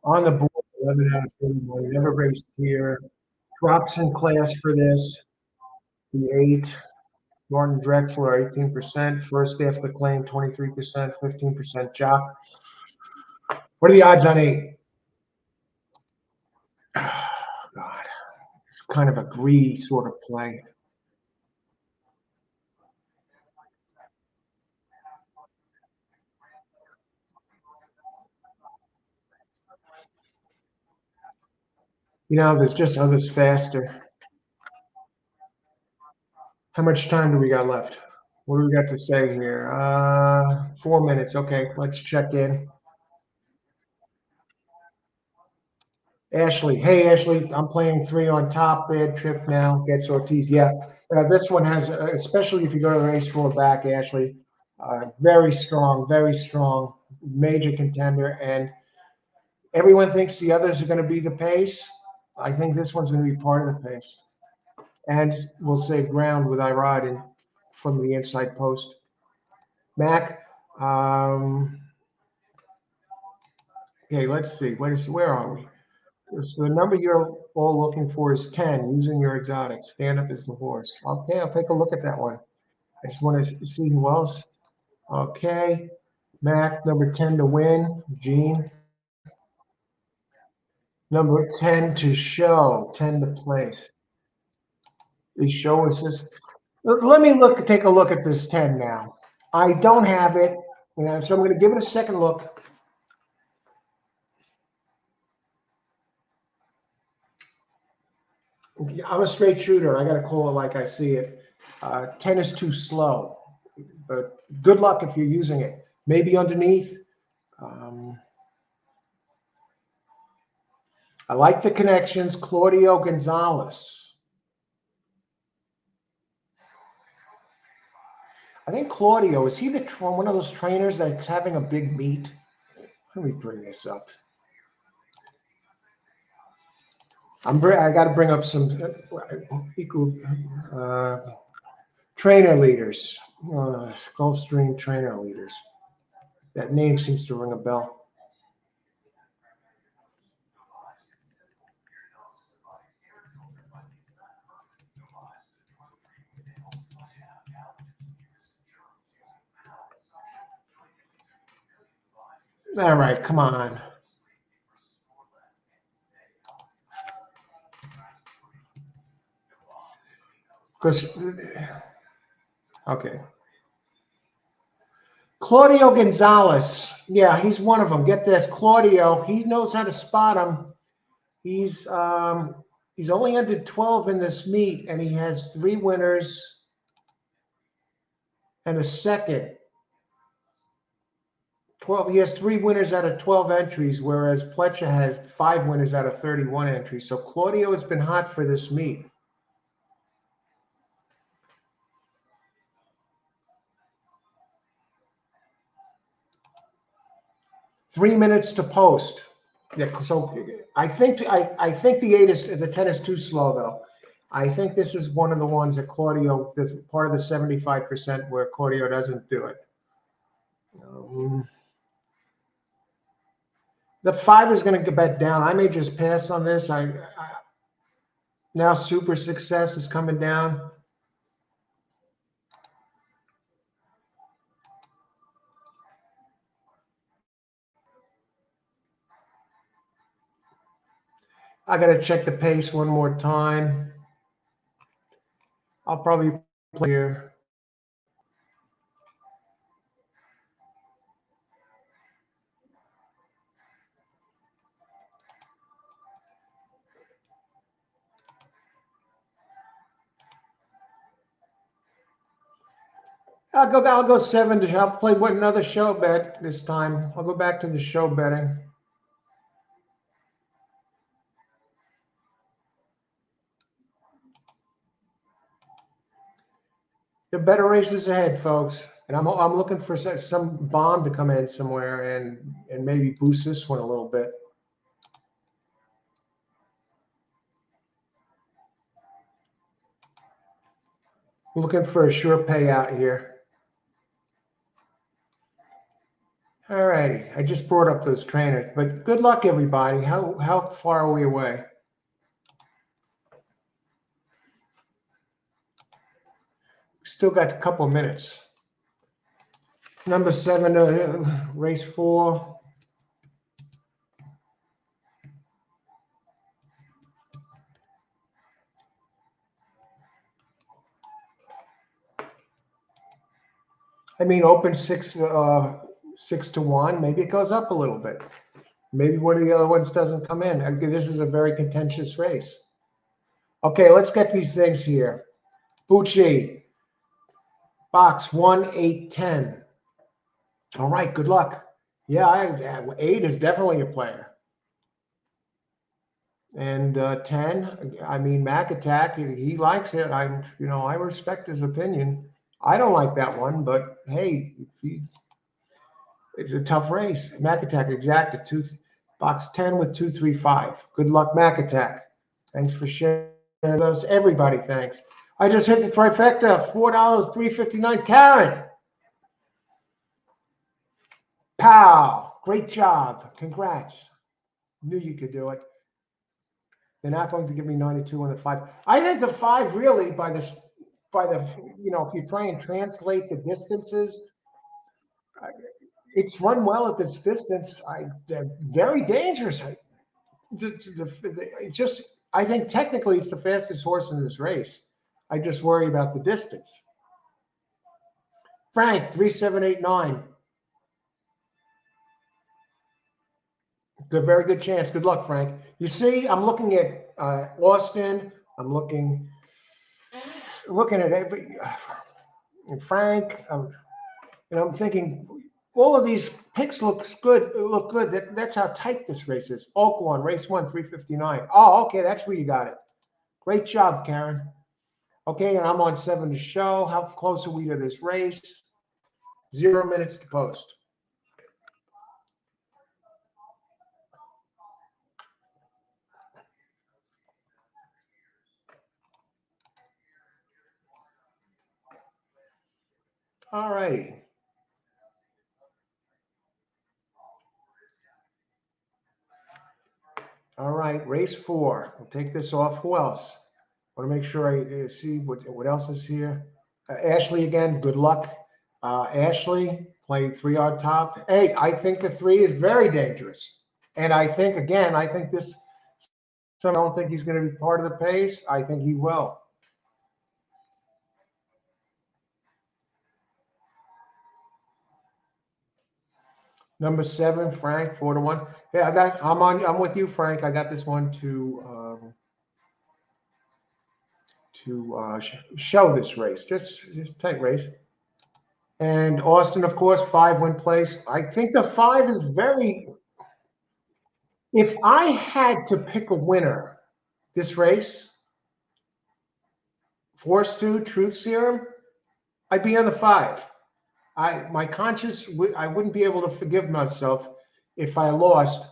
A: On the board, 11 out of 31. Never raced here. Drops in class for this. the 8. Norton Drexler, 18%. First after claim, 23%, 15% jock. What are the odds on 8? Oh, God. It's kind of a greedy sort of play. You know, there's just others faster. How much time do we got left? What do we got to say here? 4 minutes. Okay, let's check in. Ashley. Hey, Ashley, I'm playing 3 on top. Bad trip now. Gets Ortiz. Yeah. This one has, especially if you go to the race 4 back, Ashley, very strong, major contender. And everyone thinks the others are going to be the pace. I think this one's going to be part of the pace. And we'll save ground with Irod and from the inside post. Mac, okay, let's see. Where are we? So the number you're all looking for is 10, using your exotic. Stand up as the horse. Okay, I'll take a look at that one. I just want to see who else. Okay, Mac, number 10 to win. Gene, number 10 to show, 10 to place. Is show assist. Let me take a look at this 10 now. I don't have it, so I'm going to give it a second look. I'm a straight shooter. I got to call it like I see it. 10 is too slow, but good luck if you're using it. Maybe underneath. I like the connections. Claudio Gonzalez. I think Claudio, is he one of those trainers that's having a big meet? Let me bring this up. I got to bring up some equal trainer leaders, Gulfstream trainer leaders. That name seems to ring a bell. All right, come on. Because, okay. Claudio Gonzalez. Yeah, he's one of them. Get this, Claudio. He knows how to spot him. He's only entered 12 in this meet, and he has 3 winners and a second. 12. He has 3 winners out of 12 entries, whereas Pletcher has 5 winners out of 31 entries. So Claudio has been hot for this meet. Three minutes to post. Yeah, so I think the 10 is too slow though. I think this is one of the ones that Claudio, that's part of the 75% where Claudio doesn't do it. The 5 is going to get bet down. I may just pass on this. Now Super Success is coming down. I got to check the pace one more time. I'll probably play here. I'll go 7 to. I'll play another show bet this time. I'll go back to the show betting. There are better races ahead, folks, and I'm looking for some bomb to come in somewhere and maybe boost this one a little bit. I'm looking for a sure payout here. All righty, I just brought up those trainers, but good luck, everybody. How far are we away? Still got a couple of minutes. Number 7, race 4. I mean, open 6-1. Maybe it goes up a little bit. Maybe one of the other ones doesn't come in. This is a very contentious race. Okay, let's get these things here. Bucci, box 1, 8, 10. All right, good luck. Yeah, 8 is definitely a player. And 10, I mean, Mac Attack, he likes it. I respect his opinion. I don't like that one, but hey, it's a tough race. Mac Attack, exact, box 10 with 235. Good luck, Mac Attack. Thanks for sharing with us. Everybody, thanks. I just hit the trifecta, $4, $3.59. Karen. Pow. Great job. Congrats. Knew you could do it. They're not going to give me 92 on the 5. I think the 5 really if you try and translate the distances, it's run well at this distance. Very dangerous. I think technically it's the fastest horse in this race. I just worry about the distance. Frank, 3789. Very good chance. Good luck, Frank. You see, I'm looking at Austin. I'm looking at every Frank. I'm thinking all of these picks look good. That's how tight this race is. Oak race 1, 359. Oh, okay, that's where you got it. Great job, Karen. Okay, and I'm on 7 to show. How close are we to this race? 0 minutes to post. All righty. All right, race 4. We'll take this off. Who else? I want to make sure I see what else is here. Ashley again, good luck. Ashley, play 3 on top. Hey, I think the 3 is very dangerous. And I think this, I don't think he's going to be part of the pace. I think he will. Number 7, Frank, 4-1. Yeah, I'm with you, Frank. I got this one to show this race. Just tight race. And Austin, of course, 5-win place. I think the 5 is very. If I had to pick a winner this race, forced to, truth serum, I'd be on the 5. My conscience, I wouldn't be able to forgive myself if I lost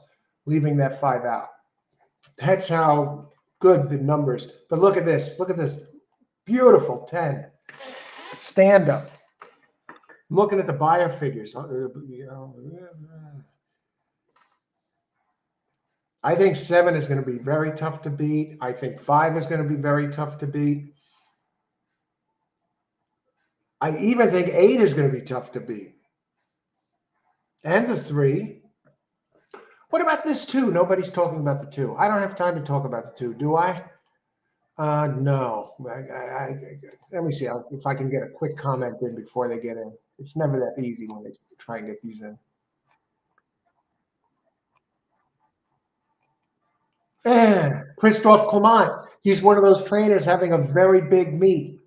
A: leaving that 5 out. That's how good the numbers. But look at this. Look at this. Beautiful 10. Stand up. I'm looking at the buyer figures. I think 7 is going to be very tough to beat. I think 5 is going to be very tough to beat. I even think 8 is going to be tough to beat. And the 3. What about this 2? Nobody's talking about the 2. I don't have time to talk about the 2, do I? No. Let me see if I can get a quick comment in before they get in. It's never that easy when they try and get these in. Christophe Clement. He's one of those trainers having a very big meet.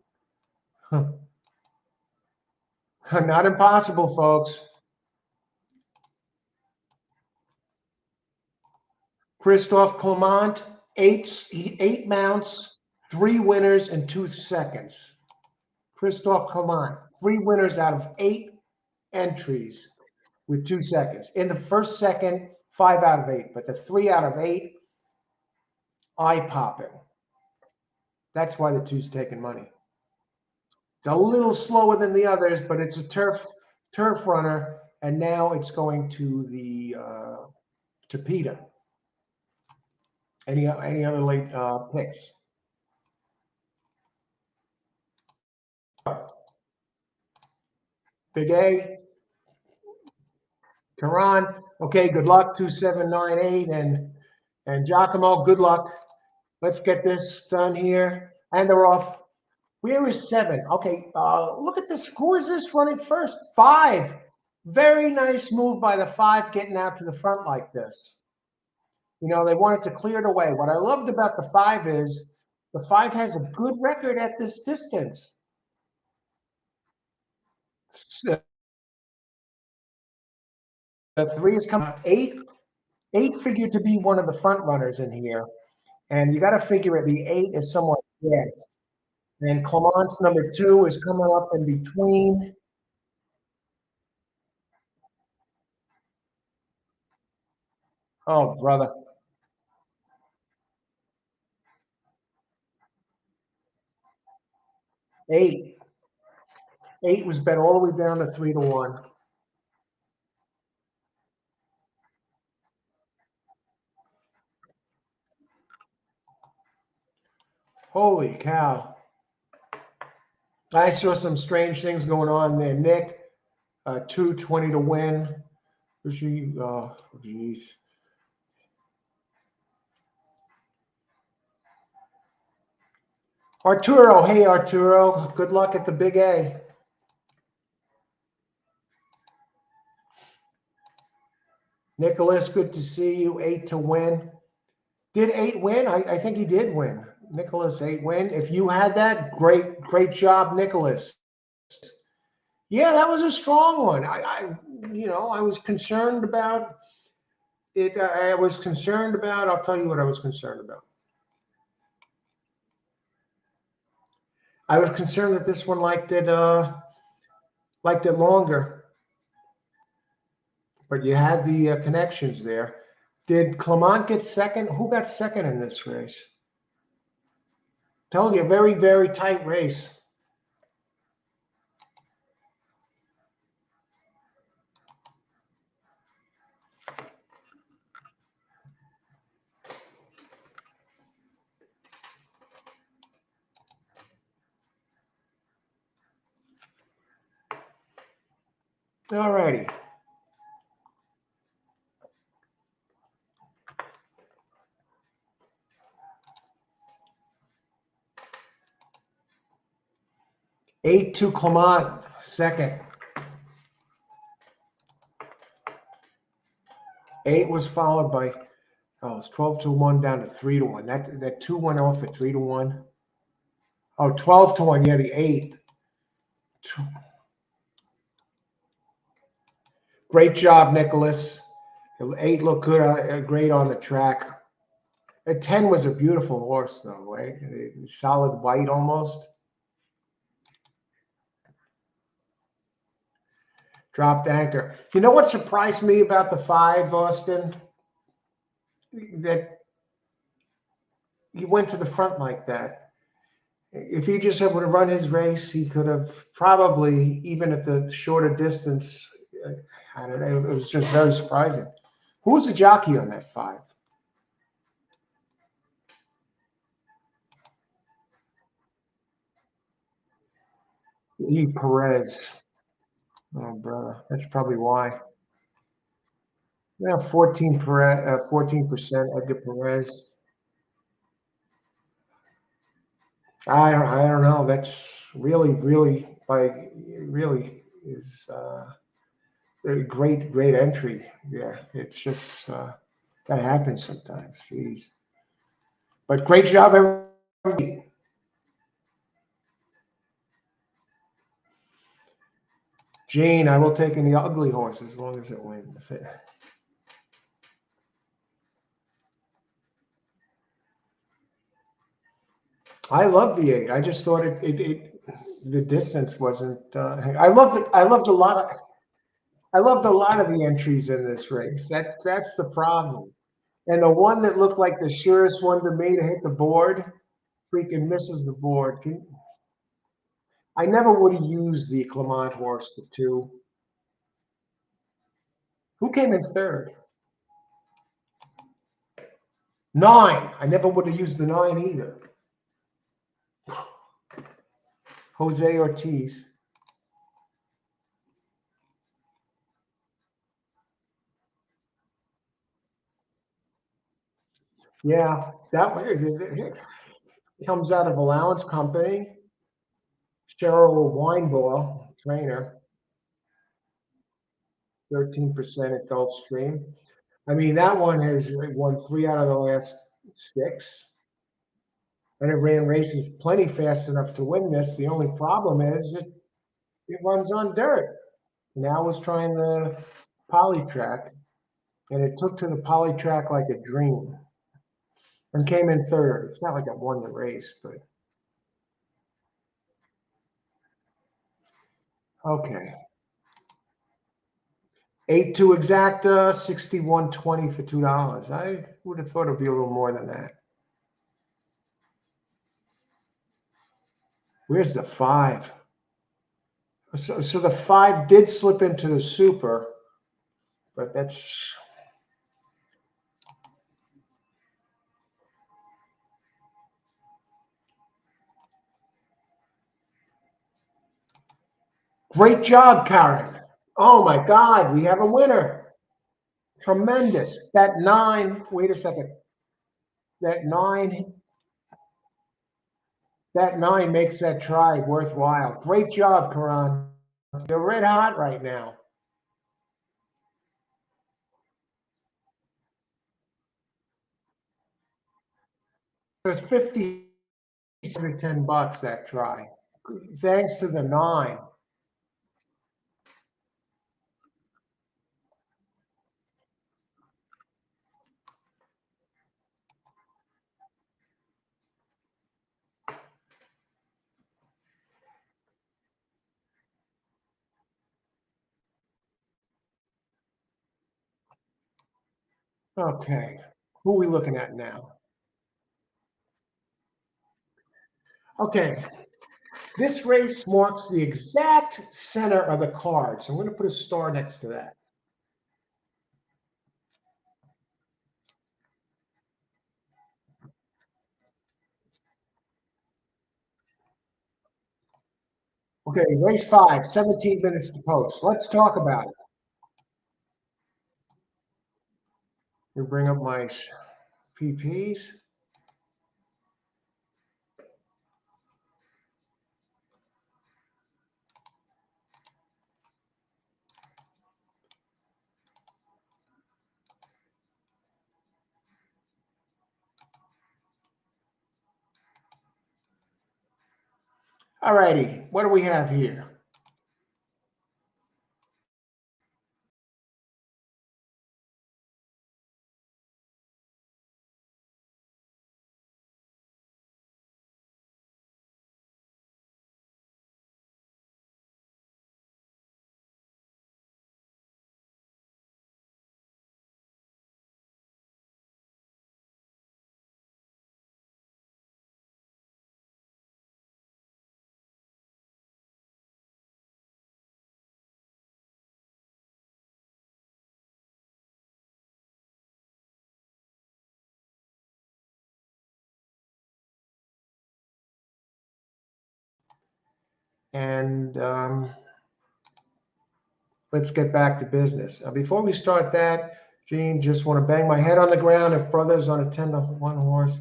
A: Not impossible, folks. Christophe Clement, 8 mounts, 3 winners in 2 seconds. Christophe Clement, 3 winners out of 8 entries with 2 seconds. In the first second, 5 out of 8, but the 3 out of 8, eye-popping. That's why the 2's taking money. It's a little slower than the others, but it's a turf runner, and now it's going to the to PETA. Any other late picks? Big A, Karan. Okay, good luck. 2798 and Giacomo. Good luck. Let's get this done here. And they're off. Where is 7? Okay, look at this. Who is this running first? 5. Very nice move by the 5 getting out to the front like this. You know, they wanted to clear it away. What I loved about the 5 is the 5 has a good record at this distance. The 3 is coming. 8 figured to be one of the front runners in here. And you got to figure it. The 8 is somewhat dead. And Clement's number 2 is coming up in between. Oh, brother. 8. 8 was bet all the way down to 3-1. Holy cow. I saw some strange things going on there. Nick, 220 to win. She, geez. Arturo, hey Arturo, good luck at the Big A. Nicholas, good to see you. 8 to win. Did 8 win? I think he did win. Nicholas, 8 win. If you had that, great job, Nicholas. Yeah, that was a strong one. I was concerned about it. I was concerned about. I'll tell you what I was concerned about. I was concerned that this one liked it longer, but you had the connections there. Did Clement get second? Who got second in this race? Told you, very, very tight race. All righty. Eight to Clement, second. 8 was followed by, it's 12 to 1 down to 3 to 1. That 2 went off at 3 to 1. Oh, 12 to 1. Yeah, the 8. Great job, Nicholas. 8 looked good, great on the track. A 10 was a beautiful horse, though, right? Solid white almost. Dropped anchor. You know what surprised me about the 5, Austin? That he went to the front like that. If he just would have run his race, he could have probably, even at the shorter distance, I don't know, it was just very surprising. Who was the jockey on that 5? Perez. Oh, brother, that's probably why. Yeah, 14%, Edgar Perez. I don't know. That's really is a great entry. Yeah, it's just that happens sometimes. Jeez, but great job, everybody. Gene, I will take in the ugly horse as long as it wins. I love the 8. I just thought the distance wasn't. I loved a lot of the entries in this race. That's the problem. And the one that looked like the surest one to me to hit the board, freaking misses the board. I never would have used the Clement horse, the 2. Who came in third? 9. I never would have used the 9 either. Jose Ortiz. Yeah, that way it comes out of Allowance Company. Cheryl Weinball, trainer, 13% at Gulfstream. I mean, that one has won 3 out of the last 6. And it ran races plenty fast enough to win this. The only problem is it runs on dirt. Now it's trying the poly track, and it took to the poly track like a dream and came in third. It's not like I won the race, but okay. 8 to exacta, 61.20 for $2. I would have thought it'd be a little more than that. Where's the 5? So the 5 did slip into the super, but that's great job, Karen. Oh my God, we have a winner. Tremendous. That 9, wait a second. That 9 makes that try worthwhile. Great job, Karan. You're red hot right now. There's 50 for $10 that try. Thanks to the 9. Okay. Who are we looking at now? Okay. This race marks the exact center of the card. So I'm going to put a star next to that. Okay, race 5, 17 minutes to post. Let's talk about it. Let me bring up my PPs. All righty, what do we have here? And let's get back to business. Before we start that, Gene, just want to bang my head on the ground. If brothers on a 10-to-1 horse,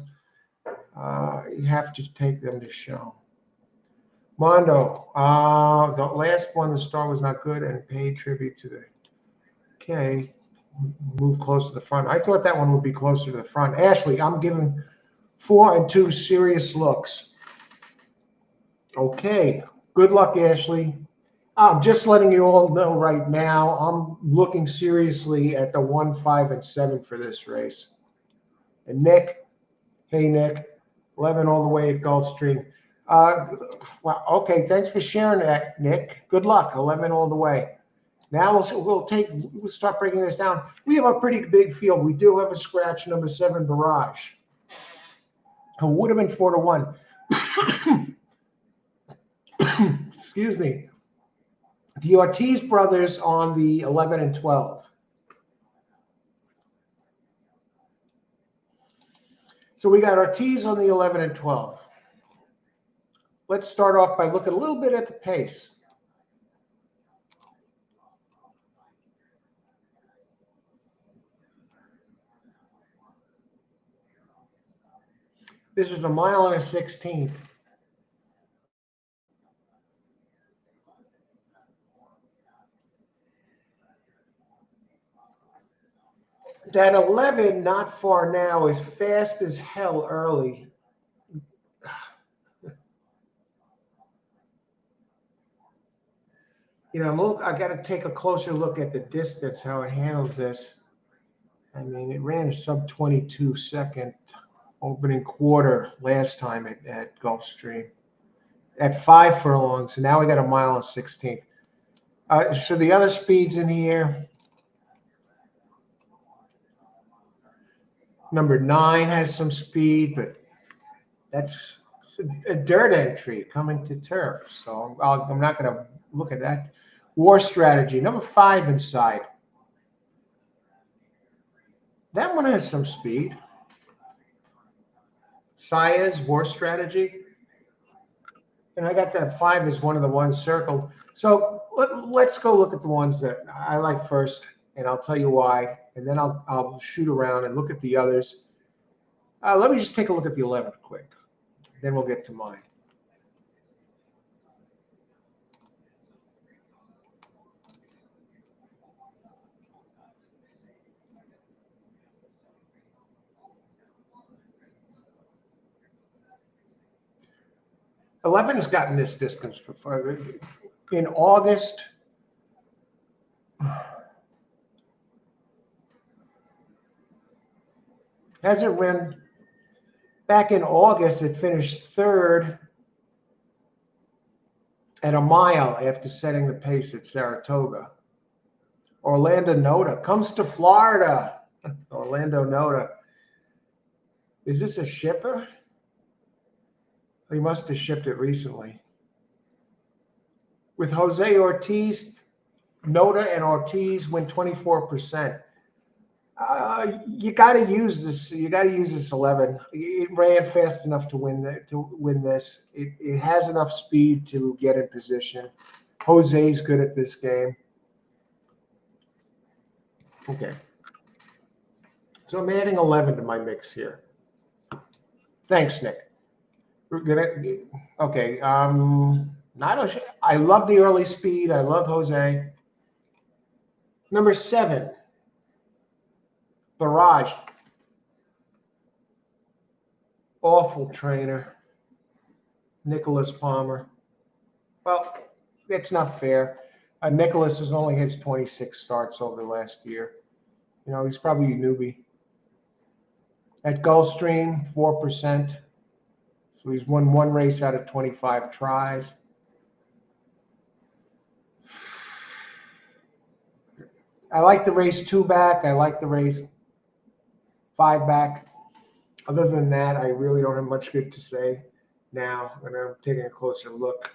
A: you have to take them to show. Mondo, the last one, the star was not good and paid tribute to the. Okay, move close to the front. I thought that one would be closer to the front. Ashley, I'm giving 4 and 2 serious looks. Okay, good luck, Ashley. I'm just letting you all know right now, I'm looking seriously at the 1, 5, and 7 for this race. And Nick, hey, Nick, 11 all the way at Gulfstream. Well, okay, thanks for sharing that, Nick. Good luck, 11 all the way. Now we'll start breaking this down. We have a pretty big field. We do have a scratch, number 7, Barrage, who would have been 4-1. Excuse me. The Ortiz brothers on the 11 and 12. So we got Ortiz on the 11 and 12. Let's start off by looking a little bit at the pace. This is 1 mile and a 16th. That 11, not far now, is fast as hell early. You know, I got to take a closer look at the distance, how it handles this. I mean, it ran a sub 22 second opening quarter last time at Gulfstream at 5 furlongs. So now we got 1 mile and 16th. So the other speeds in here. Number 9 has some speed, but that's a dirt entry coming to turf. So I'm not going to look at that. War Strategy, number 5 inside. That one has some speed. Saya's War Strategy. And I got that 5 as one of the ones circled. So let's go look at the ones that I like first, and I'll tell you why. And then I'll shoot around and look at the others. Let me just take a look at the 11 quick. Then we'll get to mine. Eleven has gotten this distance before. In August, hasn't run. Back in August, it finished third at 1 mile after setting the pace at Saratoga. Orlando Noda comes to Florida. Orlando Noda. Is this a shipper? He must have shipped it recently. With Jose Ortiz, Noda and Ortiz win 24%. You got to use this. You got to use this 11. It ran fast enough to win this. It has enough speed to get in position. Jose's good at this game. Okay. So I'm adding 11 to my mix here. Thanks, Nick. We're gonna. Okay. I love the early speed. I love Jose. Number 7. Barrage. Awful trainer. Nicholas Palmer. Well, that's not fair. Nicholas has only his 26 starts over the last year. You know, he's probably a newbie. At Gulfstream, 4%. So he's won 1 race out of 25 tries. I like the race 2 back. I like the race 5 back. Other than that, I really don't have much good to say now. And I'm taking a closer look.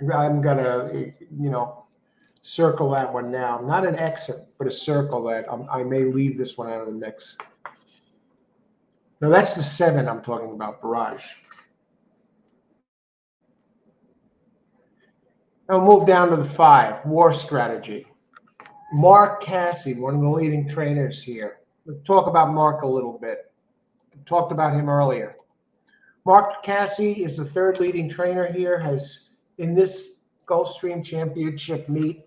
A: I'm going to, circle that one now. Not an exit, but a circle that I may leave this one out of the mix. No, that's the 7 I'm talking about, Barrage. I'll move down to the 5, War Strategy. Mark Cassie, one of the leading trainers here. Let's talk about Mark a little bit. I talked about him earlier. Mark Cassie is the 3rd leading trainer here, has, in this Gulfstream Championship meet,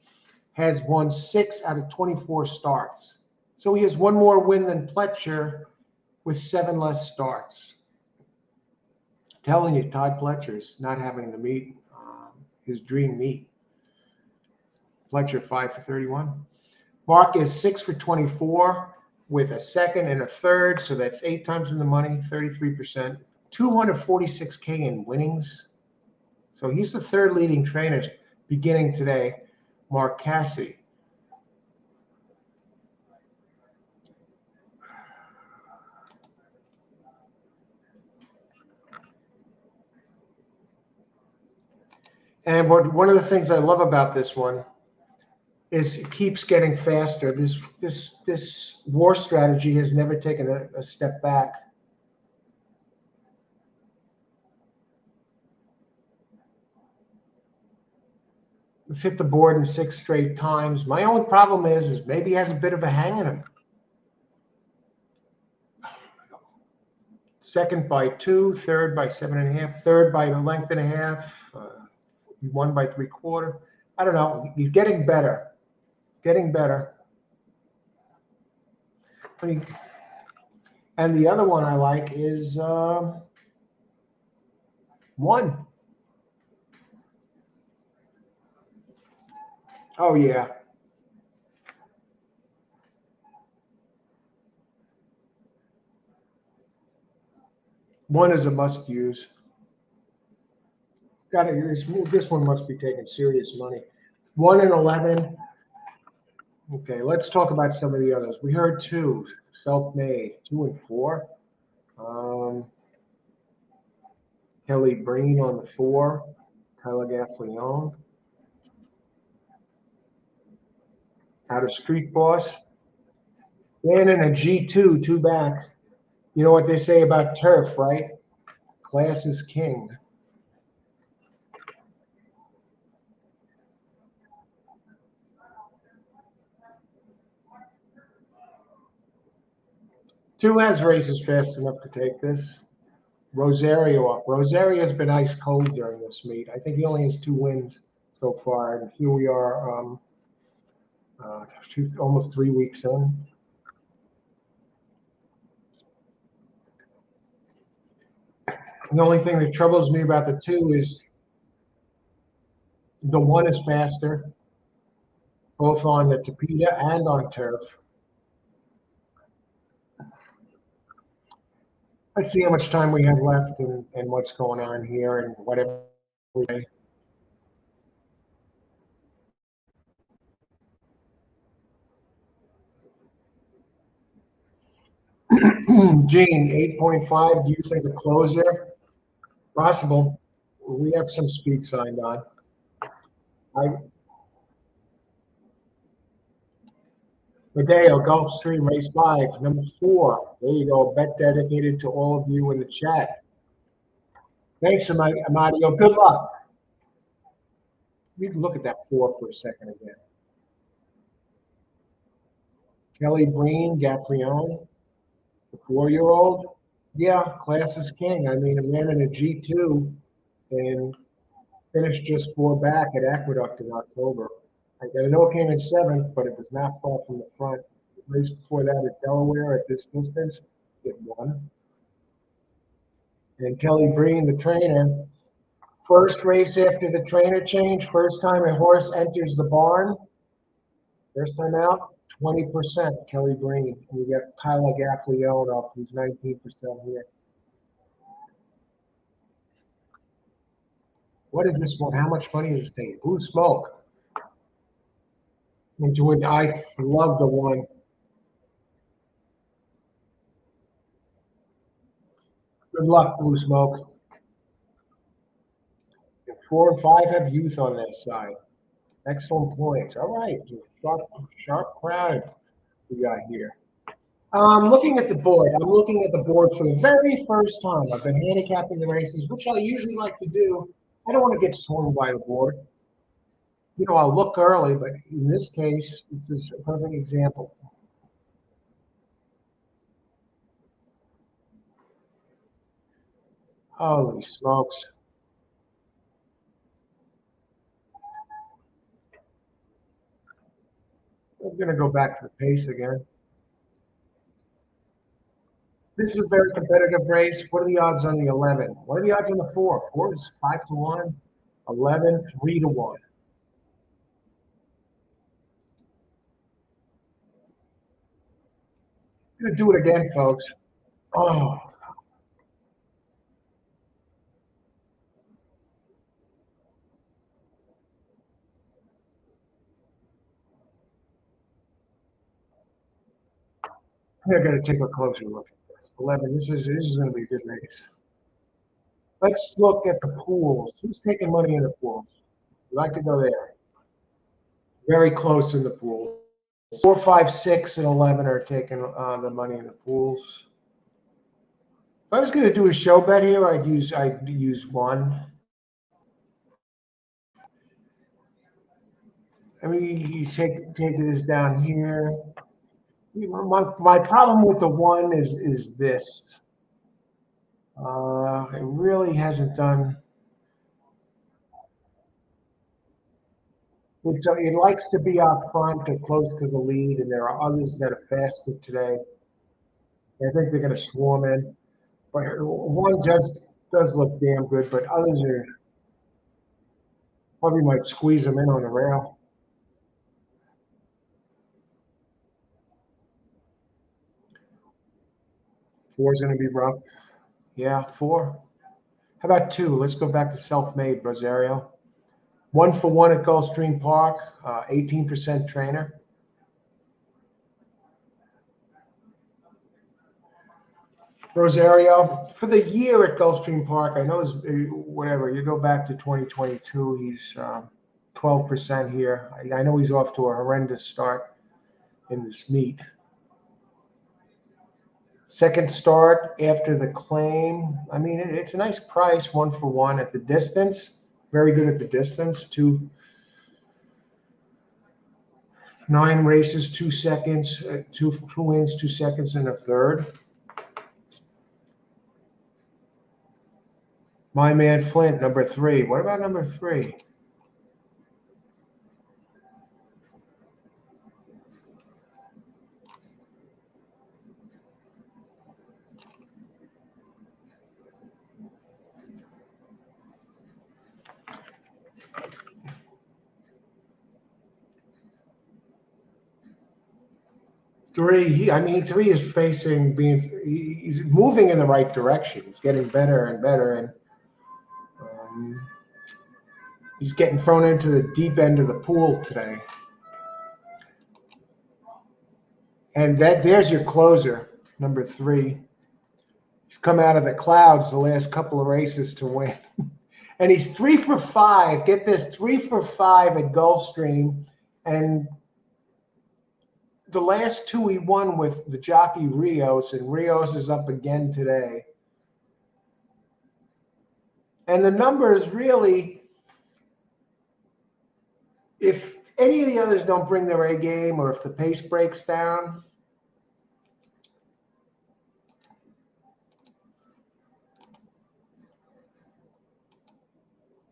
A: has won 6 out of 24 starts. So he has 1 more win than Pletcher with 7 less starts. I'm telling you, Todd Pletcher's not having the meet, his dream meet. Pletcher 5 for 31. Mark is 6 for 24 with a 2nd and a 3rd, so that's 8 times in the money, 33%. 246K in winnings. So he's the 3rd leading trainer beginning today, Mark Cassie. And one of the things I love about this one is it keeps getting faster. This War Strategy has never taken a step back. Let's hit the board in 6 straight times. My only problem is maybe he has a bit of a hang in him. Second by 2, third by 7.5, third by a length and a half, one by 3/4. I don't know. He's getting better. Getting better. And the other one I like is 1. Oh, yeah. One is a must use. Got it. This one must be taking serious money. 1 and 11. Okay, let's talk about some of the others. We heard 2, self-made, 2 and 4. Kelly Breen on the 4, Tyler Gaffleone. Out of Street Boss. Dan in a G2, 2 back. You know what they say about turf, right? Class is king. Two has races fast enough to take this. Rosario up. Rosario's been ice cold during this meet. I think he only has 2 wins so far. And here we are, almost 3 weeks in. The only thing that troubles me about the 2 is the 1 is faster, both on the Tapeta and on turf. Let's see how much time we have left and what's going on here and whatever. Gene, 8.5. Do you think a closer? Possible. We have some speed signed on. Medeo, Gulfstream, race 5, number 4. There you go. Bet dedicated to all of you in the chat. Thanks, Amadio. Good luck. We can look at that 4 for a second again. Kelly Breen, Gaffleone, the 4-year-old. Yeah, class is king. I mean, a man in a G2 and finished just 4 back at Aqueduct in October. I know it came in 7th, but it was not far from the front. The race before that at Delaware at this distance, it won. And Kelly Breen, the trainer, first race after the trainer change, first time a horse enters the barn, first time out, 20%, Kelly Breen. And we got Tyler Gaffleone up, who's 19% here. What is this one? How much money is this thing? Blue Smoke. I love the 1. Good luck, Blue Smoke. And 4 and 5 have youth on that side. Excellent points. All right, sharp crowd we got here. Looking at the board, I'm looking at the board for the very first time. I've been handicapping the races, which I usually like to do. I don't want to get swung by the board. You know, I'll look early, but in this case, this is a perfect example. Holy smokes. I'm going to go back to the pace again. This is a very competitive race. What are the odds on the 11? What are the odds on the 4? 4 is 5-1. 11, 3-1. I'm going to do it again, folks. Oh, I got to take a closer look at this. 11. This is going to be a good race. Let's look at the pools. Who's taking money in the pools? We'd like to go there. Very close in the pool. 4, 5, 6, and 11 are taking the money in the pools. If I was going to do a show bet here, I'd use 1. I mean, you take this down here. My problem with the one is this. It really hasn't done. It likes to be out front or close to the lead, and there are others that are faster today. I think they're going to swarm in. But one just does look damn good, but others are probably might squeeze them in on the rail. Four's going to be rough. Yeah, four. How about two? Let's go back to self-made, Rosario. 1 for 1 at Gulfstream Park, 18% trainer. Rosario, for the year at Gulfstream Park, I know it's whatever. You go back to 2022, he's 12% here. I know he's off to a horrendous start in this meet. Second start after the claim. I mean, it's a nice price, 1 for 1 at the distance. Very good at the distance. 9 races, 2 seconds, two wins, 2 seconds, and a third. My man Flint, number 3. What about number 3? I mean, 3 is facing he's moving in the right direction. He's getting better and better, and he's getting thrown into the deep end of the pool today. And there's your closer, number 3. He's come out of the clouds the last couple of races to win. And he's 3 for 5. Get this, 3 for 5 at Gulfstream. And the last 2 he won with the jockey Rios, and Rios is up again today. And the numbers really, if any of the others don't bring their A game or if the pace breaks down,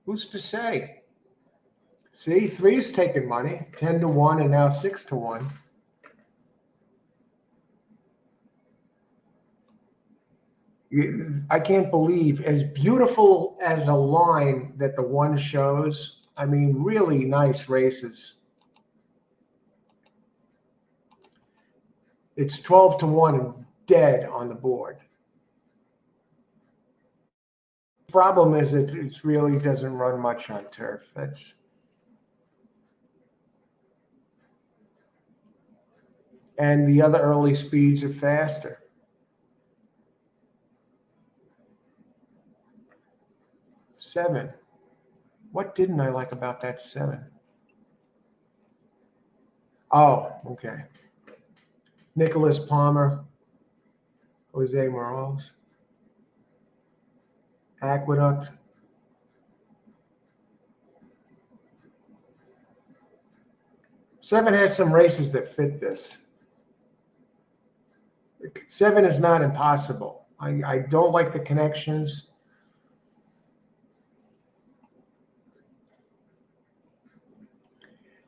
A: who's to say? See, 3 is taking money, 10-1 and now 6-1. I can't believe, as beautiful as a line that the 1 shows. I mean, really nice races. It's 12-1 and dead on the board. The problem is it really doesn't run much on turf. And the other early speeds are faster. Seven. What didn't I like about that 7? Oh, okay. Nicholas Palmer, Jose Morales, Aqueduct. Seven has some races that fit this. 7 is not impossible. I don't like the connections.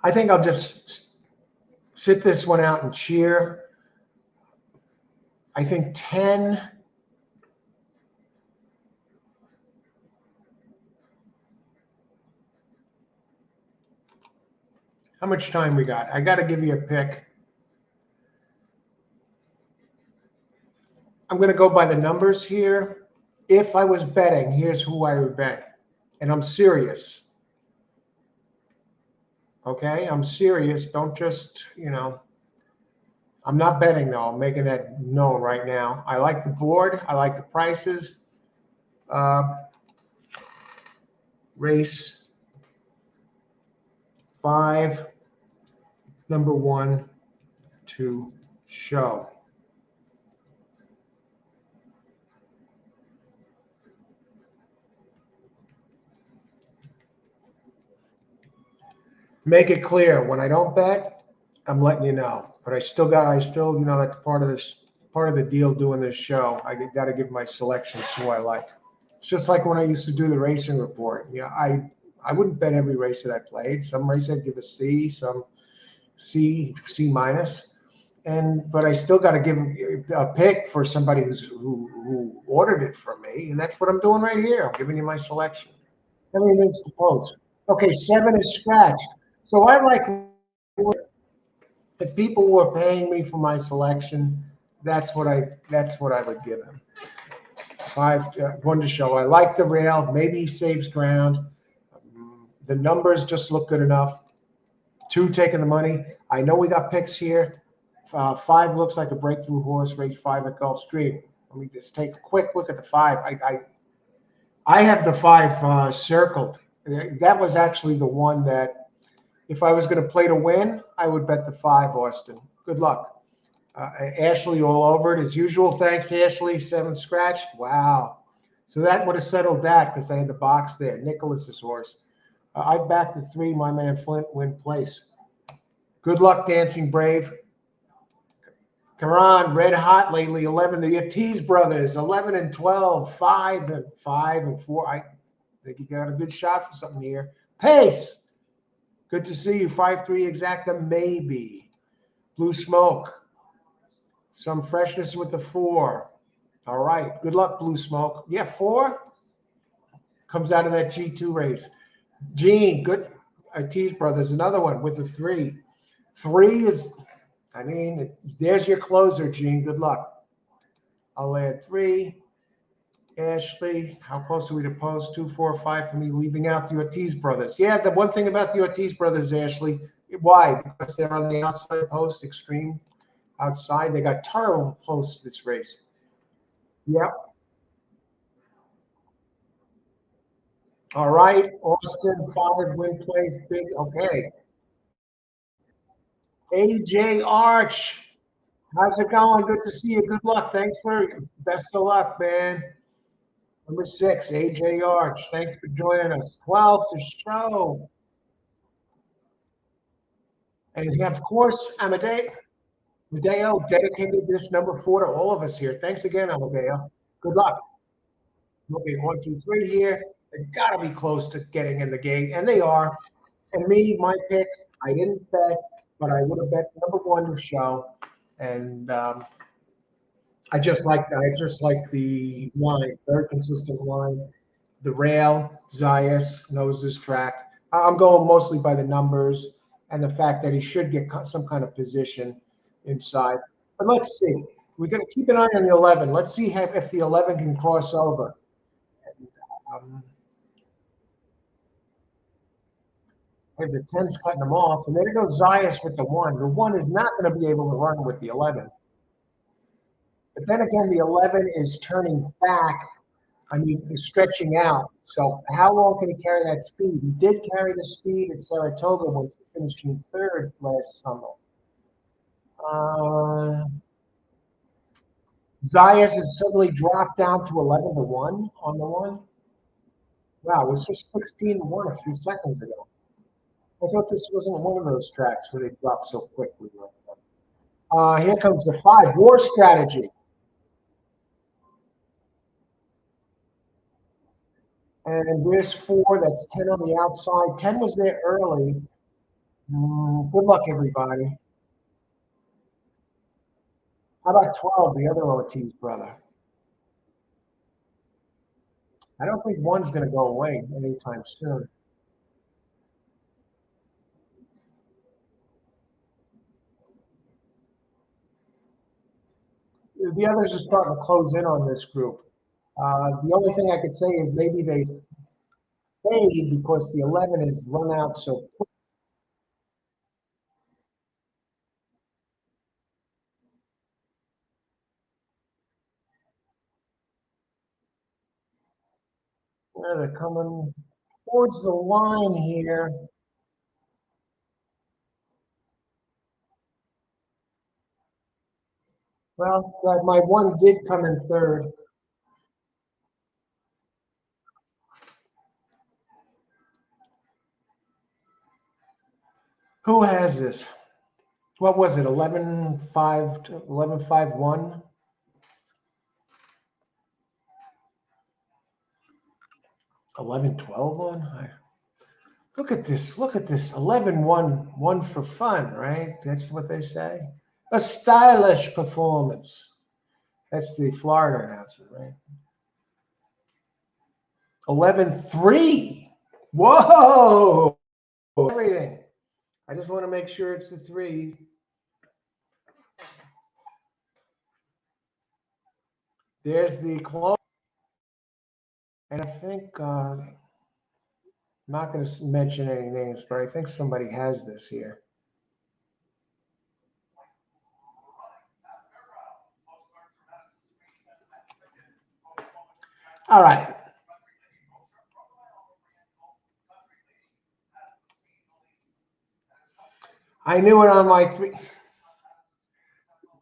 A: I think I'll just sit this one out and cheer. I think 10. How much time we got? I got to give you a pick. I'm going to go by the numbers here. If I was betting, here's who I would bet. And I'm serious. Okay? I'm serious. Don't just, I'm not betting, though. I'm making that known right now. I like the board. I like the prices. Race 5, number 1 to show. Make it clear when I don't bet, I'm letting you know. But I still, that's part of the deal doing this show. I got to give my selections who I like. It's just like when I used to do the racing report. I wouldn't bet every race that I played. Some races I'd give a C, some C minus, but I still got to give a pick for somebody who ordered it from me, and that's what I'm doing right here. I'm giving you my selection. Everything's to post. Okay, 7 is scratched. So I like if people were paying me for my selection, that's what I would give them. 5, one to show. I like the rail. Maybe he saves ground. The numbers just look good enough. 2 taking the money. I know we got picks here. 5 looks like a breakthrough horse. Race 5 at Gulfstream. Let me just take a quick look at the 5. I have the 5 circled. That was actually the one that if I was going to play to win, I would bet the 5, Austin. Good luck. Ashley all over it as usual. Thanks, Ashley. 7 scratched. Wow. So that would have settled that because I had the box there. Nicholas's horse. I backed the 3, my man Flint, win place. Good luck, Dancing Brave. Karan, red hot lately. 11. The Ortiz brothers, 11 and 12, 5 and 4. I think you got a good shot for something here. Pace. Good to see you. 5-3 exacta, maybe. Blue Smoke. Some freshness with the 4. All right. Good luck, Blue Smoke. Yeah, 4 comes out of that G2 race. Gene, good. Ortiz brothers, another one with the 3. 3 is, there's your closer, Gene. Good luck. I'll add 3. Ashley, how close are we to post? 2, 4, 5 for me, leaving out the Ortiz brothers. Yeah, the one thing about the Ortiz brothers, Ashley, why? Because they're on the outside post, extreme outside. They got terrible posts this race. Yep. All right, Austin, 5 win place, big. Okay. AJ Arch, how's it going? Good to see you. Good luck. Thanks for best of luck, man. Number 6, AJ Arch. Thanks for joining us. 12 to show. And of course, Amadeo dedicated this number 4 to all of us here. Thanks again, Amadeo. Good luck. Okay, 1, 2, 3 here. They got to be close to getting in the gate, and they are. And me, my pick, I didn't bet, but I would have bet number 1 to show. And I just like the line, very consistent line. The rail, Zayas knows this track. I'm going mostly by the numbers and the fact that he should get some kind of position inside. But let's see. We're going to keep an eye on the 11. Let's see if the 11 can cross over. Um, if the 10's cutting them off, and there goes Zayas with the 1. The 1 is not going to be able to run with the 11. But then again, the 11 is turning back. He's stretching out. So how long can he carry that speed? He did carry the speed at Saratoga once finishing 3rd last summer. Zayas has suddenly dropped down to 11 to 1 on the 1. Wow, it was just 16 to 1 a few seconds ago. I thought this wasn't one of those tracks where they drop so quickly. Here comes the 5, War Strategy. And there's 4, that's 10 on the outside. 10 was there early. Good luck, everybody. How about 12, the other Ortiz brother? I don't think 1's going to go away anytime soon. The others are starting to close in on this group. The only thing I could say is maybe they fade because the 11 is run out so quick. They're coming towards the line here. Well, my 1 did come in 3rd. Who has this? What was it? 11-5, 11-5-1? 11-12-1? Look at this. Look at this. 11-1, one for fun, right? That's what they say. A stylish performance. That's the Florida announcer, right? 11-3. Whoa! Everything. I just want to make sure it's the 3. There's the close. And I think, I'm not going to mention any names, but I think somebody has this here. All right. I knew it on my 3.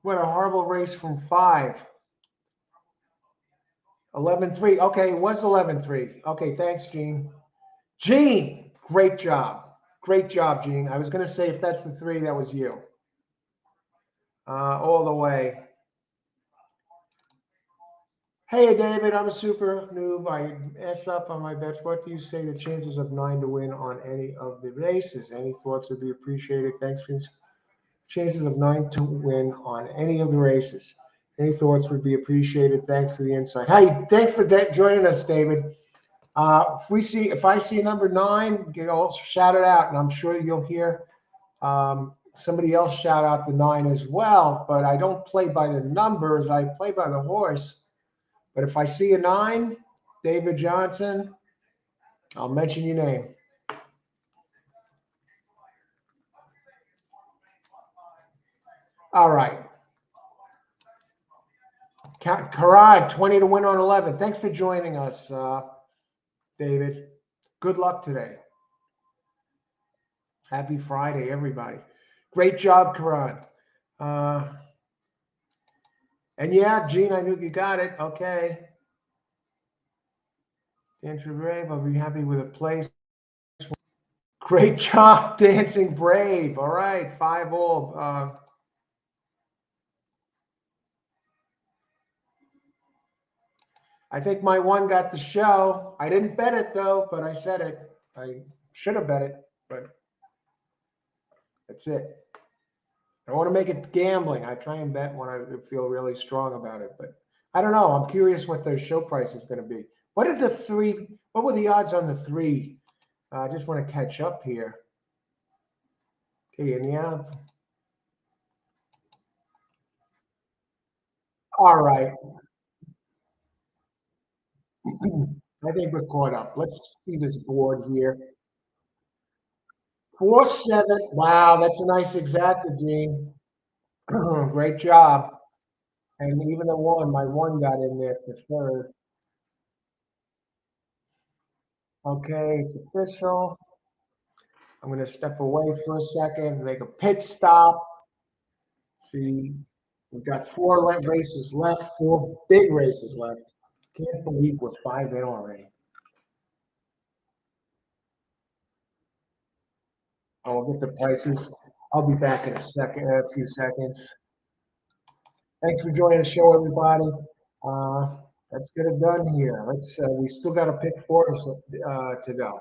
A: What a horrible race from 5. 11-3. Okay, it was 11-3. Okay, thanks, Gene. Gene, great job. Great job, Gene. I was going to say if that's the 3, that was you. All the way. Hey, David, I'm a super noob. I mess up on my bets. What do you say the chances of 9 to win on any of the races? Any thoughts would be appreciated. Thanks for chances of 9 to win on any of the races. Any thoughts would be appreciated. Thanks for the insight. Hey, thanks for joining us, David. If I see number 9, shout it out, and I'm sure you'll hear somebody else shout out the 9 as well. But I don't play by the numbers; I play by the horse. But if I see a 9, David Johnson, I'll mention your name. All right. Karad, 20 to win on 11. Thanks for joining us, David. Good luck today. Happy Friday, everybody. Great job, Karan. And yeah, Gene, I knew you got it. Okay. Dancing Brave, I'll be happy with a place. Great job, Dancing Brave. All right, 5-all. I think my 1 got the show. I didn't bet it, though, but I said it. I should have bet it, but that's it. I don't want to make it gambling. I try and bet when I feel really strong about it, but I don't know. I'm curious what their show price is going to be. What were the odds on the 3? I just want to catch up here. Okay, and yeah. All right. I think we're caught up. Let's see this board here. 4-7. Wow, that's a nice exacta, Gene. Great job. And even the 1, my 1 got in there for 3rd. Okay, it's official. I'm going to step away for a second, make a pit stop. See, we've got 4 races left, 4 big races left. Can't believe we're 5 in already. I'll get the prices. I'll be back in a few seconds. Thanks for joining the show, everybody. Let's get it done here. We still got to pick 4 to go.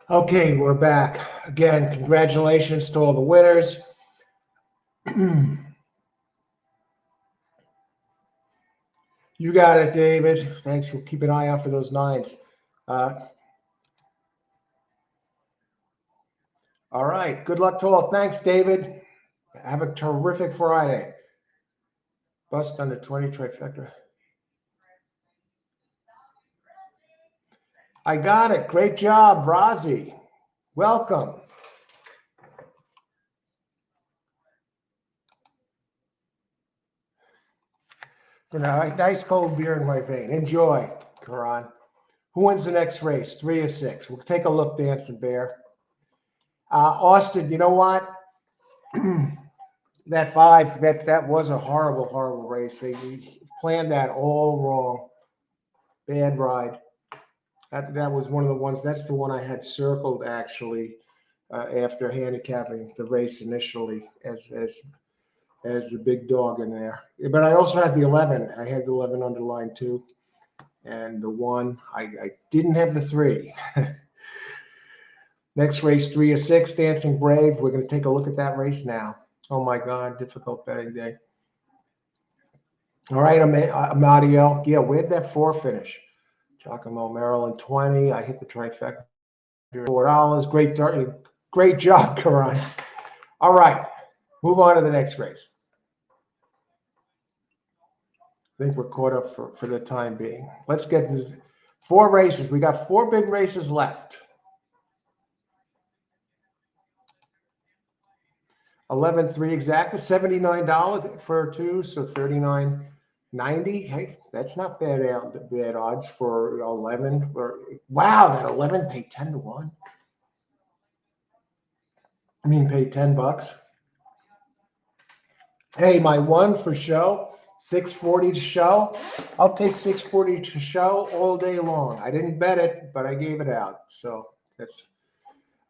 A: Okay, we're back. Again, congratulations to all the winners. You got it, David. Thanks for keeping an eye out for those nines. All right. Good luck to all. Thanks, David. Have a terrific Friday. Bust under 20 trifecta. I got it. Great job, Rozzy. Welcome. Nice cold beer in my vein. Enjoy, Karan. Who wins the next race? 3 or 6? We'll take a look, Dancing Bear. Austin, you know what? That 5, that was a horrible race. They planned that all wrong. Bad ride. That was one of the ones. That's the one I had circled actually after handicapping the race initially as the big dog in there. But I also had the 11. I had the 11 underlined too, and the 1. I didn't have the 3. Next race, 3 or 6, Dancing Brave. We're going to take a look at that race now. Oh my God, difficult betting day. All right, Amadio. Yeah, where'd that 4 finish? Giacomo, Maryland, 20. I hit the trifecta. $4. Great job, Karan. All right, move on to the next race. I think we're caught up for the time being. Let's get this 4 races. We got 4 big races left. 11.3 exact, $79 for 2, so $39.90. Hey, that's not bad odds for 11. Wow, that 11 paid 10 to 1. I mean, paid $10. Hey, my 1 for show, 640 to show. I'll take 640 to show all day long. I didn't bet it, but I gave it out. So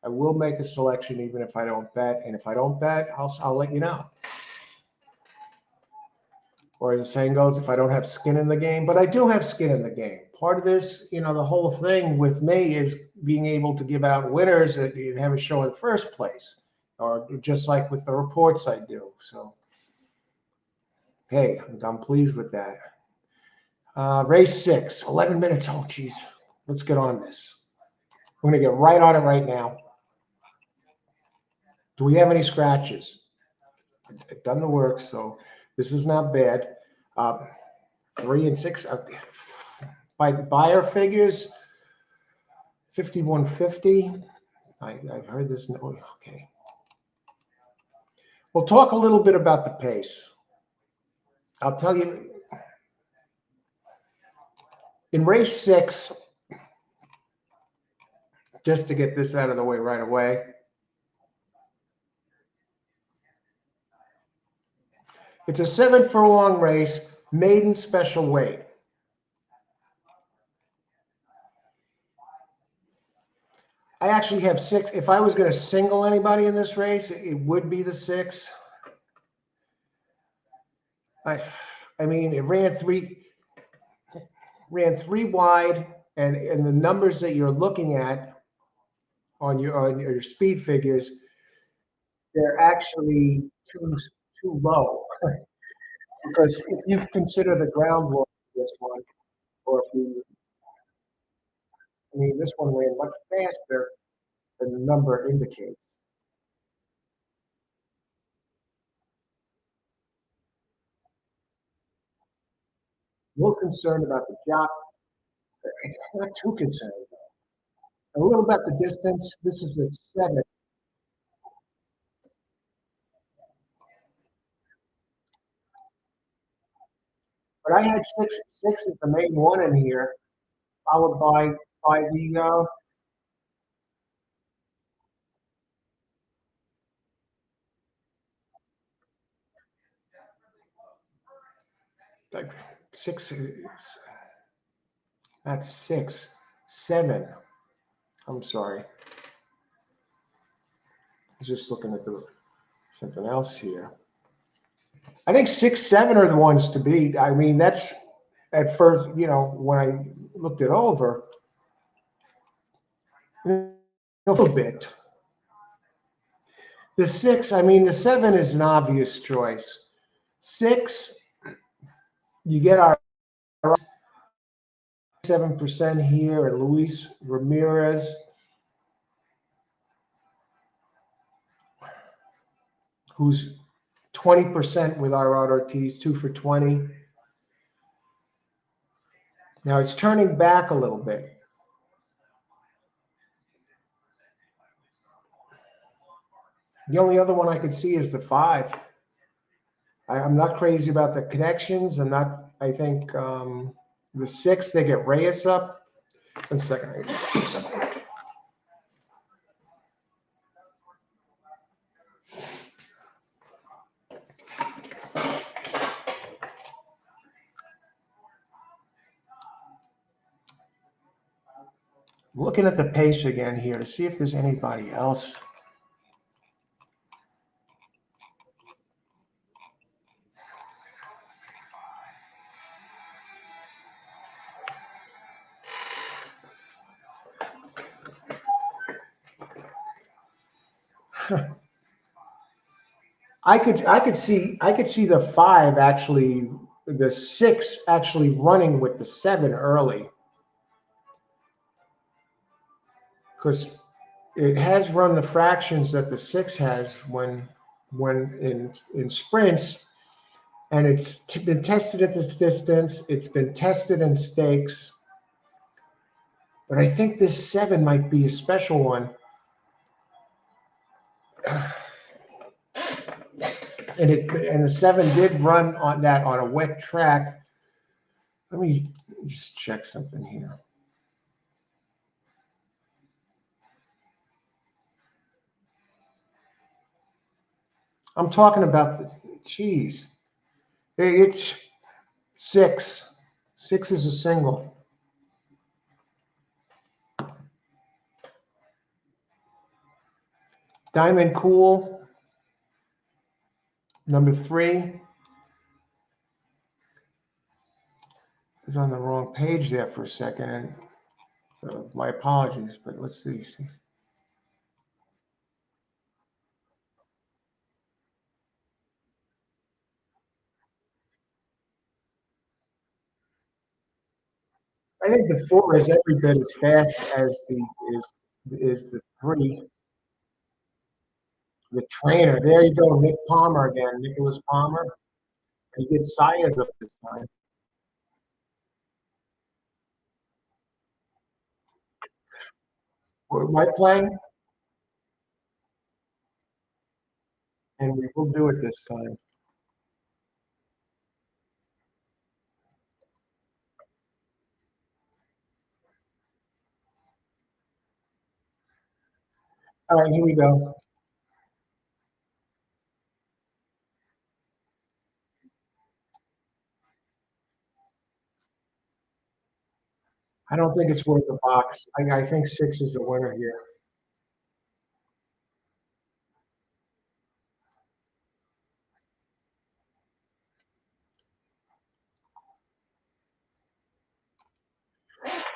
A: I will make a selection even if I don't bet. And if I don't bet, I'll let you know. Or as the saying goes, if I don't have skin in the game, but I do have skin in the game. Part of this, the whole thing with me is being able to give out winners that you have a show in the first place, or just like with the reports I do. So, hey, I'm pleased with that. Race 6, 11 minutes. Oh, geez. Let's get on this. We're going to get right on it right now. Do we have any scratches? I've done the work, so this is not bad. 3 and 6. By the buyer figures, 5150. I've heard this. Okay. We'll talk a little bit about the pace. I'll tell you, in race 6, just to get this out of the way right away, it's a 7 furlong race, maiden special weight. I actually have 6. If I was going to single anybody in this race, it would be the 6. I mean, it ran 3 wide, and the numbers that you're looking at on your speed figures, they're actually too low. Because if you consider the ground rule of this one, or this one ran much faster than the number indicates. A little concerned about the jock. Not too concerned. A little about the distance. This is at 7. But I had 6. 6 is the main one in here, followed by the like 6. That's 6. 7. I'm sorry. I was just looking at something else here. I think 6, 7 are the ones to beat. I mean, that's at first, when I looked it over. a little bit. The six, I mean, the seven is an obvious choice. Six, you get our 7% here, and Luis Ramirez, who's 20% with our RRTs, 2 for 20. Now it's turning back a little bit. The only other one I could see is the five. I'm not crazy about the connections. I think the six, they get Reyes up. 1 second. Looking at the pace again here to see if there's anybody else. I could see the five actually, the six actually running with the seven early, because it has run the fractions that the six has when in sprints, and it's been tested at this distance. It's been tested in stakes, but I think this seven might be a special one. And the seven did run on a wet track. Let me just check something here. I'm talking about the geez. It's six. Six is a single. Diamond Cool, number 3. Is on the wrong page there for a second, and my apologies, but let's see. I think the 4 is every bit as fast as the 3. The trainer. There you go, Nick Palmer again, Nicholas Palmer. He gets Sayas up this time. White playing, and we will do it this time. All right, here we go. I don't think it's worth a box. I think 6 is the winner here.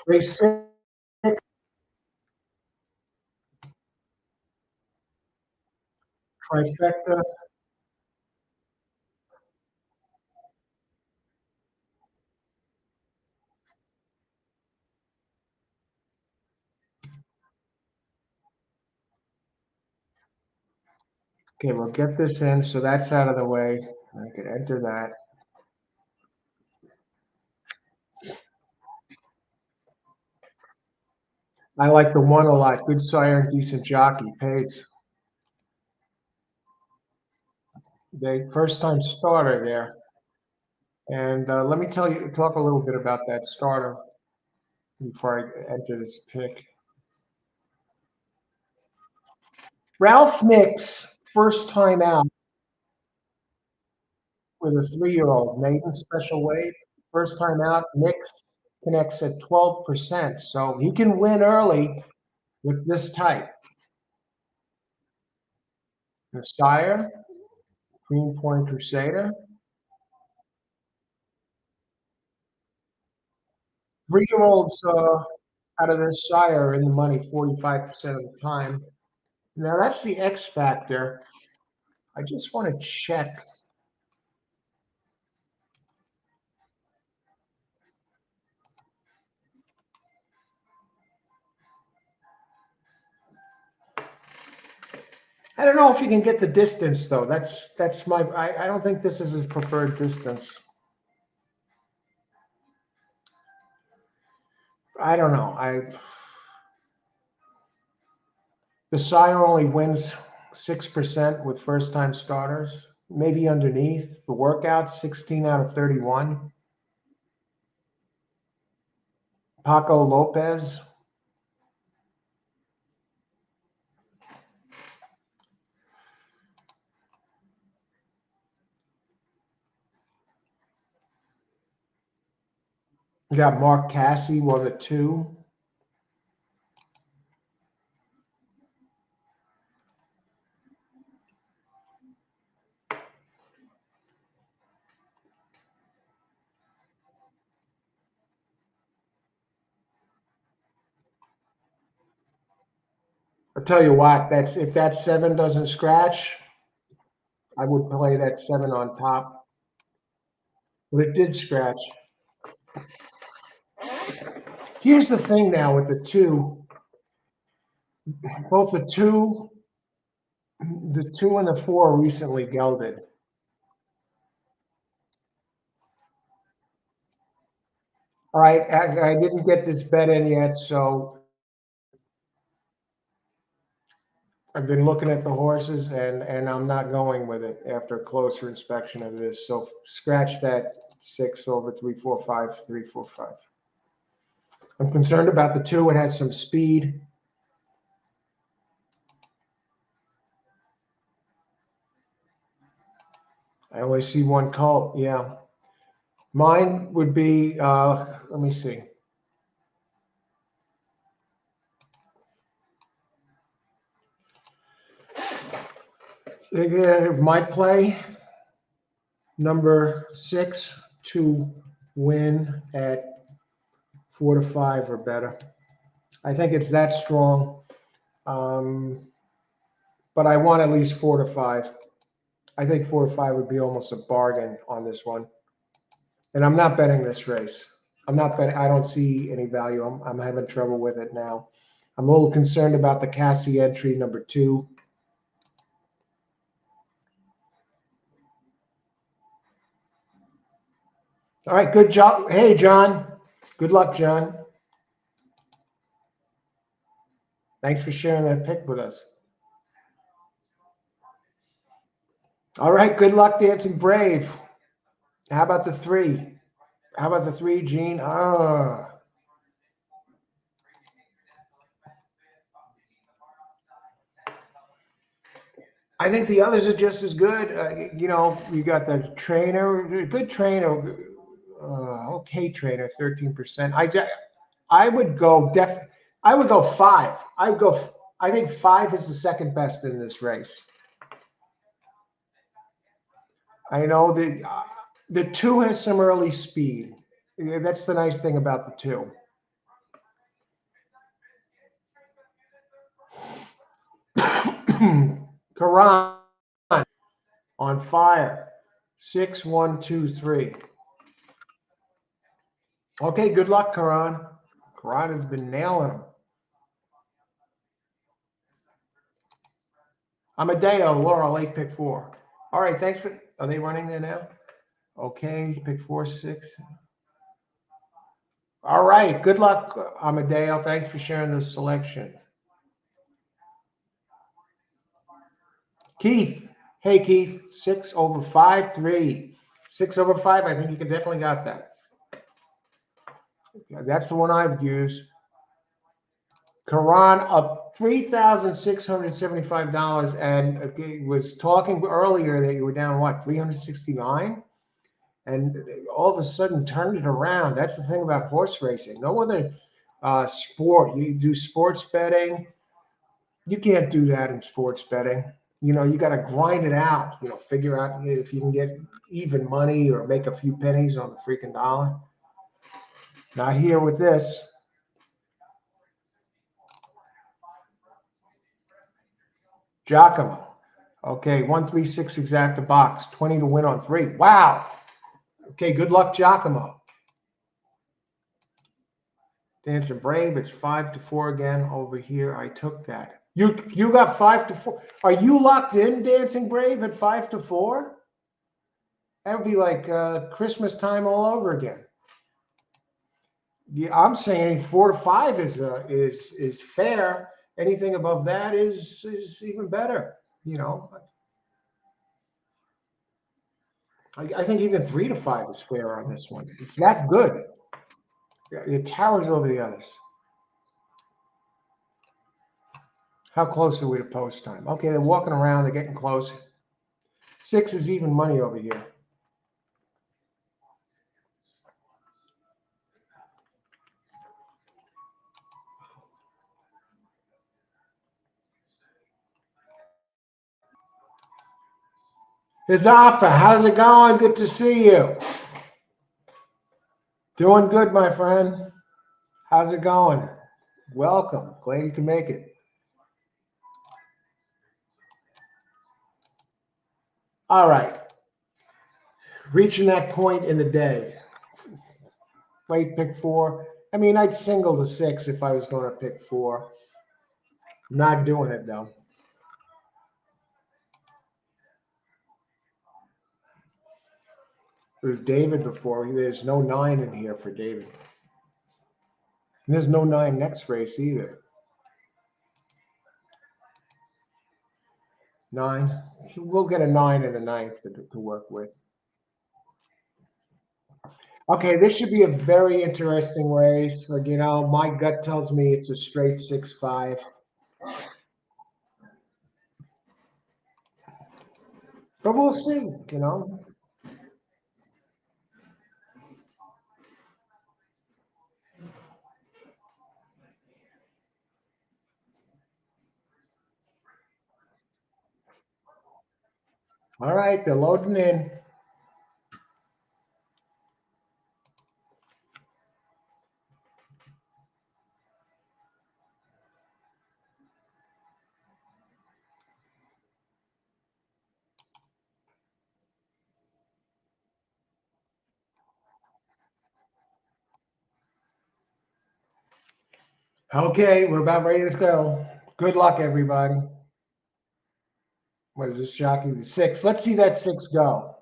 A: Race 6, trifecta. Okay, we'll get this in, so that's out of the way. I could enter that. I like the 1 a lot. Good sire and decent jockey. Pays. The first time starter there. And let me talk a little bit about that starter before I enter this pick. Ralph Nix, first time out with a 3-year-old, maiden special weight. First time out, Nix connects at 12%. So he can win early with this type. The sire, Greenpoint Crusader. 3-year-olds, out of this sire are in the money 45% of the time. Now that's the X factor. I just want to check. I don't know if you can get the distance though. That's my. I don't think this is his preferred distance. I don't know. The sire only wins 6% with first time starters. Maybe underneath the workout, 16 out of 31. Paco Lopez. You got Mark Cassie won the 2. I'll tell you what, that's if that 7 doesn't scratch, I would play that 7 on top. But it did scratch. Here's the thing now with the 2, both the 2 and the 4 recently gelded. All right, I didn't get this bet in yet, so I've been looking at the horses and I'm not going with it after a closer inspection of this. So scratch that 6 over 3, 4, 5, 3, 4, 5. I'm concerned about the 2. It has some speed. I only see one cult. Yeah. Mine would be, let me see. My play, number 6 to win at 4 to 5 or better. I think it's that strong. But I want at least 4 to 5. I think 4 to 5 would be almost a bargain on this one. And I'm not betting this race. I'm not betting. I don't see any value. I'm having trouble with it now. I'm a little concerned about the Cassie entry, number 2. All right, good job. Hey, John. Good luck, John. Thanks for sharing that pick with us. All right, good luck, Dancing Brave. How about the 3? How about the 3, Gene? I think the others are just as good. You got the trainer, good trainer, okay trainer, 13%. I would go I would go 5. I think 5 is the second best in this race. I know the 2 has some early speed. That's the nice thing about the 2. Karan on fire. 6, 1, 2, 3. Okay, good luck, Karan. Karan has been nailing them. Amadeo, Laurel, 8, pick 4. All right, thanks for. Are they running there now? Okay, pick 4, 6. All right, good luck, Amadeo. Thanks for sharing the selections. Keith, hey Keith, 6 over 5, 3. 6 over 5. I think you can definitely got that. That's the one I would use. Karan up $3,675 and was talking earlier that you were down what, 369, and all of a sudden turned it around. That's the thing about horse racing. No other sport. You do sports betting. You can't do that in sports betting. You got to grind it out. Figure out if you can get even money or make a few pennies on the freaking dollar. Not here with this. Giacomo. Okay, 136 exacta box, 20 to win on 3. Wow. Okay, good luck, Giacomo. Dancing Brave, it's 5 to 4 again over here. I took that. You got 5 to 4. Are you locked in, Dancing Brave, at 5 to 4? That would be like Christmas time all over again. Yeah, I'm saying 4 to 5 is fair. Anything above that is even better. You know, I think even 3 to 5 is fair on this one. It's that good. It towers over the others. How close are we to post time? Okay, they're walking around. They're getting close. 6 is even money over here. Hizafa, how's it going? Good to see you. Doing good, my friend. How's it going? Welcome. Glad you can make it. All right. Reaching that point in the day. Late pick 4. I mean, I'd single the 6 if I was going to pick 4. Not doing it, though. There's David before. There's no 9 in here for David. And there's no 9 next race either. 9. We'll get a 9 in the 9th to work with. Okay, this should be a very interesting race. Like, you know, my gut tells me it's a straight 6-5. But we'll see, you know. All right, they're loading in. Okay, we're about ready to go. Good luck, everybody. What is this jockey? The 6. Let's see that 6 go.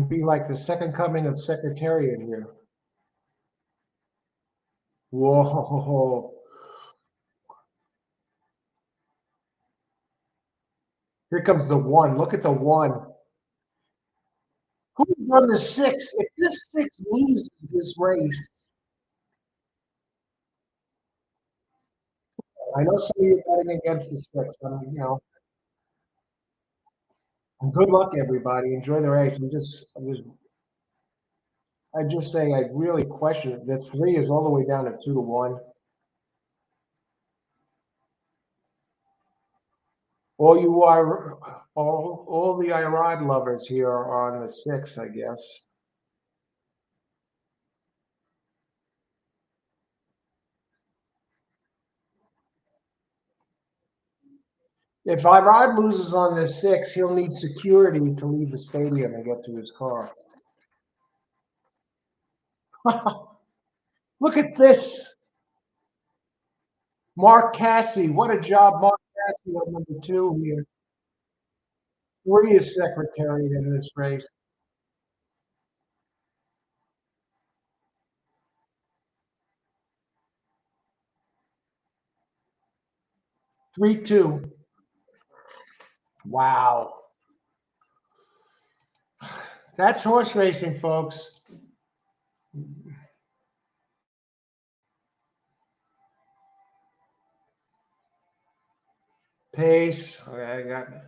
A: Be like the second coming of Secretariat here. Whoa. Here comes the 1. Look at the 1. Who won the 6? If this 6 loses this race, I know some of you are betting against the 6. You know, good luck, everybody. Enjoy the race. I just say I really question it. The 3 is all the way down to 2 to 1. All the Irod lovers here are on the 6, I guess. If Irod loses on this 6, he'll need security to leave the stadium and get to his car. Look at this. Mark Cassie. What a job Mark Cassie on number 2 here. 3 is Secretariat in this race. Three, 2. Wow. That's horse racing, folks. Pace. Okay, I got it.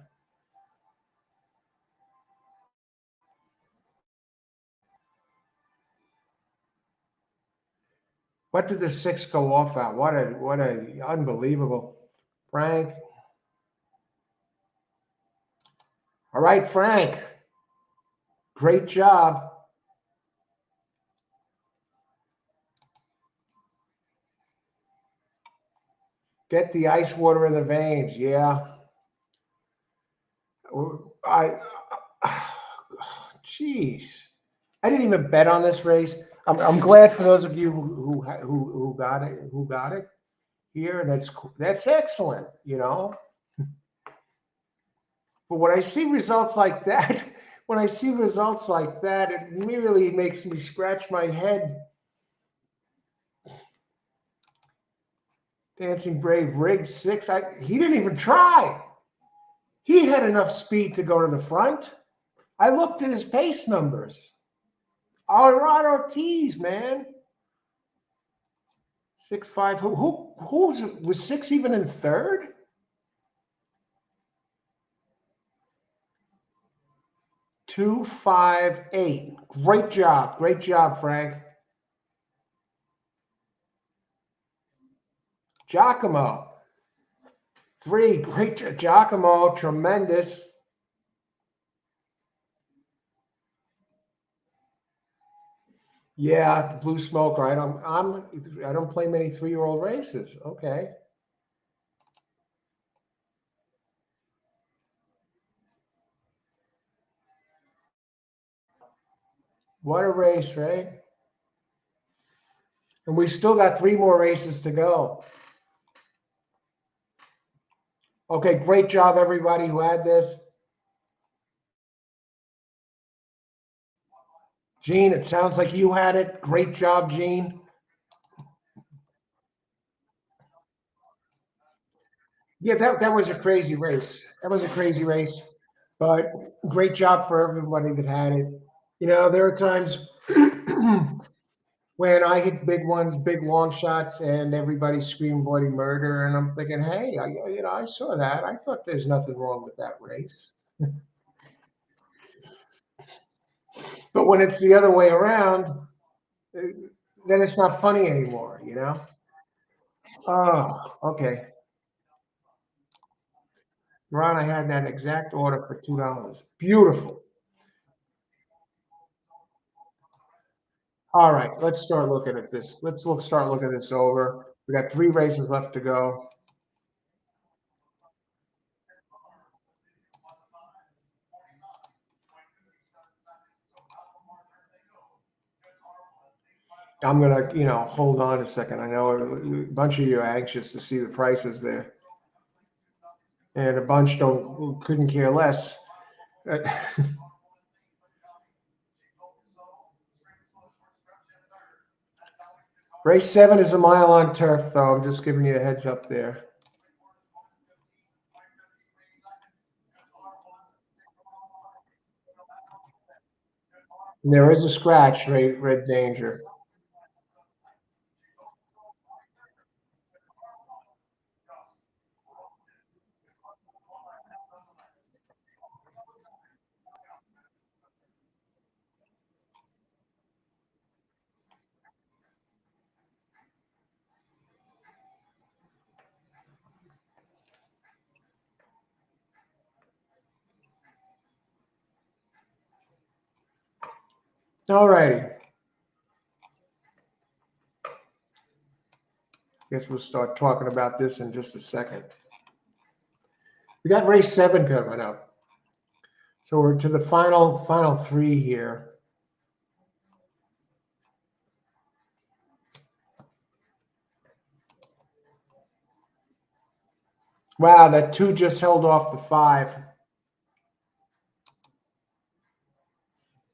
A: What did the 6 go off at? What a unbelievable. Frank. All right, Frank. Great job. Get the ice water in the veins. Yeah. I, Jeez. I didn't even bet on this race. I'm glad for those of you who got it here. That's excellent, you know. But when I see results like that, when I see results like that, it really makes me scratch my head. Dancing Brave rigged 6. He didn't even try. He had enough speed to go to the front. I looked at his pace numbers. Rod Ortiz, man. 6'5". Was 6 even in third? 258. Great job. Great job, Frank. Giacomo. 3. Great. Giacomo. Tremendous. Yeah, Blue Smoker. I don't play many 3-year-old races. Okay. What a race, right? And we still got 3 more races to go. Okay, great job, everybody who had this. Gene, it sounds like you had it. Great job, Gene. Yeah, that was a crazy race. That was a crazy race, but great job for everybody that had it. You know, there are times when I hit big ones, big long shots, and everybody screamed bloody murder, and I'm thinking, hey, I saw that. I thought there's nothing wrong with that race. But when it's the other way around, then it's not funny anymore, you know? Oh, okay. Ron, I had that exact order for $2. Beautiful. All right, let's start looking at this. Start looking this over. We got 3 races left to go. I'm gonna, hold on a second. I know a bunch of you are anxious to see the prices there, and a bunch couldn't care less. Uh, Race 7 is a mile on turf, though. I'm just giving you a heads up there. And there is a scratch, red danger. All righty. Guess we'll start talking about this in just a second. We got race 7 coming up. So we're to the final 3 here. Wow, that 2 just held off the 5.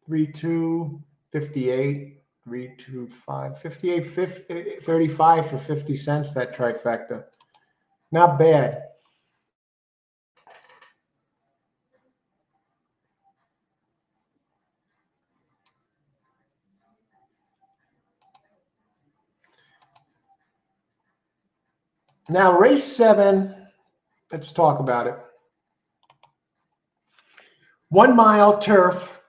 A: 3-2, 58, 3-2-5, 58, 50, 35 for 50 cents, that trifecta. Not bad. Now, race 7, let's talk about it. 1 mile turf,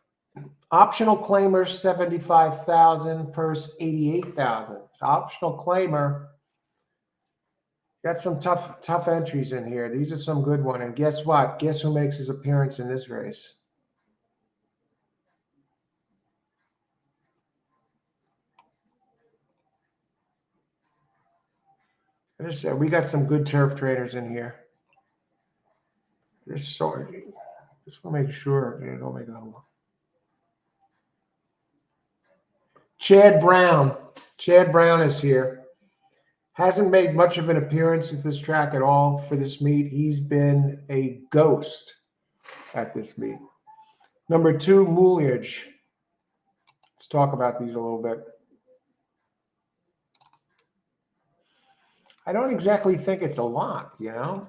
A: optional claimers 75,000, purse 88,000. It's optional claimer. Got some tough entries in here. These are some good ones. And guess what? Guess who makes his appearance in this race? We got some good turf traders in here. Just want to make sure they don't make it a Chad Brown. Chad Brown is here. Hasn't made much of an appearance at this track at all for this meet. He's been a ghost at this meet. Number 2, Muliage. Let's talk about these a little bit. I don't exactly think it's a lock, you know.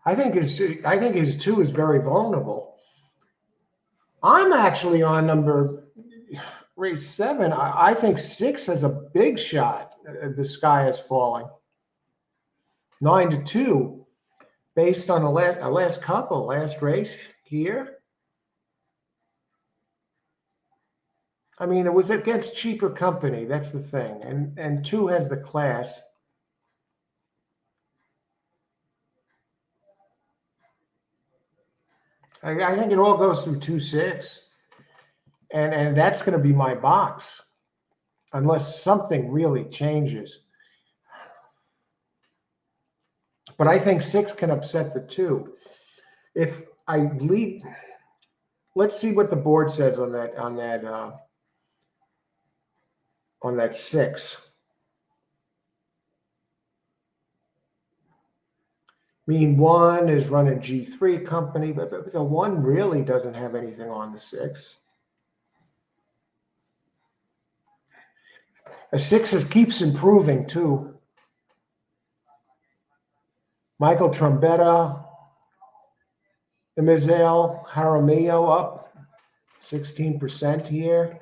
A: I think his 2 is very vulnerable. I'm actually on race 7. I think 6 has a big shot. The sky is falling. 9-2, based on the last race here. I mean, it was against cheaper company. That's the thing. And 2 has the class. I think it all goes through 2-6. And that's going to be my box, unless something really changes. But I think 6 can upset the 2. If I leave, let's see what the board says on that 6. I mean, 1 is running G3 company, but the 1 really doesn't have anything on the 6. A 6 keeps improving too. Michael Trombetta, Mizael Jaramillo up 16% here.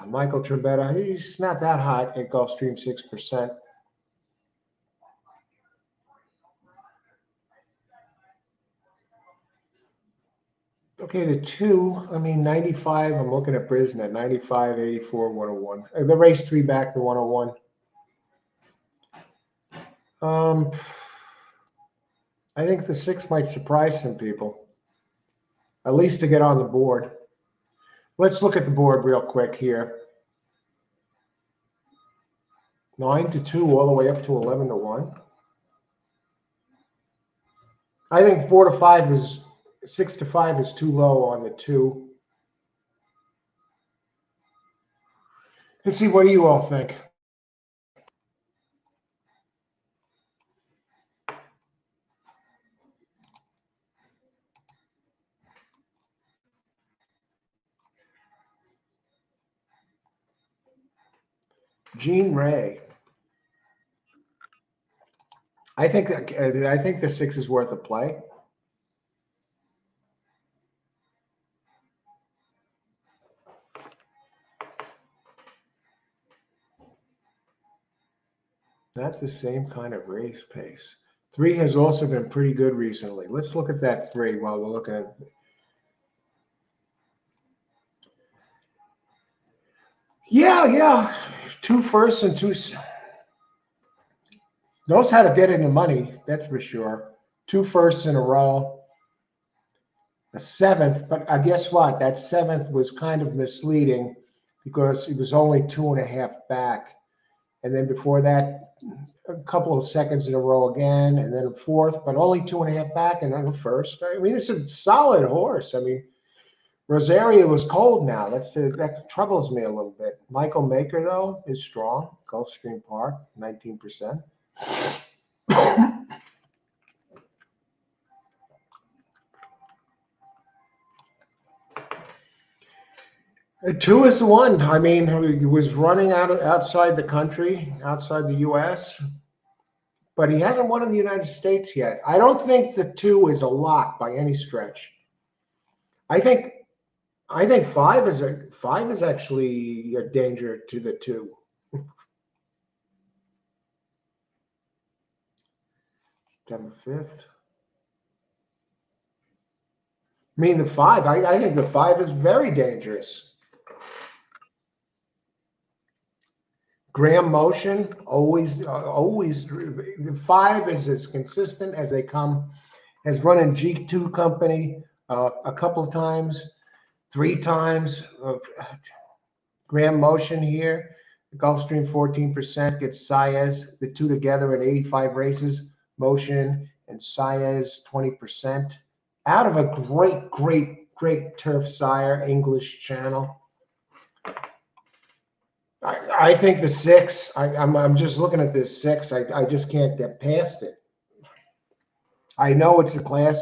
A: Michael Trombetta, he's not that hot at Gulfstream, 6%. Okay, the 2, I mean, 95, I'm looking at Brisnet, 95, 84, 101. The race 3 back to 101. I think the 6 might surprise some people, at least to get on the board. Let's look at the board real quick here. 9-2 all the way up to 11-1. I think 4-5 is 6-5 is too low on the 2. Let's see, what do you all think? Gene Ray. I think the 6 is worth a play. Not the same kind of race pace. 3 has also been pretty good recently. Let's look at that 3 while we're looking at. Yeah. 2 firsts and 2. Knows how to get into money, that's for sure. 2 firsts in a row. A 7th, but guess what? That 7th was kind of misleading because it was only 2.5 back. And then before that, a couple of seconds in a row again, and then a 4th, but only 2.5 back, and then a 1st. I mean, it's a solid horse. I mean, Rosario was cold now. That troubles me a little bit. Michael Maker, though, is strong. Gulfstream Park, 19%. 2 is the 1. I mean, he was running outside the country, outside the U.S., but he hasn't won in the United States yet. I don't think the 2 is a lock by any stretch. I think 5 is actually a danger to the 2. September 5th. I mean, the 5. I think the 5 is very dangerous. Graham Motion, always. The 5 is as consistent as they come. Has run in G2 company a couple of times, 3 times. Graham Motion here. Gulfstream 14% gets Saez, the two together at 85 races. Motion and Saez 20%. Out of a great turf sire, English channel. I think the 6. I'm just looking at this 6. I just can't get past it. I know it's a class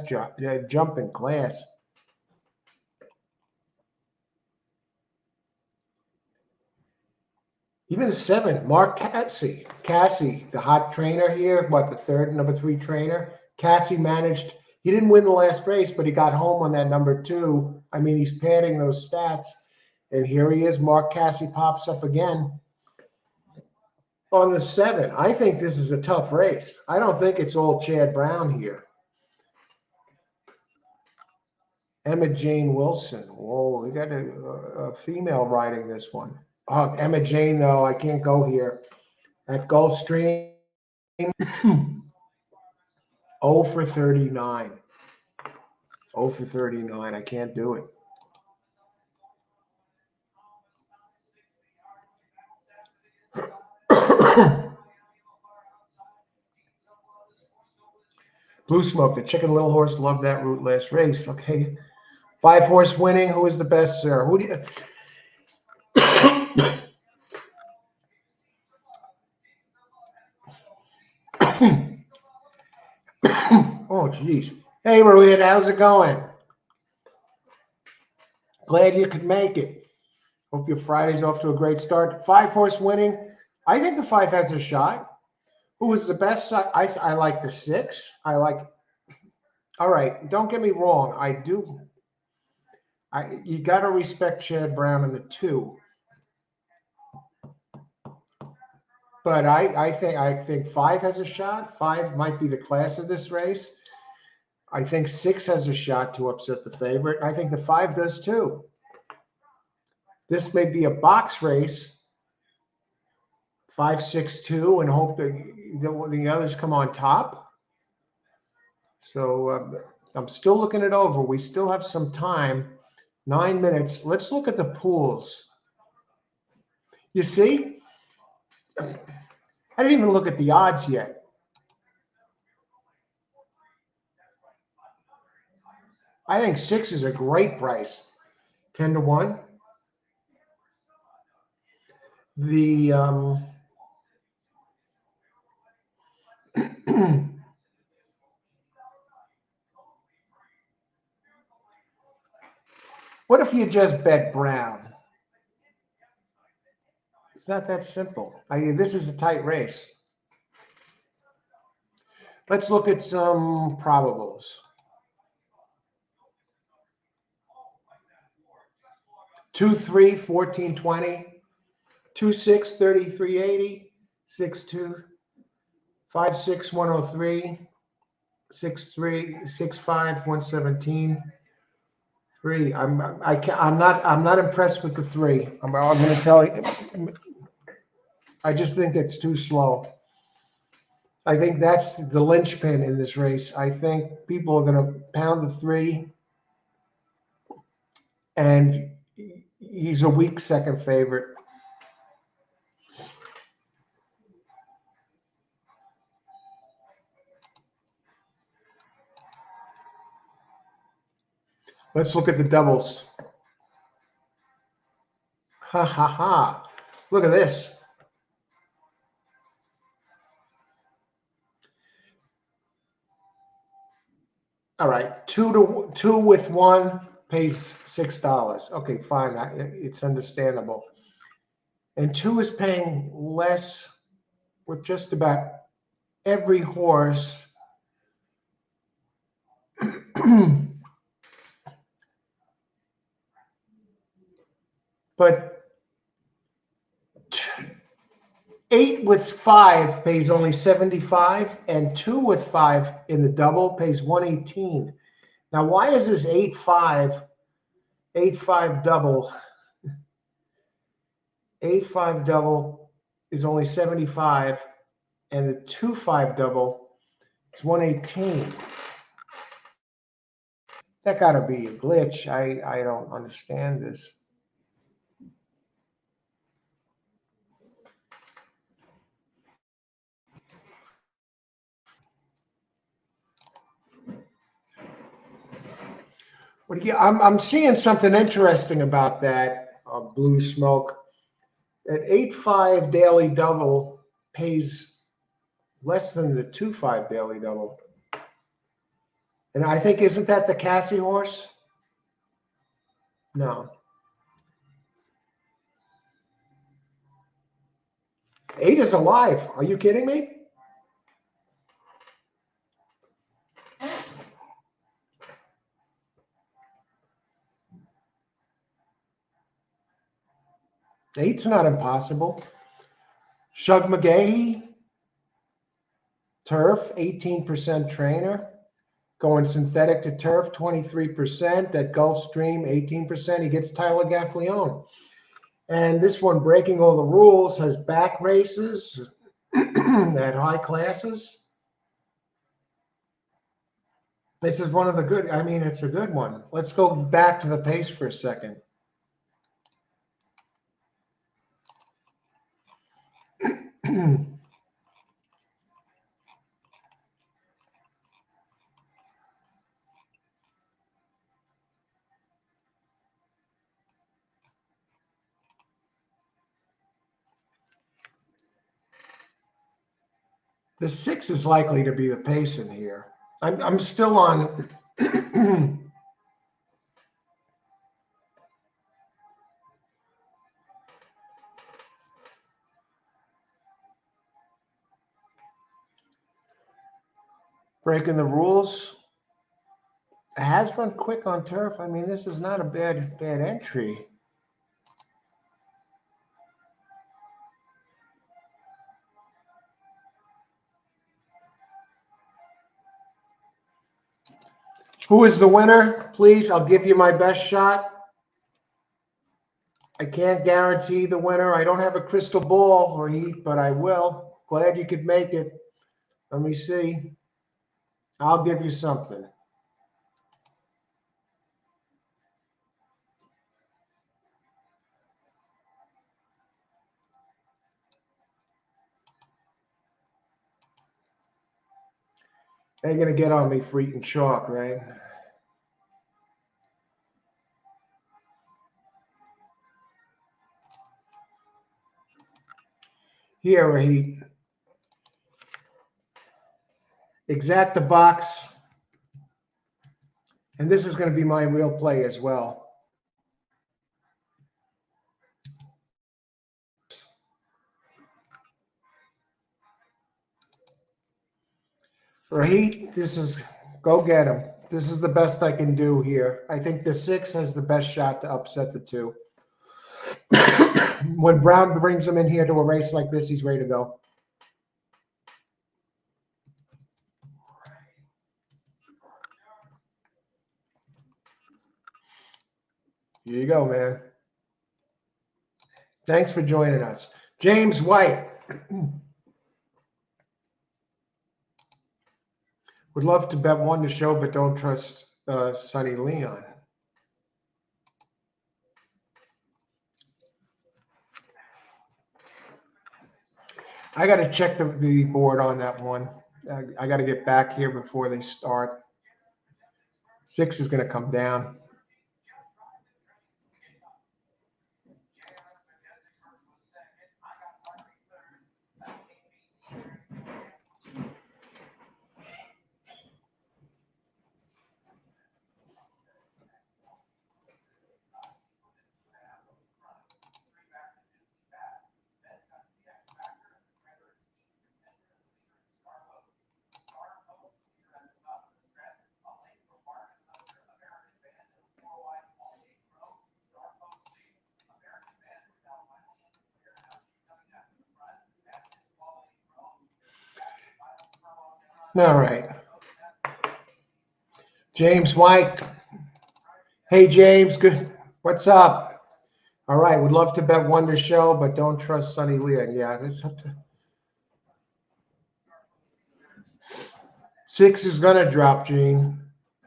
A: jump in class. Even the 7, Mark Cassie, the hot trainer here, the number 3 trainer. Cassie managed. He didn't win the last race, but he got home on that number 2. I mean, he's padding those stats. And here he is. Mark Cassie pops up again on the 7. I think this is a tough race. I don't think it's all Chad Brown here. Emma Jane Wilson. Whoa, we got a female riding this one. Oh, Emma Jane, though, I can't go here. At Gulfstream, 0 for 39. 0 for 39. I can't do it. Blue Smoke, the Chicken Little Horse, loved that route last race. Okay. 5 horse winning. Who is the best, sir? Who do you? Oh, geez. Hey, Maria, how's it going? Glad you could make it. Hope your Friday's off to a great start. 5 horse winning. I think the 5 has a shot. Who was the best? I like the 6. All right. Don't get me wrong. I do. You got to respect Chad Brown in the 2. But I think 5 has a shot. 5 might be the class of this race. I think 6 has a shot to upset the favorite. I think the 5 does too. This may be a box race, 5, 6, 2, and hope the others come on top. So I'm still looking it over. We still have some time, 9 minutes. Let's look at the pools. You see, I didn't even look at the odds yet. I think 6 is a great price, 10 to 1. The what if you just bet Brown? It's not that simple. This is a tight race. Let's look at some probables. 2, 3, 14, 20. 2, 6, 33, 80. 6, 2, 5, 6, 103. 6, 3, 6, 5, 117. 3. I'm not impressed with the 3. I'm going to tell you. I just think it's too slow. I think that's the linchpin in this race. I think people are going to pound the 3, and he's a weak second favorite. Let's look at the doubles. Ha ha ha. Look at this. All right, 2 with 1 pays $6. Okay, fine. It's understandable. And 2 is paying less with just about every horse. But 8 with 5 pays only 75, and 2 with 5 in the double pays 118. Now, why is this 8-5 double? 8-5 double is only 75, and the 2-5 double is 118. That got to be a glitch. I don't understand this. But yeah, I'm seeing something interesting about that blue smoke. At 8.5 daily double pays less than the 2.5 daily double. And I think, isn't that the Cassie horse? No. 8 is alive. Are you kidding me? Eight's not impossible. Shug McGahee, turf, 18% trainer. Going synthetic to turf, 23%. At Gulfstream, 18%. He gets Tyler Gaffleone. And this one, breaking all the rules, has back races at high classes. This is one of the good, I mean, it's a good one. Let's go back to the pace for a second. The 6 is likely to be the pace in here. I'm still on. Breaking the rules. It has run quick on turf. I mean, this is not a bad entry. Who is the winner? Please, I'll give you my best shot. I can't guarantee the winner. I don't have a crystal ball or heat, but I will. Glad you could make it. Let me see. I'll give you something. They're going to get on me for eating chalk, right? Here, he exact the box. And this is going to be my real play as well. Rahit, this is, go get him. This is the best I can do here. I think the 6 has the best shot to upset the 2. When Brown brings him in here to a race like this, he's ready to go. Here you go, man. Thanks for joining us. James White. Would love to bet one to show, but don't trust Sonny Leon. I got to check the board on that one. I got to get back here before they start. 6 is going to come down. All right. James White. Hey, James. Good. What's up? All right. Would love to bet one to show, but don't trust Sonny Leon. Yeah, that's up to. 6 is going to drop, Gene.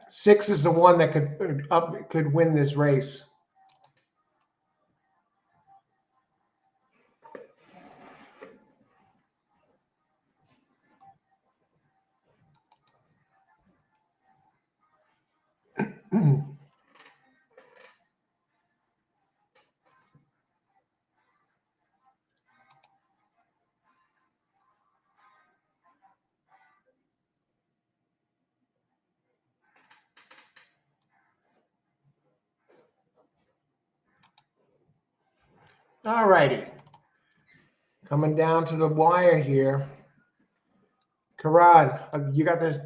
A: 6 is the one that could win this race. All righty. Coming down to the wire here. Karan, you got this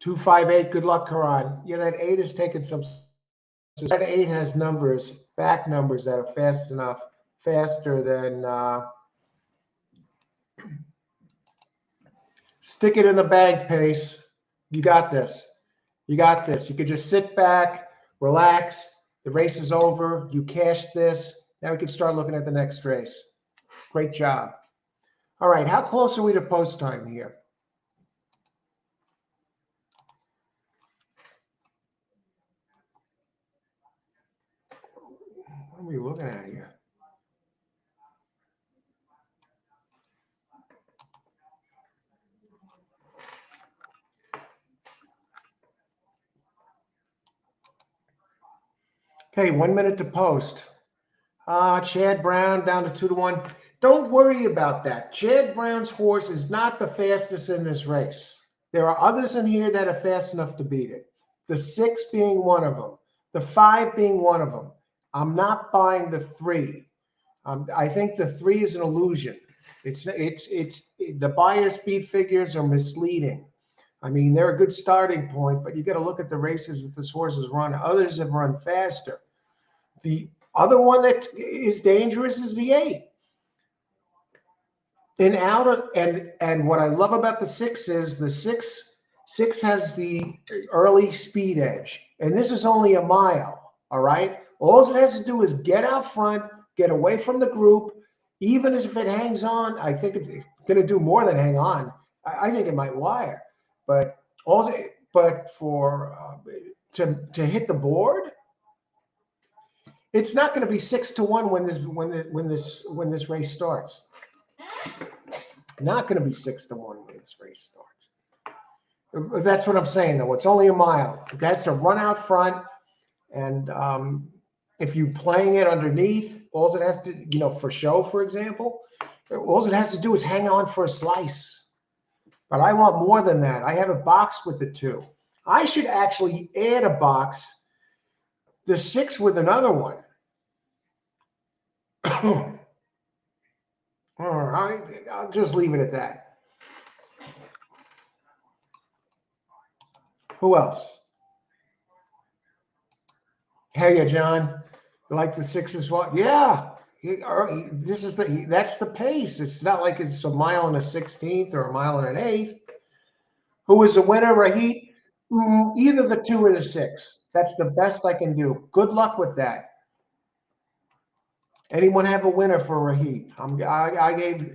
A: 258. Good luck, Karan. Yeah, that 8 is taking some. That 8 has numbers, back numbers that are fast enough, faster than. Stick it in the bag, Pace. You got this. You got this. You could just sit back, relax. The race is over. You cashed this. Now we can start looking at the next race. Great job. All right, how close are we to post time here? What are we looking at here? Okay, 1 minute to post. Chad Brown down to 2-1. Don't worry about that. Chad Brown's horse is not the fastest in this race. There are others in here that are fast enough to beat it. The 6 being one of them. The 5 being one of them. I'm not buying the 3. I think the 3 is an illusion. The buyer speed figures are misleading. I mean, they're a good starting point, but you got to look at the races that this horse has run. Others have run faster. The other one that is dangerous is the 8. And what I love about the 6 is the 6 has the early speed edge, and this is only a mile. All right, all it has to do is get out front, get away from the group. Even if it hangs on, I think it's going to do more than hang on. I think it might wire, but to hit the board, it's not going to be 6-1 when this race starts. Not going to be 6-1 when this race starts. That's what I'm saying, though. It's only a mile. It has to run out front, and if you're playing it underneath, all it has to, for show, for example, all it has to do is hang on for a slice. But I want more than that. I have a box with the 2. I should actually add a box, the 6 with another one. All right, I'll just leave it at that. Who else? Hey, yeah, John. You like the 6 as well? Yeah. That's the pace. It's not like it's a mile and a 16th or a mile and an 1/8. Who was the winner, Rahit? Either the 2 or the 6. That's the best I can do. Good luck with that. Anyone have a winner for Rahit?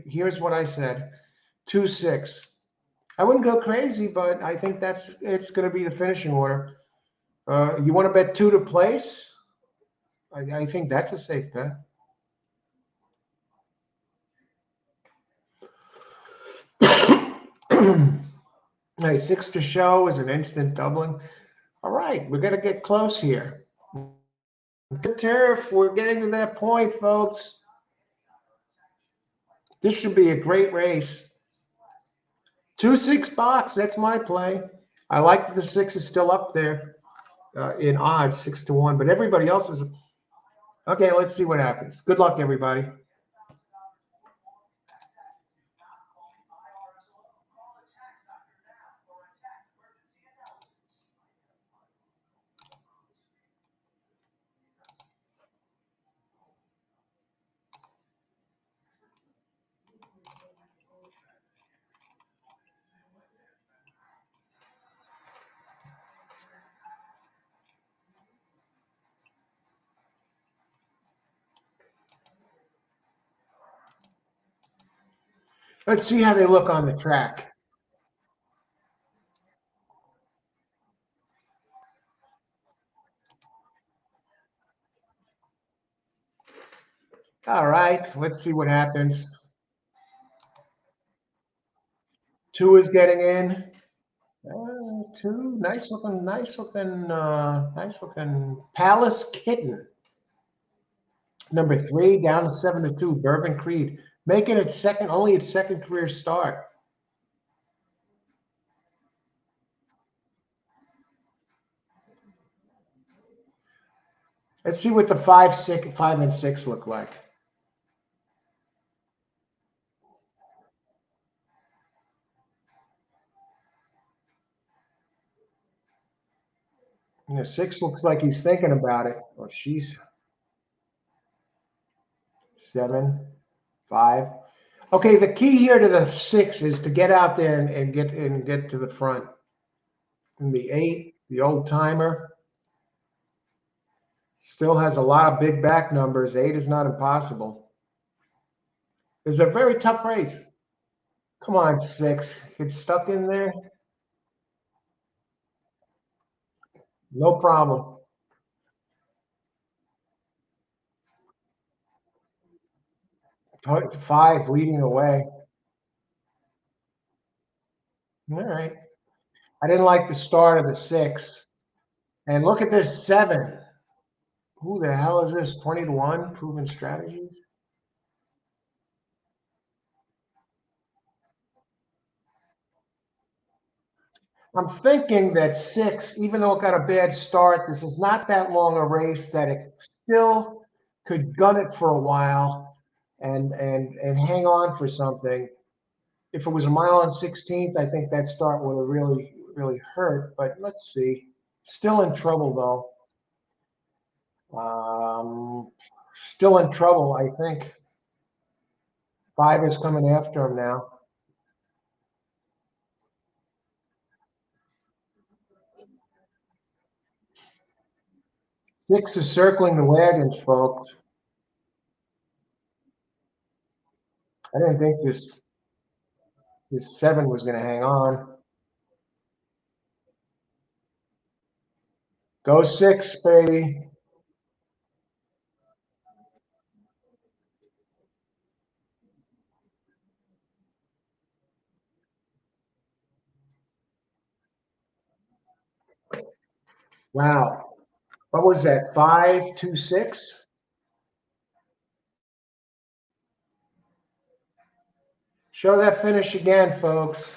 A: Here's what I said. 2-6. I wouldn't go crazy, but I think it's going to be the finishing order. You want to bet 2 to place? I think that's a safe bet. Hey, 6 to show is an instant doubling. All right, we're going to get close here. Good turf. We're getting to that point, folks. This should be a great race. 2-6 box. That's my play. I like that the 6 is still up there in odds, 6-1, but everybody else is. Okay, let's see what happens. Good luck, everybody. Let's see how they look on the track. All right, let's see what happens. 2 is getting in. 2, nice looking Palace Kitten. Number 3 down to 7-2. Bourbon Creed making its second career start. Let's see what the 5 and 6 look like. You know, 6 looks like he's thinking about it. Oh, she's 7, 5. Okay, the key here to the 6 is to get out there and get to the front. And the 8, the old timer, still has a lot of big back numbers. 8 is not impossible. It's a very tough race. Come on, 6. Get stuck in there. No problem. 5 leading the way. All right. I didn't like the start of the 6. And look at this 7. Who the hell is this? 20-1 proven strategies. I'm thinking that 6, even though it got a bad start, this is not that long a race that it still could gun it for a while and hang on for something. If it was a mile and 16th, I think that start would have really hurt. But let's see. Still in trouble though. Still in trouble, I think. 5 is coming after him now. 6 is circling the wagons, folks. I didn't think this 7 was going to hang on. Go 6, baby. Wow. What was that? 5-2-6? Show that finish again, folks.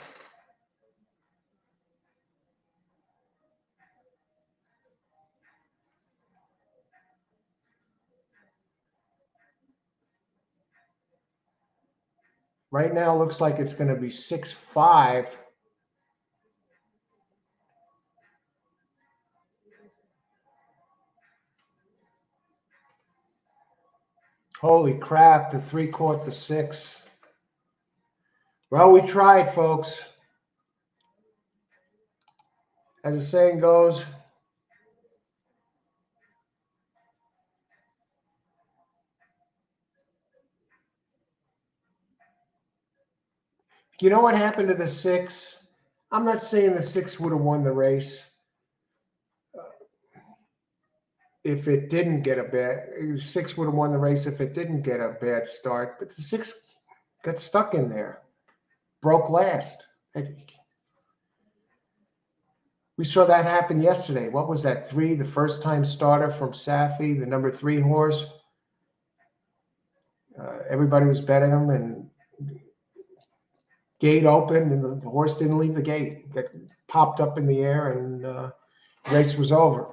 A: Right now, looks like it's going to be 6-5. Holy crap, the 3 caught the 6. Well, we tried, folks. As the saying goes, you know what happened to the 6? I'm not saying the 6 would have won the race if it didn't get a bad. 6 would have won the race if it didn't get a bad start, but the 6 got stuck in there, broke last. We saw that happen yesterday. What was that? 3, the first time starter from Safi, the number 3 horse. Everybody was betting him, and gate opened, and the horse didn't leave the gate. Got popped up in the air, and race was over.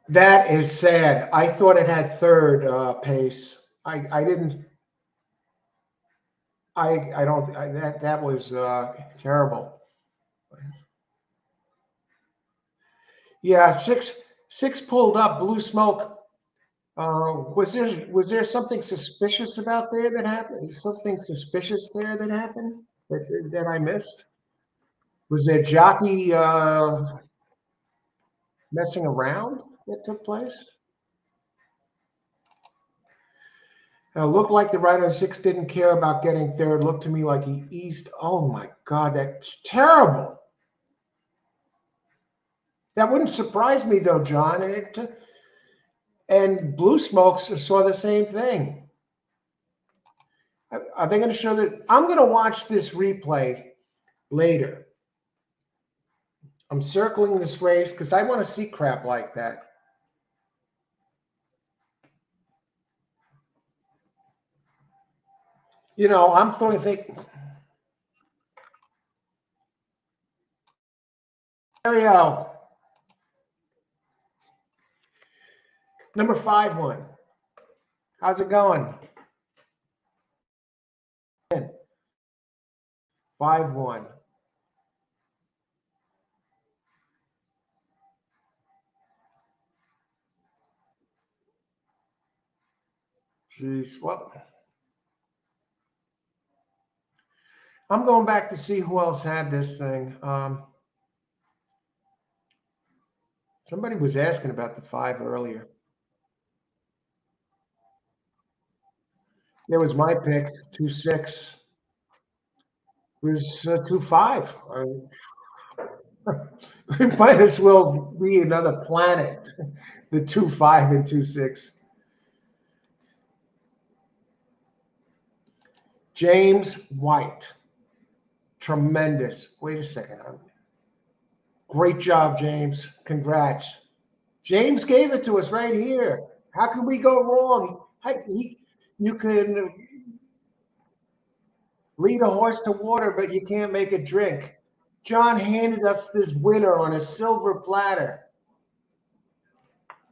A: That is sad. I thought it had third pace. I didn't. I don't. That was terrible. Yeah, 6 pulled up. Blue smoke. Was there something suspicious about there that happened? Something suspicious there that happened that I missed? Was there jockey messing around that took place? Looked like the rider 6 didn't care about getting third. Looked to me like he eased. Oh my God, that's terrible. That wouldn't surprise me though, John. And Blue Smokes saw the same thing. Are they going to show that? I'm going to watch this replay later. I'm circling this race because I want to see crap like that. You know, I'm thinking, Mario, number 5 one. How's it going? 5-1. Jeez, well, I'm going back to see who else had this thing. Somebody was asking about the 5 earlier. It was my pick, 2-6. It was 2-5. It might as well be another planet, the 2-5 and 2-6. James White. Tremendous. Wait a second. Great job, James. Congrats. James gave it to us right here. How could we go wrong? You can lead a horse to water, but you can't make it drink. John handed us this winner on a silver platter.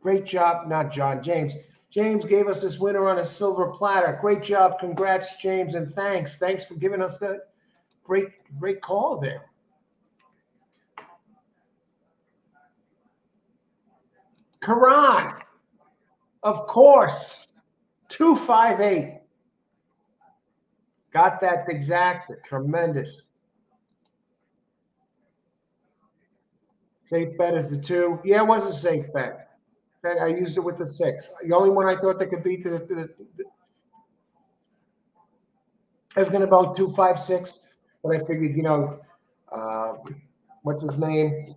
A: Great job. Not John, James. James gave us this winner on a silver platter. Great job. Congrats, James, and thanks. Thanks for giving us that great call there. Karan, of course, 258. Got that exact. Tremendous. Safe bet is the 2. Yeah, it was a safe bet. I used it with the 6. The only one I thought that could beat I was going to go 2-5-6, but I figured, what's his name?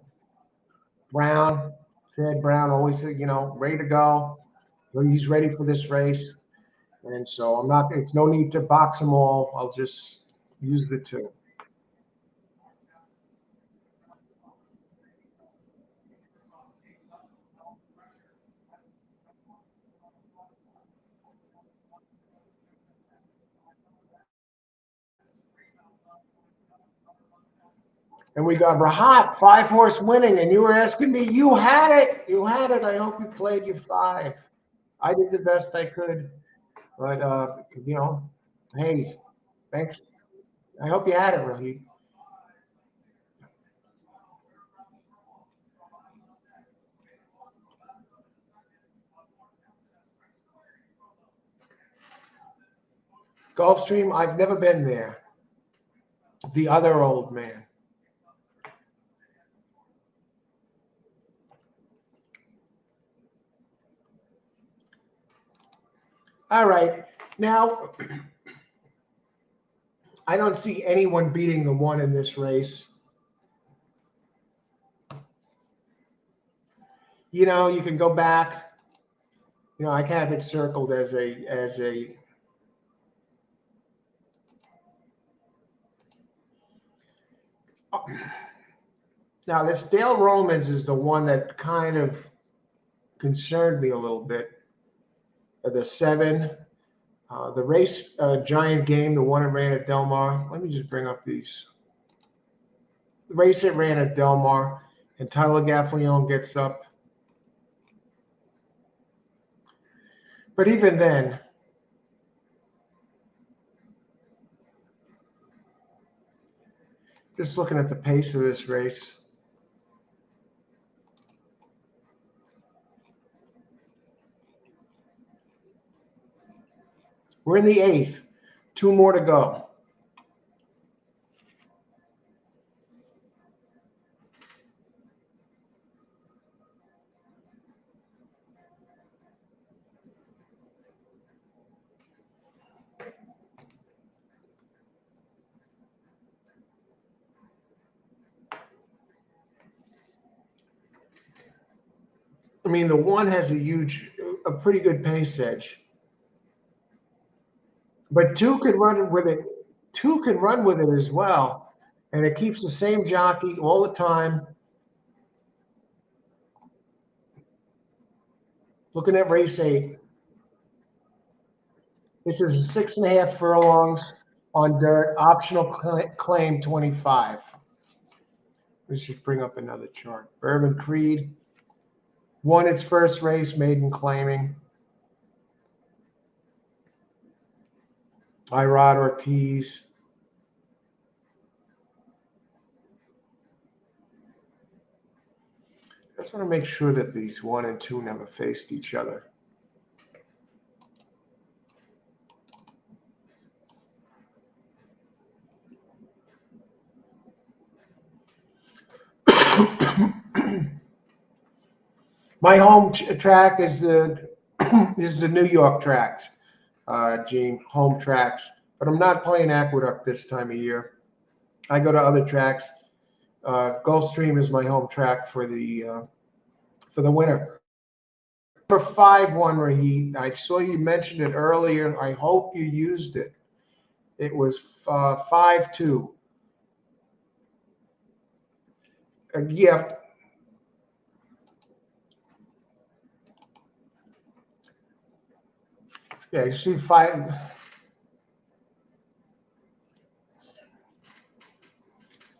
A: Brown, Ted Brown, always, ready to go. He's ready for this race. And so it's no need to box them all. I'll just use the 2. And we got Rahat, 5-horse winning. And you were asking me, you had it. You had it. I hope you played your 5. I did the best I could. But, hey, thanks. I hope you had it, Rahid. Gulfstream, I've never been there. The other old man. All right. Now, I don't see anyone beating the 1 in this race. You can go back. I have it circled as a. Now, this Dale Romans is the one that kind of concerned me a little bit. The 7, the race Giant Game, the one that ran at Del Mar. Let me just bring up these. The race that ran at Del Mar, and Tyler Gaffalione gets up. But even then, just looking at the pace of this race, we're in the 8th. 2 more to go. I mean, the 1 has a pretty good pace edge. But 2 could run with it. 2 could run with it as well. And it keeps the same jockey all the time. Looking at race 8. This is 6.5 furlongs on dirt. Optional claim 25. Let's just bring up another chart. Bourbon Creed won its first race, maiden claiming. Irod Ortiz. just want to make sure that these 1 and 2 never faced each other. My home track is the is the New York tracks, Gene, home tracks. But I'm not playing Aqueduct this time of year. I go to other tracks. Gulfstream is my home track for the winter. Number 5-1, Rahit. I saw you mentioned it earlier. I hope you used it. It was 5-2. Yeah. Yeah, you see 5.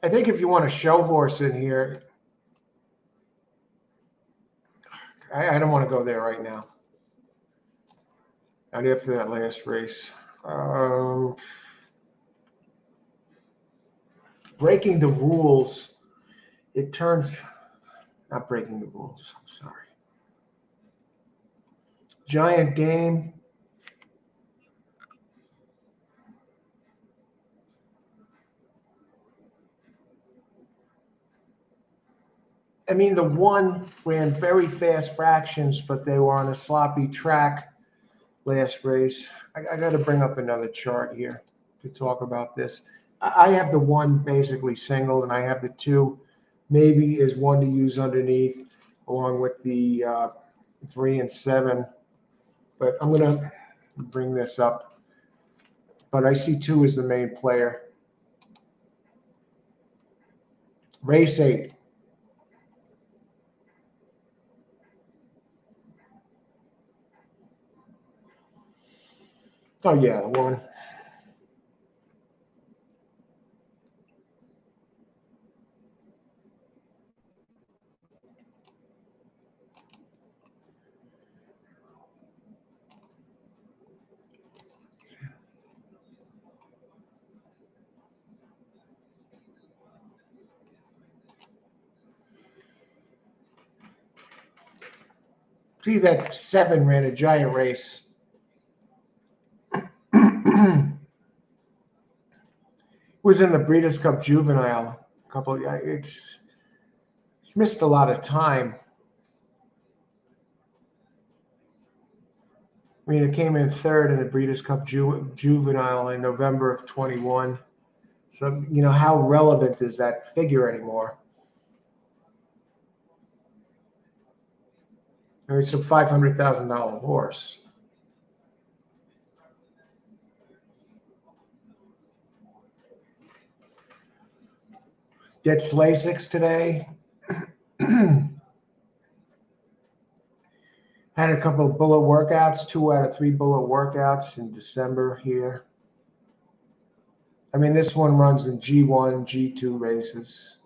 A: I think if you want a show horse in here, I don't want to go there right now. Not after that last race. Breaking the rules, it turns, not breaking the rules, I'm sorry. Giant game. I mean, the 1 ran very fast fractions, but they were on a sloppy track last race. I got to bring up another chart here to talk about this. I have the 1 basically single, and I have the 2 maybe is 1 to use underneath, along with the 3 and 7. But I'm going to bring this up. But I see 2 as the main player. Race 8. Oh, yeah, 1. See, that 7 ran a giant race. Was in the Breeders' Cup Juvenile. It's missed a lot of time. I mean, it came in 3rd in the Breeders' Cup Juvenile in November of 21. So, how relevant is that figure anymore? I mean, it's a $500,000 horse. Gets Lasix today. Had a couple of bullet workouts, 2 out of 3 bullet workouts in December here. I mean, this one runs in G1, G2 races.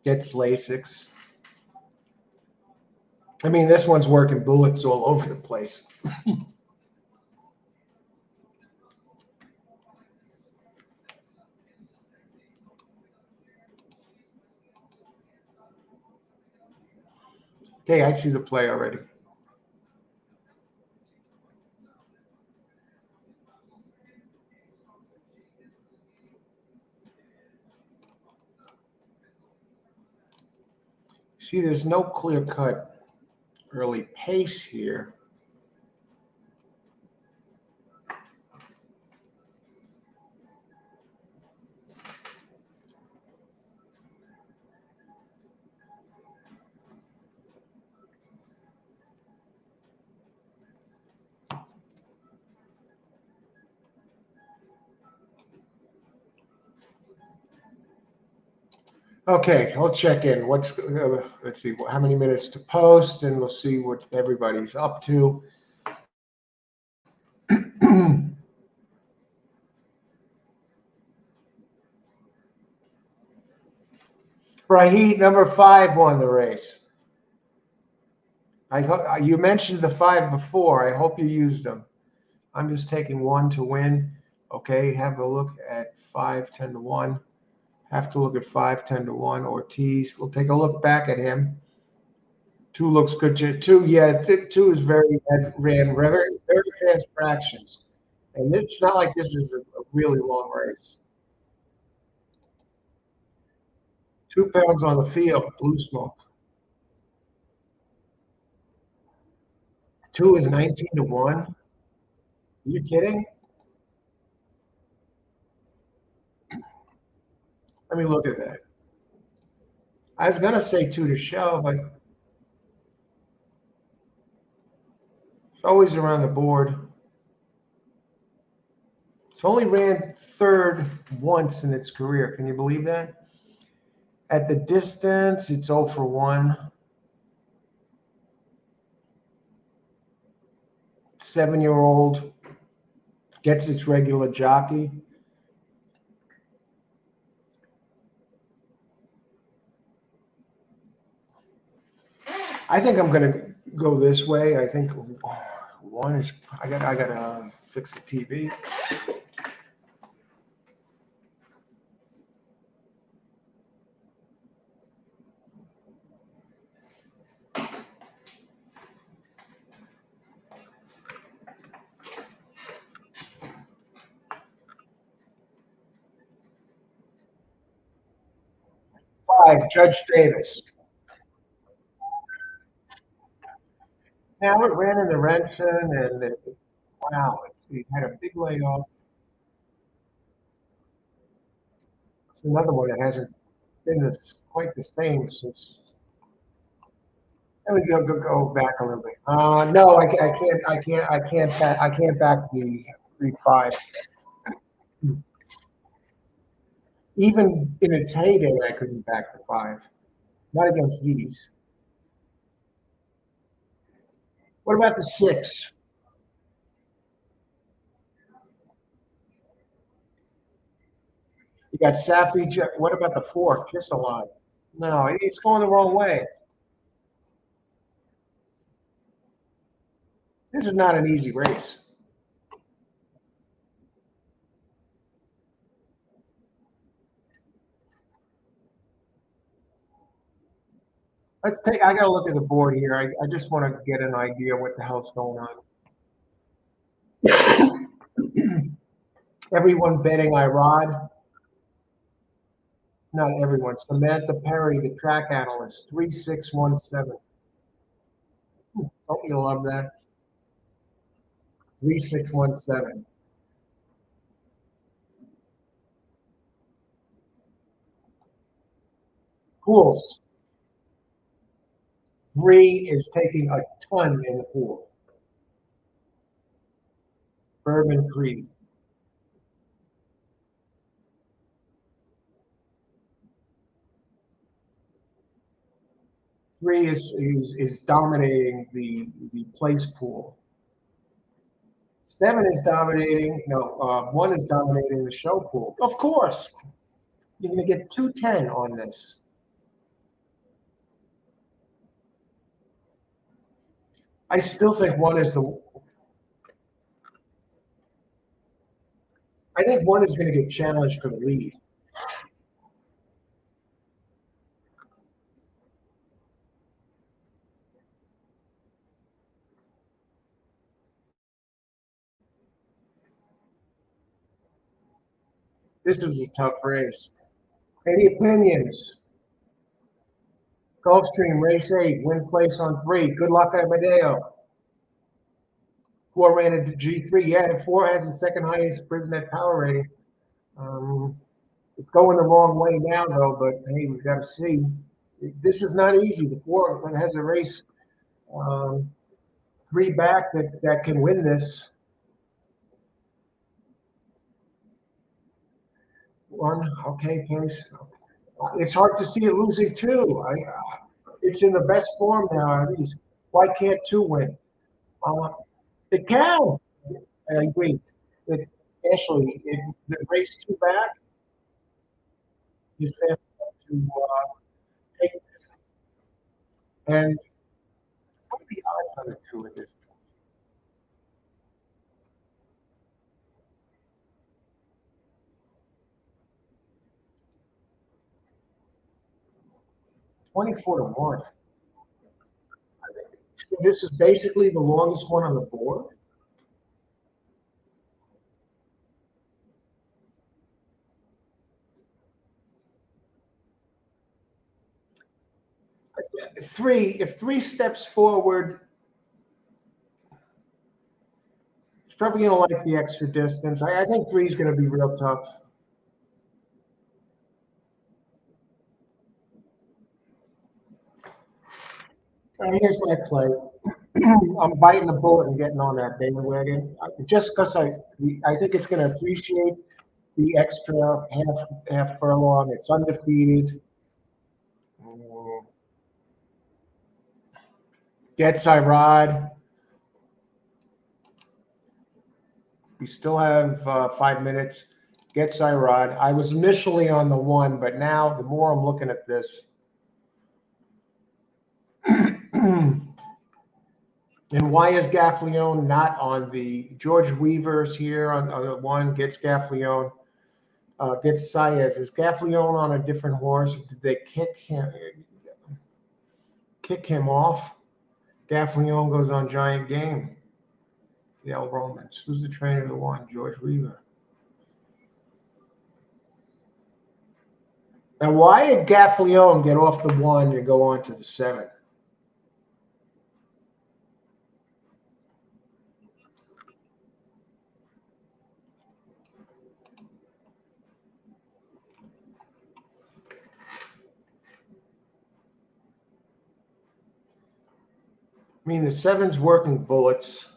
A: Gets Lasix. I mean, this one's working bullets all over the place. Okay, I see the play already. See, there's no clear-cut early pace here. Okay, I'll check in. Let's see, how many minutes to post, and we'll see what everybody's up to. Rahid, number 5, won the race. You mentioned the 5 before. I hope you used them. I'm just taking 1 to win. Okay, have a look at 5, 10 to 1. Have to look at 5, 10 to 1. Ortiz. We'll take a look back at him. 2 looks good. 2, yeah, 2 is ran very fast fractions. And it's not like this is a really long race. 2 pounds on the field, blue smoke. 2 is 19 to 1. Are you kidding? Let me look at that. I was gonna say 2 to show, but it's always around the board. It's only ran third once in its career. Can you believe that? At the distance, it's 0 for 1. 7-year-old gets its regular jockey. I think I'm gonna go this way. I think 1 is. I gotta fix the TV. Five, Judge Davis. Now it ran in the Renson, and wow, it had a big layoff. It's another one that hasn't been quite the same since. Let me go back a little bit. No, I can't back the 3-5. Even in its heyday, I couldn't back the 5. Not against these. What about the 6? You got Safi. What about the 4? Kiss a lot. No, it's going the wrong way. This is not an easy race. Let's take. I got to look at the board here. I just want to get an idea what the hell's going on. Everyone betting Irod. Not everyone. Samantha Perry, the track analyst, 3617. Don't you love that? 3617. Pools. 3 is taking a ton in the pool. Bourbon Creek. 3 is dominating the place pool. 7 is dominating. No, 1 is dominating the show pool. Of course, you're going to get 210 on this. I still think 1 is the. I think 1 is going to get challenged for the lead. This is a tough race. Any opinions? Gulfstream, race 8, win place on 3. Good luck, Amadeo. 4 ran into G3. Yeah, 4 has the second highest prison net power rating. It's going the wrong way now, though, but hey, we've got to see. This is not easy. The 4 has a race 3 back that can win this. 1, okay, pace. It's hard to see it losing 2. It's in the best form now out of these. Why can't 2 win? It can. I agree. Ashley, the race 2 back is fast to take this. And The odds on the two at this 24 to 1. So this is basically the longest one on the board. If three steps forward, it's probably going to like the extra distance. I think three is going to be real tough. Here's my play. I'm biting the bullet and getting on that bandwagon just because I think it's going to appreciate the extra half furlong. It's undefeated. Gets Irod. We still have 5 minutes. Gets Irod. I was initially on the one, but now the more I'm looking at this, and why is Gaffleone not on the George Weaver's here on the one? Gets Gaffleone. Gets Saez. Is Gaffleone on a different horse? Did they kick him off? Gaffleone goes on Giant Game. The L Romans. Who's the trainer of the one? George Weaver. Now, why did Gaffleone get off the one and go on to the 7? I mean, the 7's working bullets.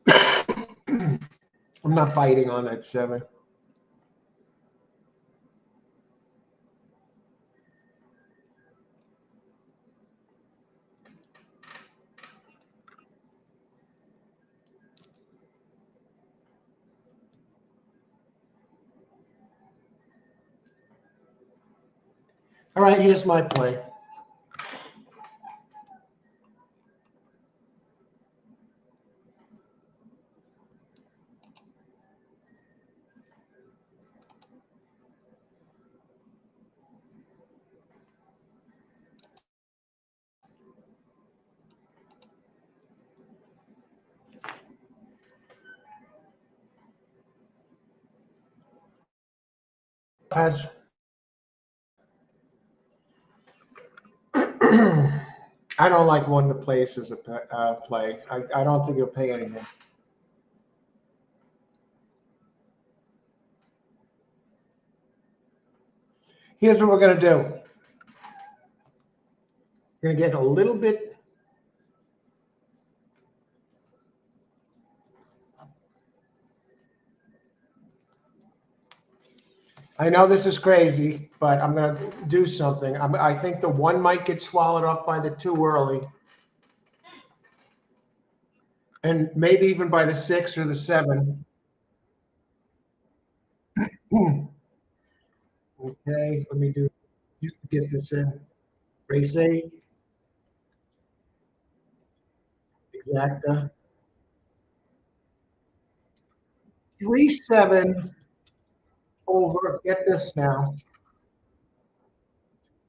A: I'm not biting on that 7. All right, here's my play. Has I don't like one to place as a play. I don't think he'll pay anything. Here's what we're going to do. We're going to get a little bit. I know this is crazy, but I'm going to do something. I think the 1 might get swallowed up by the 2 early. And maybe even by the 6 or the 7. Okay, let me get this in. Race 8. Exacta. 3-7 over. Get this now.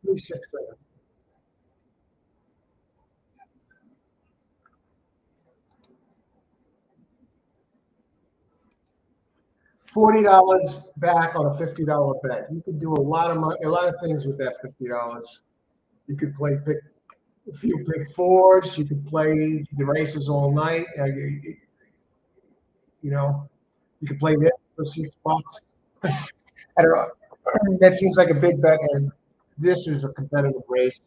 A: 3-6-7. $40 back on a $50 bet. You could do a lot of money, a lot of things with that $50. You could pick a few pick fours. You could play the races all night. You know, you could play this for $6. I don't know. That seems like a big bet, and this is a competitive race.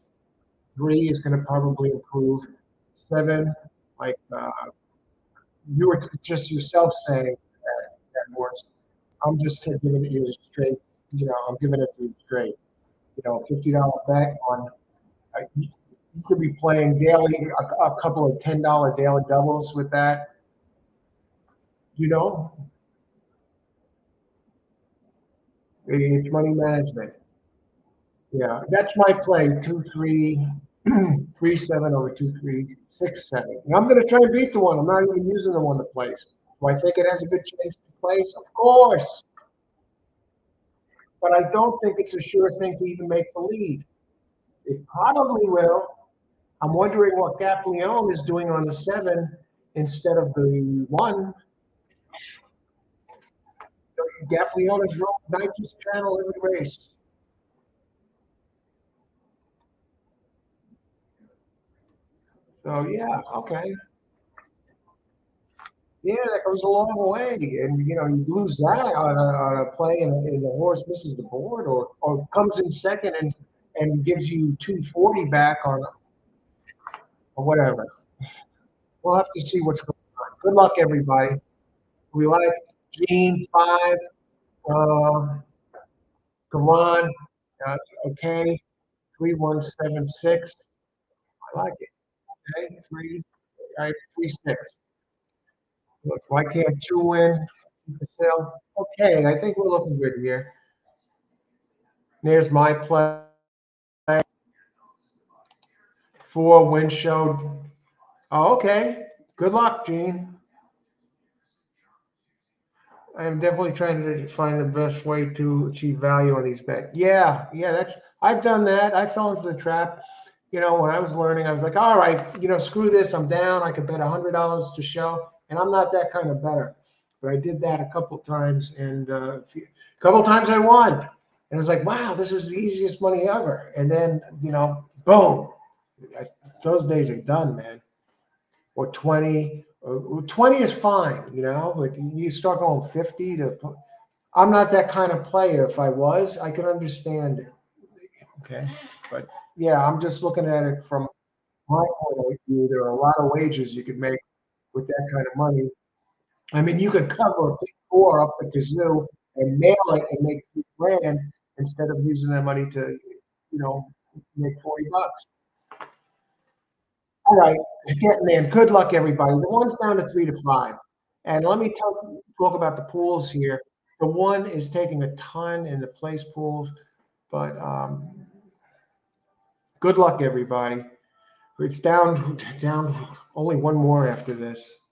A: 3 is going to probably improve. 7, like you were just yourself saying that horse. I'm just giving it you straight. I'm giving it to you straight. $50 bet on. You could be playing daily, a couple of $10 daily doubles with that. You know, it's money management. Yeah, that's my play. 2-3, 3-7 over 2-3, 6-7. And I'm going to try and beat the one. I'm not even using the one to place. Do I think it has a good chance to place? Of course, but I don't think it's a sure thing to even make the lead. It probably will. I'm wondering what Gaffleone is doing on the 7 instead of the 1. Gaffleone has rolled nitrous channel every race. So yeah, okay. Yeah, that goes a long way, and you lose that on a play, and the horse misses the board, or comes in second and gives you 240 back on or whatever. We'll have to see what's going on. Good luck, everybody. We like Gene 5, Garon, okay, 3176. I like it. Okay, 3, 6. Look, why can't 2 win? Sale. Okay, I think we're looking good here. There's my play. 4 win show. Oh, okay. Good luck, Gene. I am definitely trying to find the best way to achieve value on these bets. Yeah, yeah, I've done that. I fell into the trap. When I was learning, I was like, all right, screw this. I'm down. I could bet $100 to show, and I'm not that kind of better. But I did that a couple times, and a couple times I won. And I was like, wow, this is the easiest money ever. And then, boom. Those days are done, man. Or 20. Or 20 is fine, but you start going 50 to. I'm not that kind of player. If I was, I could understand it. Okay. But yeah, I'm just looking at it from my point of view. There are a lot of wages you could make with that kind of money. I mean, you could cover a big 4 up the kazoo and mail it and make 3 grand instead of using that money to, make $40. All right, getting in. Good luck, everybody. The one's down to 3-5. And let me talk about the pools here. The one is taking a ton in the place pools, but good luck, everybody. It's down only one more after this.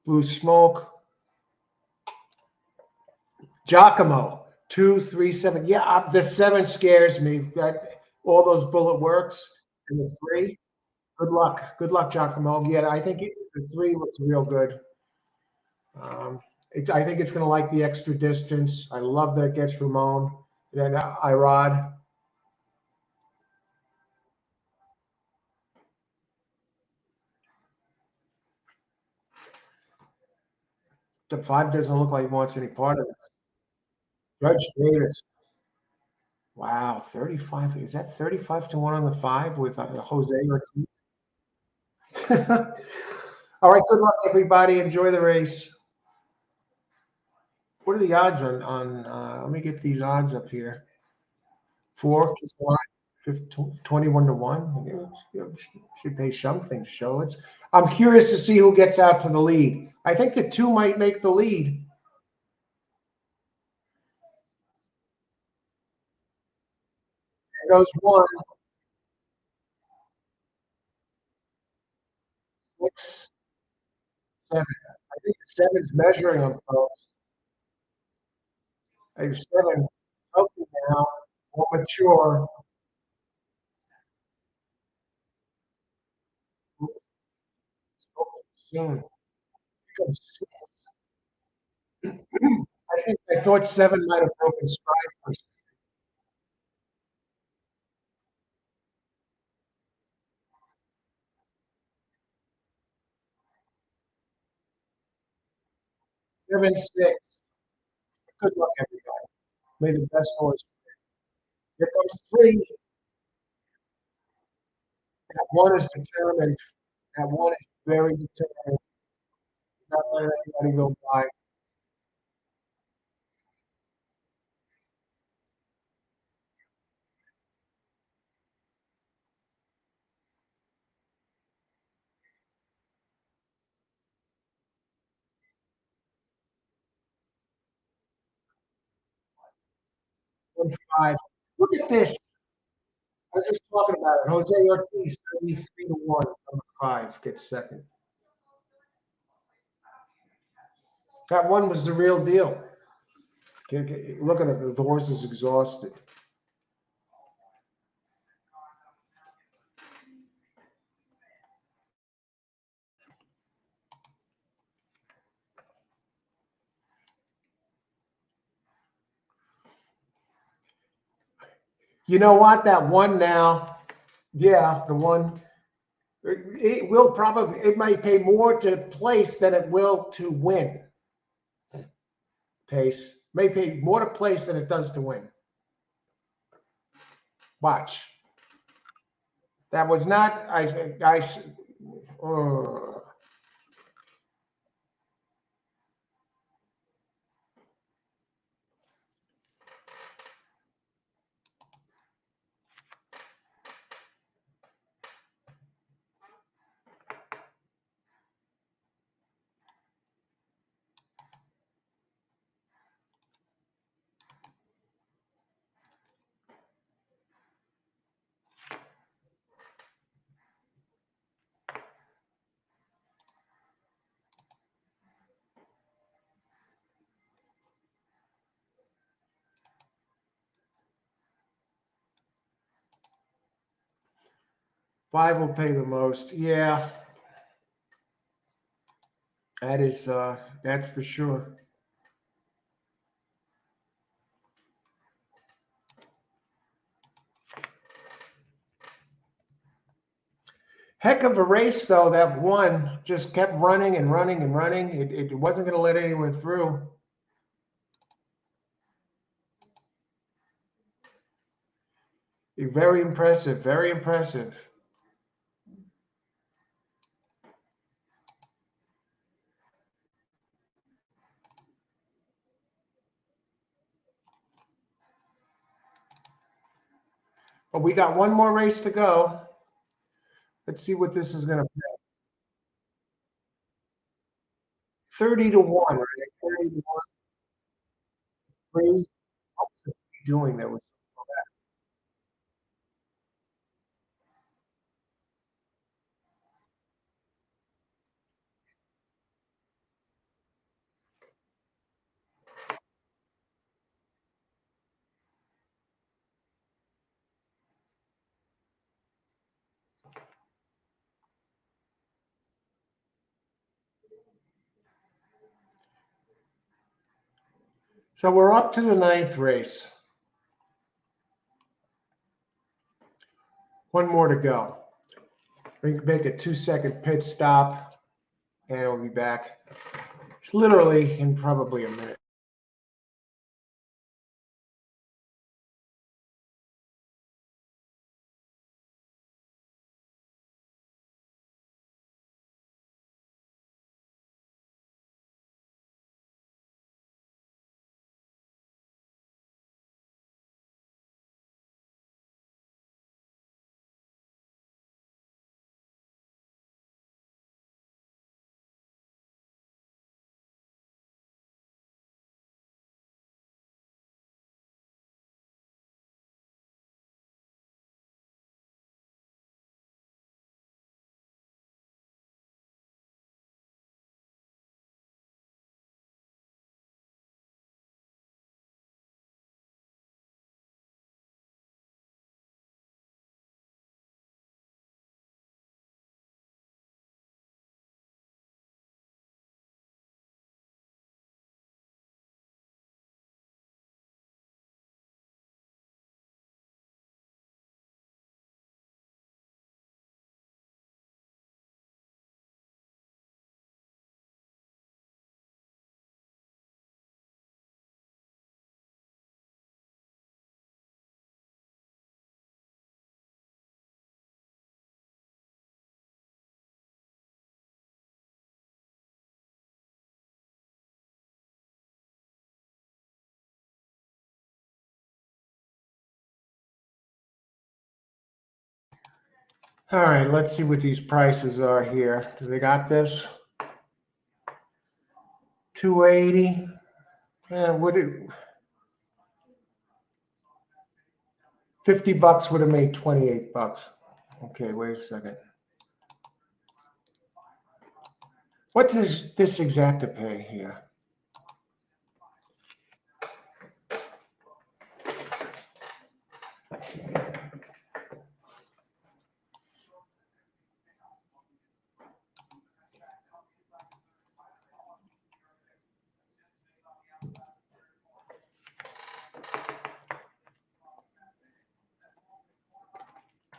A: Blue smoke. Giacomo, 2-3-7. Yeah, the 7 scares me. That all those bullet works and the 3. Good luck. Good luck, Giacomo. Yeah, I think the 3 looks real good. I think it's going to like the extra distance. I love that it gets Ramon. Then Irod. The 5 doesn't look like he wants any part of this. Judge Davis. Wow, 35. Is that 35-1 on the 5 with Jose Ortiz? All right, good luck, everybody. Enjoy the race. What are the odds on let me get these odds up here. 4, 21-1. Should pay something to show. I'm curious to see who gets out to the lead. I think the 2 might make the lead. There goes 1, 6, 7. I think the 7's measuring them, folks. I think 7 healthy now, more mature. Soon. I thought 7 might have broken stride for 7-6. Good luck, everybody. May the best horse. Here comes 3. That 1 is determined. That 1 is very determined. Not letting anybody go by. 1-5. Look at this. I was just talking about it. Jose Ortiz, 33-1, number 5, gets second. That one was the real deal. Look at it. The horse is exhausted. You know what? That one now, yeah, the one. It will probably. It might pay more to place than it will to win. Pace may pay more to place than it does to win. Watch. That was not. Uh, 5 will pay the most. Yeah, that is. That's for sure. Heck of a race, though. That one just kept running and running and running. It wasn't going to let anyone through. Very impressive. Very impressive. But we got one more race to go. Let's see what this is going to pay. 30-1, right? 30-1. Three. What was he doing that was so bad? So we're up to the 9th race. One more to go. We can make a 2-second pit stop, and we'll be back. It's literally in probably a minute. All right, let's see what these prices are here. Do they got this? 280. Yeah, $50 would have made $28. Okay, wait a second. What does this exacta pay here?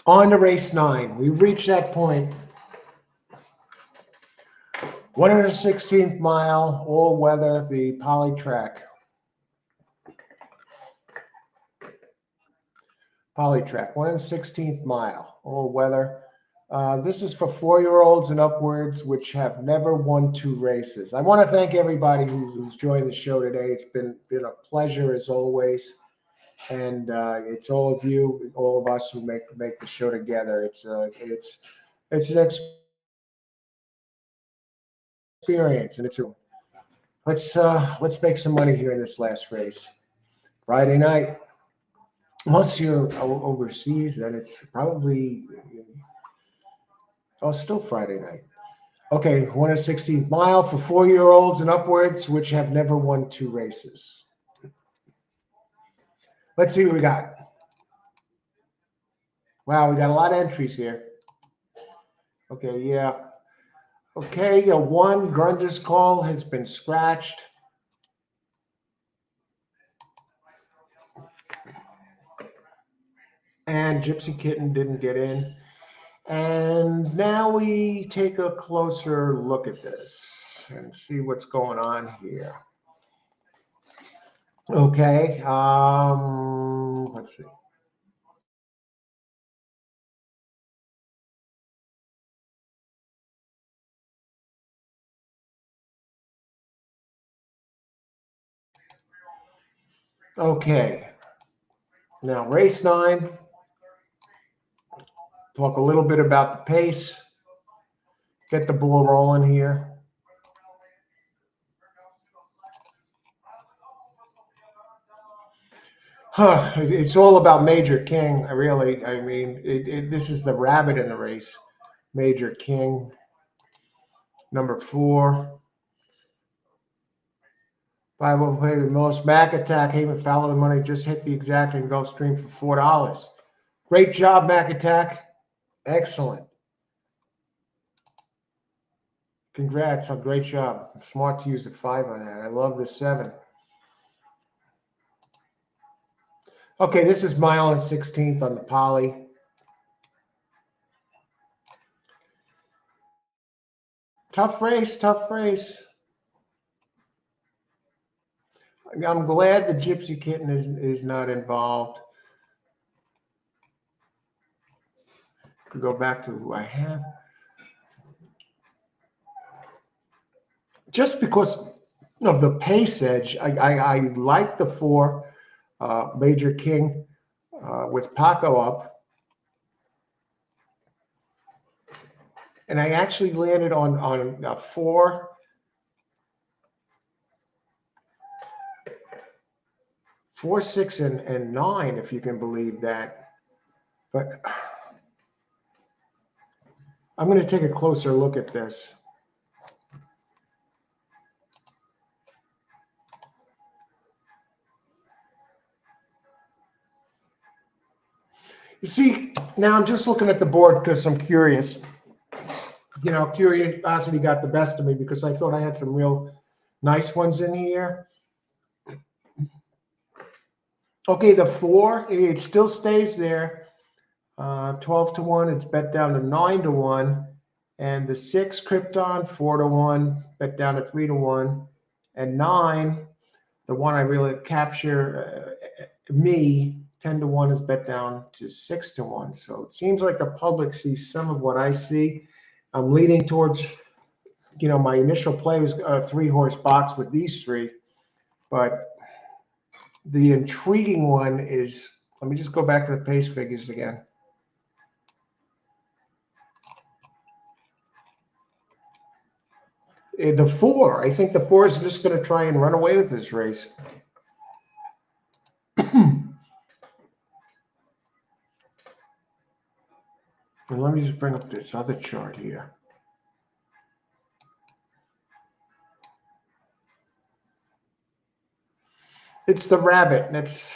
A: On to race 9. We've reached that point. 116th mile, all weather, the poly track. Poly track, 116th mile, all weather. This is for 4-year-olds and upwards, which have never won 2 races. I want to thank everybody who's joined the show today. It's been a pleasure as always. And it's all of you, all of us who make the show together. It's an experience, and let's make some money here in this last race. Friday night. Unless you're overseas, then it's probably still Friday night. Okay, 116th mile for 4-year-olds and upwards, which have never won 2 races. Let's see what we got. Wow, we got a lot of entries here. Okay, yeah. Okay, a 1 Grunder's call has been scratched. And Gypsy Kitten didn't get in. And now we take a closer look at this and see what's going on here. Okay, let's see. Okay, now race 9. Talk a little bit about the pace. Get the ball rolling here. It's all about Major King, really. I mean, this is the rabbit in the race. Major King, number 4. 5 will pay the most. Mac Attack, Haven Fowler, the money just hit the exacta in Gulfstream for $4. Great job, Mac Attack. Excellent. Congrats, a great job. Smart to use the 5 on that. I love the 7. Okay, this is mile and 16th on the poly. Tough race, tough race. I'm glad the Gypsy Kitten is not involved. Go back to who I have. Just because of the pace edge, I like the 4 Major King with Paco up. And I actually landed on 4. 4, 6, and 9, if you can believe that. But I'm going to take a closer look at this. You see, now I'm just looking at the board because I'm curious. You know, curiosity got the best of me because I thought I had some real nice ones in here. Okay, the 4, it still stays there. 12 to 1, it's bet down to 9 to 1. And the 6, Krypton, 4 to 1, bet down to 3 to 1. And 9, the one I really capture, me, 10 to 1 is bet down to 6 to 1. So it seems like the public sees some of what I see. I'm leaning towards, you know, my initial play was a 3-horse box with these 3. But the intriguing one is, let me just go back to the pace figures again. The 4, I think the 4 is just going to try and run away with this race. And let me just bring up this other chart here. It's the rabbit. That's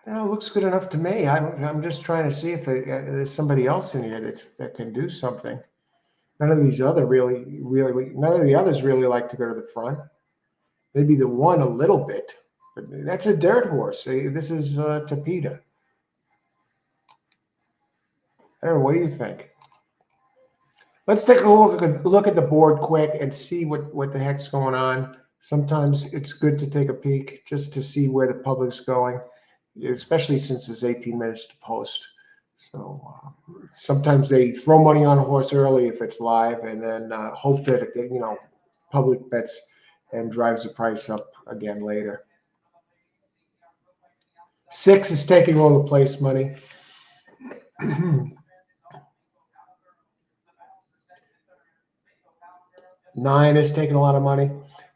A: it looks good enough to me. I'm just trying to see if there's somebody else in here that can do something. None of these other none of the others really like to go to the front. Maybe the one a little bit, but that's a dirt horse. This is Tapeta. I don't know. What do you think? Let's take a look at the board quick and see what the heck's going on. Sometimes it's good to take a peek just to see where the public's going, especially since it's 18 minutes to post. So sometimes they throw money on a horse early if it's live, and then hope that public bets and drives the price up again later. 6 is taking all the place money. 9 is taking a lot of money,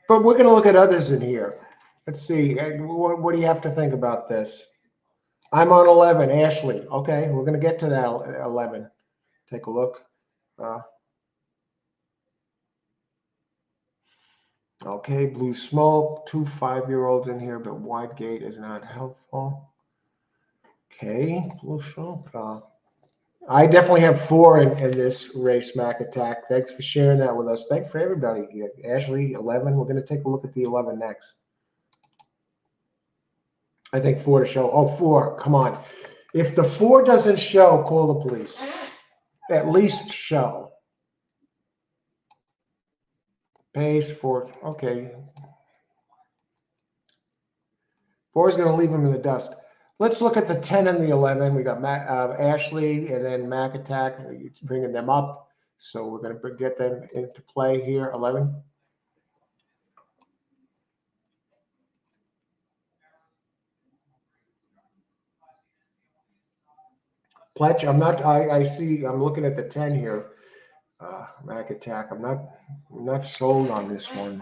A: but we're going to look at others in here. Let's see. What do you have to think about this? I'm on 11, Ashley. Okay, we're going to get to that 11. Take a look. Okay, blue smoke, 2 5-year-olds in here, but wide gate is not helpful. Okay, blue smoke. I definitely have 4 in this race, Mac Attack. Thanks for sharing that with us. Thanks for everybody. Ashley, 11. We're going to take a look at the 11 next. I think 4 to show. Oh, 4. Come on. If the 4 doesn't show, call the police. At least show. Pace 4. Okay. 4 is going to leave him in the dust. Let's look at the 10 and the 11. We got Ashley and then Mac Attack bringing them up. So we're going to get them into play here. 11. Pletch, I'm looking at the 10 here. Mac Attack. I'm not sold on this one.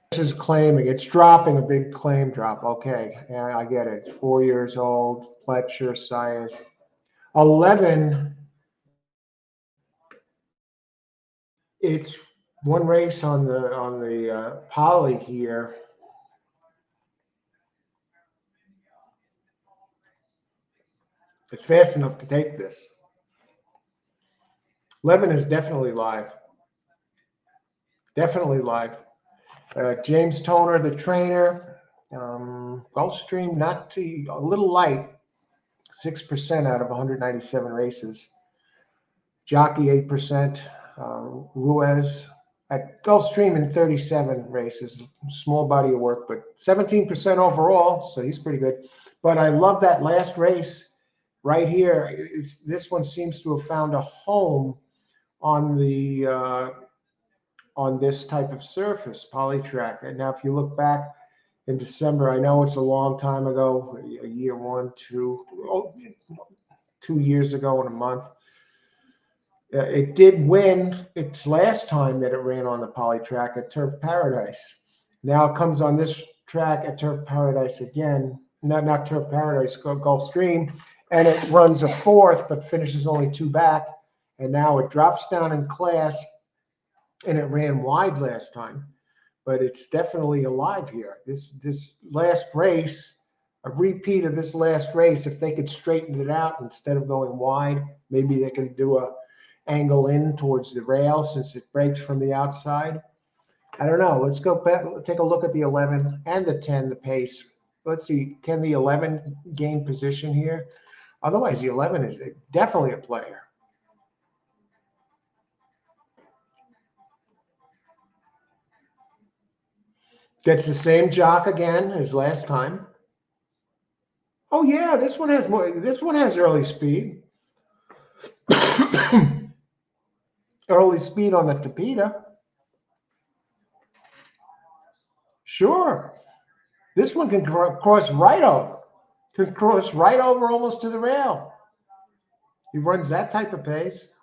A: This is claiming it's dropping a big claim drop. Okay, yeah, I get it. It's 4 years old. Pletcher size. 11. It's one race on the poly here. It's fast enough to take this. 11 is definitely live. Definitely live. James Toner, the trainer. Gulfstream, a little light. 6% out of 197 races. Jockey, 8%. Ruiz at Gulfstream in 37 races. Small body of work, but 17% overall, so he's pretty good. But I love that last race right here. This one seems to have found a home on on this type of surface, polytrack. And now if you look back in December, I know it's a long time ago, a year, 2 years ago in a month. It did win its last time that it ran on the polytrack at Turf Paradise. Now it comes on this track at Turf Paradise again. Not Turf Paradise, Gulfstream. And it runs a 4th, but finishes only 2 back. And now it drops down in class, and it ran wide last time. But it's definitely alive here. This last race, a repeat of this last race, if they could straighten it out instead of going wide, maybe they can do a angle in towards the rail since it breaks from the outside. I don't know. Let's go back, take a look at the 11 and the 10, the pace. Let's see, can the 11 gain position here? Otherwise, the 11 is definitely a player. Gets the same jock again as last time. Oh yeah, this one has more. This one has early speed. Early speed on the Tapeta. Sure. This one can cross right over. Can cross right over almost to the rail. He runs that type of pace.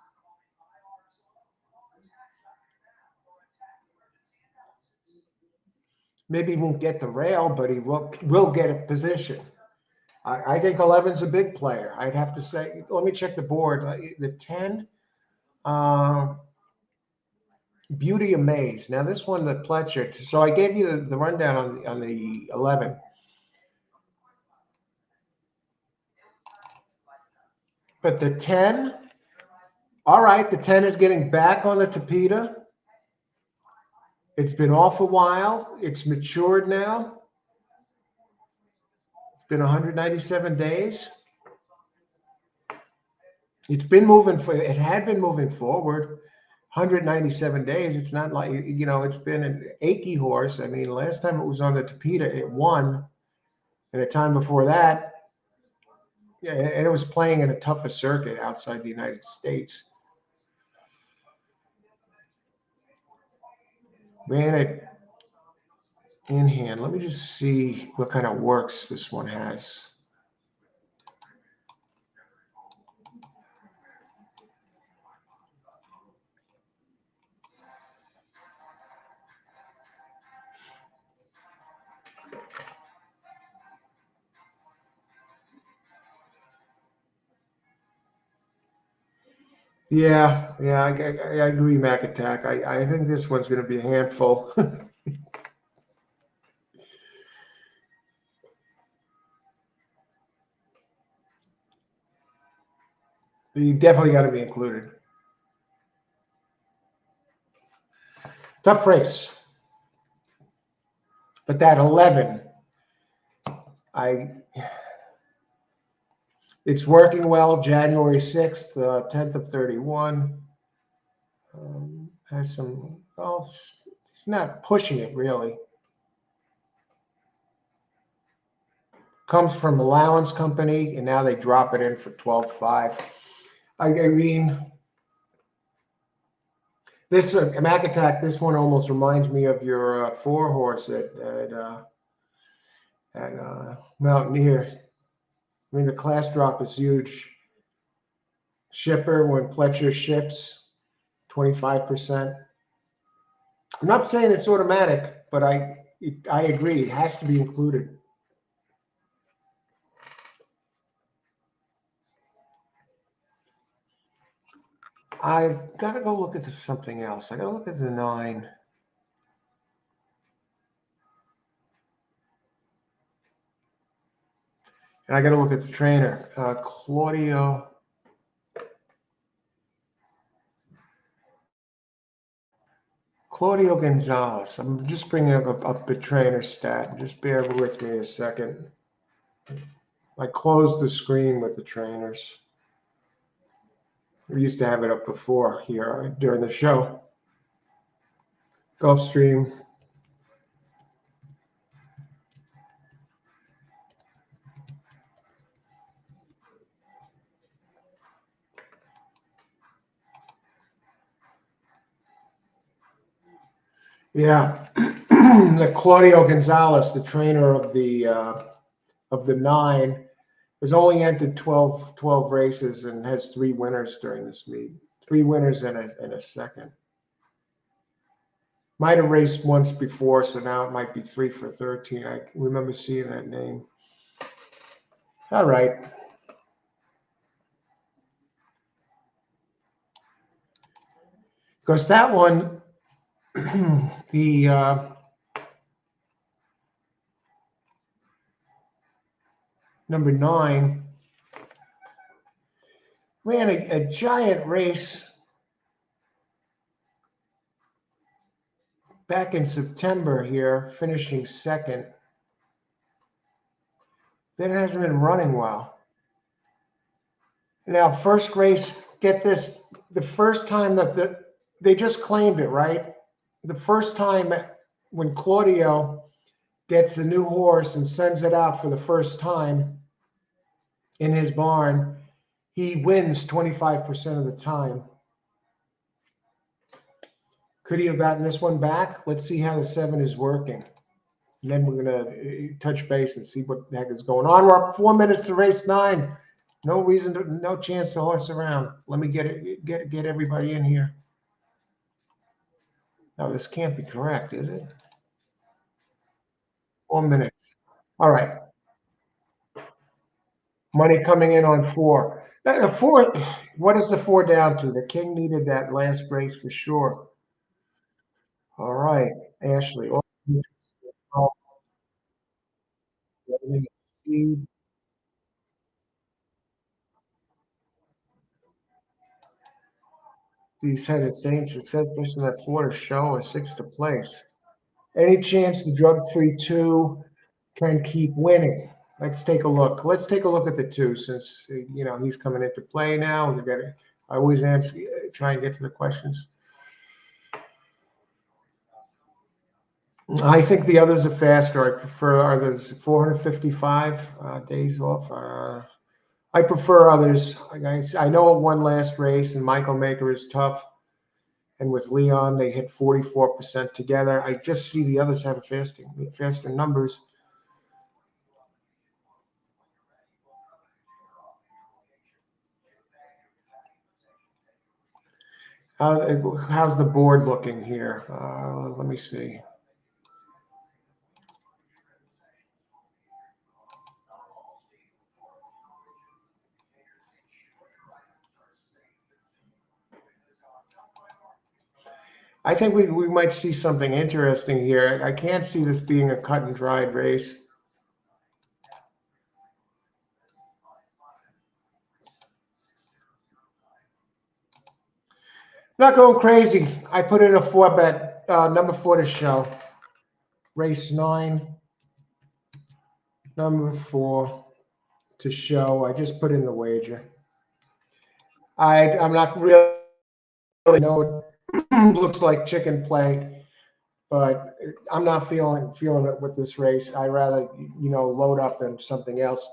A: Maybe he won't get the rail, but he will get a position. I think 11's a big player. I'd have to say. Let me check the board. The 10, Beauty of Maze. Now this one, the Pletcher. So I gave you the rundown on the 11. But the 10, all right, the 10 is getting back on the Tapeta. It's been off a while. It's matured now. It's been 197 days. It's been moving for. It had been moving forward. 197 days. It's not like, it's been an achy horse. I mean, last time it was on the Tapeta, it won. And the time before that, yeah, and it was playing in a tougher circuit outside the United States. Ran it in hand. Let me just see what kind of works this one has. Yeah, I agree, Mac Attack. I think this one's going to be a handful. You definitely got to be included. Tough race. But that 11, it's working well. January 6th, 10th of 31. Has some, well, it's not pushing it really. Comes from Allowance Company, and now they drop it in for 12.5. I mean, this Mac Attack, this one almost reminds me of your 4-horse at Mountaineer. I mean, the class drop is huge. Shipper, when Pletcher ships, 25%. I'm not saying it's automatic, but I agree. It has to be included. I've got to go look at something else. I got to look at the 9. And I got to look at the trainer, Claudio Gonzalez. I'm just bringing up the trainer stat. Just bear with me a second. I closed the screen with the trainers. We used to have it up before here during the show. Gulfstream. Yeah, the Claudio Gonzalez, the trainer of the 9, has only entered 12 races and has 3 winners during this meet. 3 winners and a second. Might have raced once before, so now it might be 3 for 13. I remember seeing that name. All right. Because that one, the number 9, ran a giant race back in September here, finishing second. Then it hasn't been running well. Now, first race, get this, the first time that they just claimed it, right? The first time when Claudio gets a new horse and sends it out for the first time in his barn, he wins 25% of the time. Could he have gotten this one back? Let's see how the 7 is working. And then we're going to touch base and see what the heck is going on. We're up 4 minutes to race 9. No reason to, no chance to horse around. Let me get everybody in here. No, this can't be correct, is it? 4 minutes. All right. Money coming in on 4. The 4, what is the 4 down to? The king needed that last race for sure. All right, Ashley. These headed saints, it says mission that 4 to show a 6 to place. Any chance the drug-free 2 can keep winning? Let's take a look. Let's take a look at the 2 since he's coming into play now. I always answer, try and get to the questions. I think the others are faster. I prefer others. 455 days off. I prefer others. I know it won last race, and Michael Maker is tough. And with Leon, they hit 44% together. I just see the others have faster numbers. How's the board looking here? Let me see. I think we might see something interesting here. I can't see this being a cut and dried race. Not going crazy. I put in a 4 bet, number 4 to show. Race 9, number 4 to show. I just put in the wager. I'm not really know it looks like chicken play, but I'm not feeling it with this race. I rather load up than something else.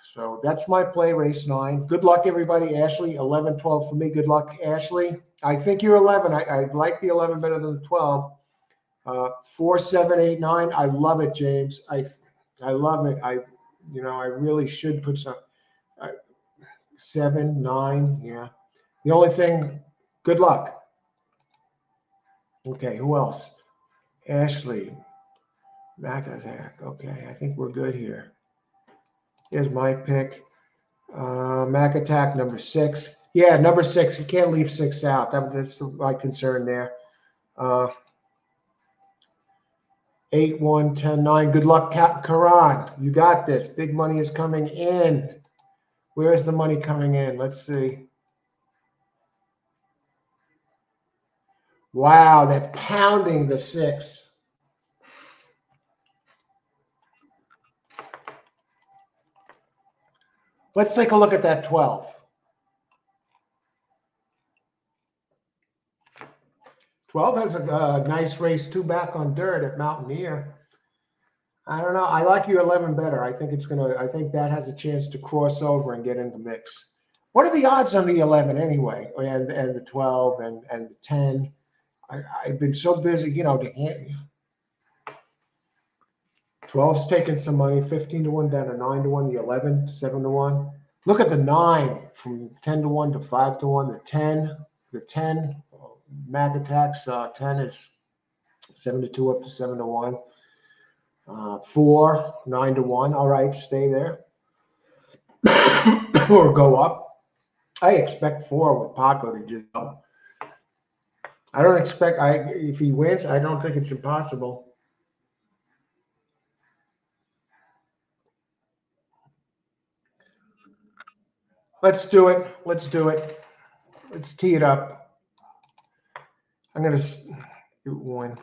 A: So that's my play, race 9. Good luck, everybody. Ashley, 11, 12 for me. Good luck, Ashley. I think you're 11. I like the 11 better than the 12. 4, 7, 8, 9. I love it, James. I love it. I really should put some 7, 9. Yeah. The only thing, good luck. Okay, who else? Ashley. Mac attack. Okay, I think we're good here. Here's my pick. Mac attack number 6. Yeah, number 6. You can't leave 6 out. That's my concern there. 8, 1, 10, 9. Good luck, Captain Karan. You got this. Big money is coming in. Where is the money coming in? Let's see. Wow, they're pounding the 6. Let's take a look at that 12. 12 has a nice race 2 back on dirt at Mountaineer. I don't know. I like your 11 better. I think that has a chance to cross over and get in the mix. What are the odds on the 11 anyway? And the 12 and the 10? I've been so busy, to hand. 12's taking some money, 15 to 1 down to 9 to 1, the 11, 7 to 1. Look at the 9 from 10 to 1 to 5 to 1, the 10, Mag attacks, 10 is 7 to 2 up to 7 to 1. 4, 9 to 1. All right, stay there. Or go up. I expect 4 with Paco to just go. I don't expect, if he wins, I don't think it's impossible. Let's do it. Let's tee it up. I'm going to do 1.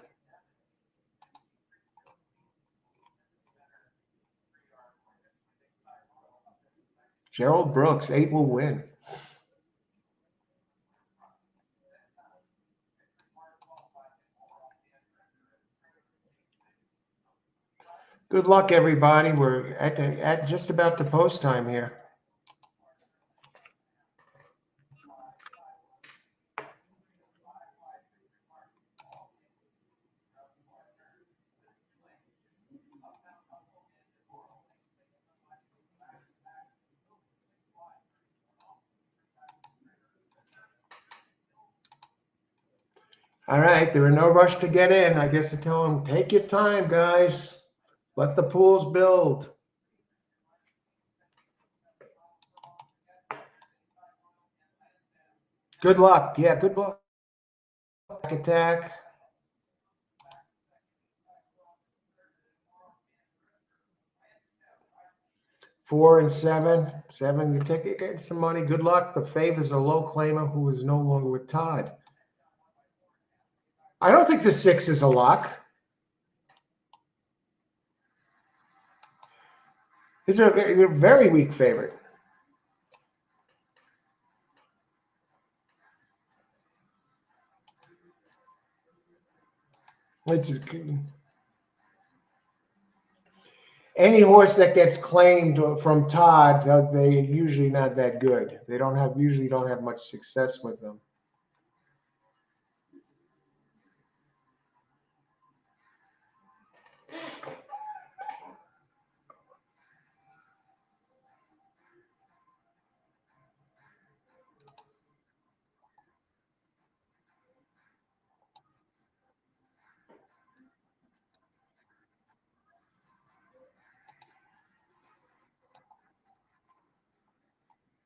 A: Gerald Brooks, 8 will win. Good luck, everybody. We're at just about the post time here. All right, they're in no rush to get in. I guess I tell them, take your time, guys. Let the pools build. Good luck. Yeah, good luck. Attack. 4 and 7. 7, you take it, getting some money. Good luck. The favors a low claimer who is no longer with Todd. I don't think the 6 is a lock. It's a very weak favorite. It's any horse that gets claimed from Todd, they usually not that good. They usually don't have much success with them.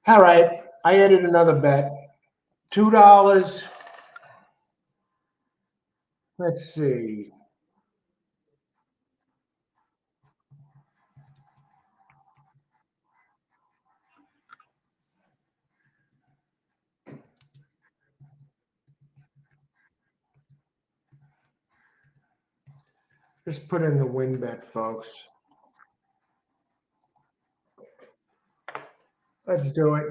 A: All right, I added another bet. $2. Let's see. Just put in the win bet, folks. Let's do it.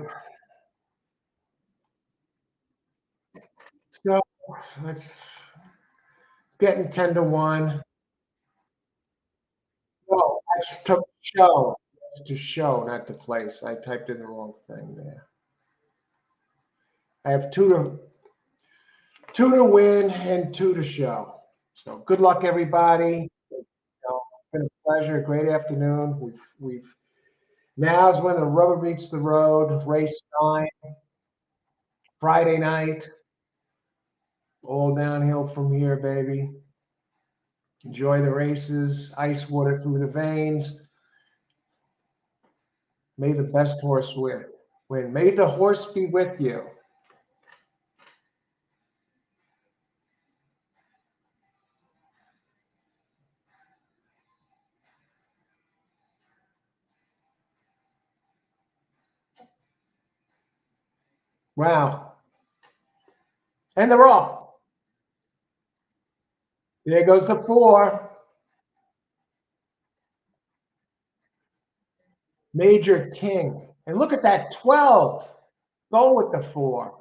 A: So let's getting 10 to 1. No, that's to show. That's to show, not to place. I typed in the wrong thing there. I have two to win and 2 to show. So good luck, everybody. It's been a pleasure. Great afternoon. We've now's when the rubber meets the road. Race 9, Friday night. All downhill from here, baby. Enjoy the races. Ice water through the veins. May the best horse win. May the horse be with you. Wow. And they're off. There goes the 4. Major King. And look at that 12. Go with the 4.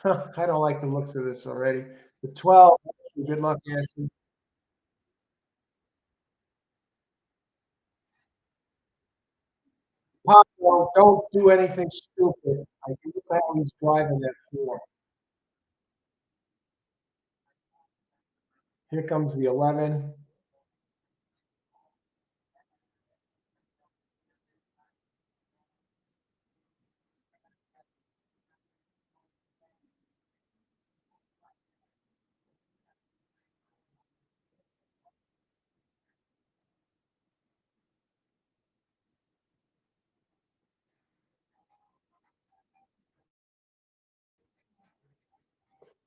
A: I don't like the looks of this already. The 12. Good luck, Ashley. Pablo, don't do anything stupid. I think how he's driving that 4. Here comes the 11.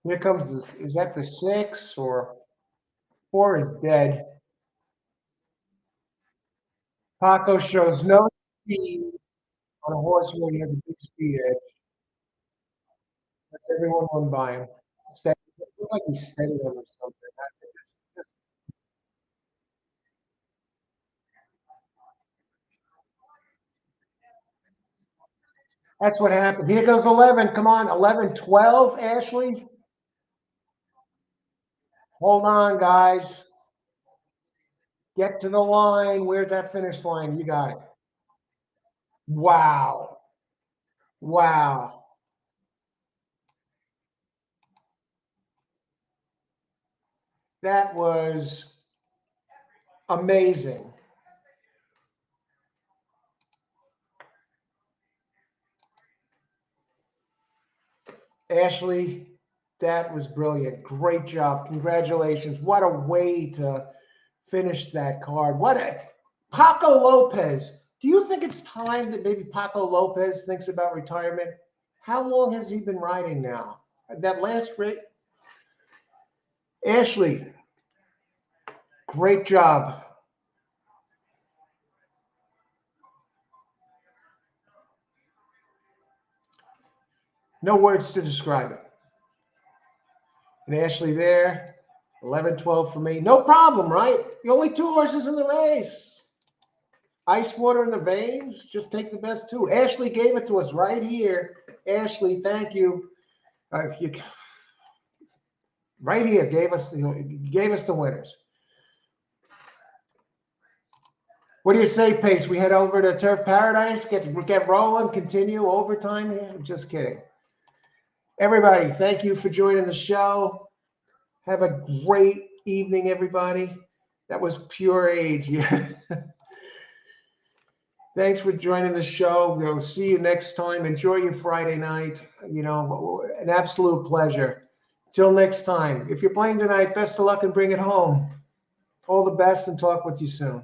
A: Here comes this. Is that the 6 or 4 is dead? Paco shows no speed on a horse where he has a big speed edge. That's everyone won by him. Steady. It looked like he's steady on or something. That's what happened. Here goes 11. Come on, 11, 12, Ashley. Hold on, guys. Get to the line. Where's that finish line? You got it. Wow. Wow. That was amazing. Ashley, that was brilliant. Great job. Congratulations. What a way to finish that card. Paco Lopez. Do you think it's time that maybe Paco Lopez thinks about retirement? How long has he been riding now? That last race? Ashley, great job. No words to describe it. And Ashley there, 11-12 for me. No problem, right? The only 2 horses in the race. Ice water in the veins. Just take the best 2. Ashley gave it to us right here. Ashley, thank you. Right here gave us the winners. What do you say, Pace? We head over to Turf Paradise, get rolling, continue overtime here? I'm just kidding. Everybody, thank you for joining the show. Have a great evening, everybody. That was pure age. Yeah. Thanks for joining the show. We'll see you next time. Enjoy your Friday night. An absolute pleasure. Till next time. If you're playing tonight, best of luck and bring it home. All the best and talk with you soon.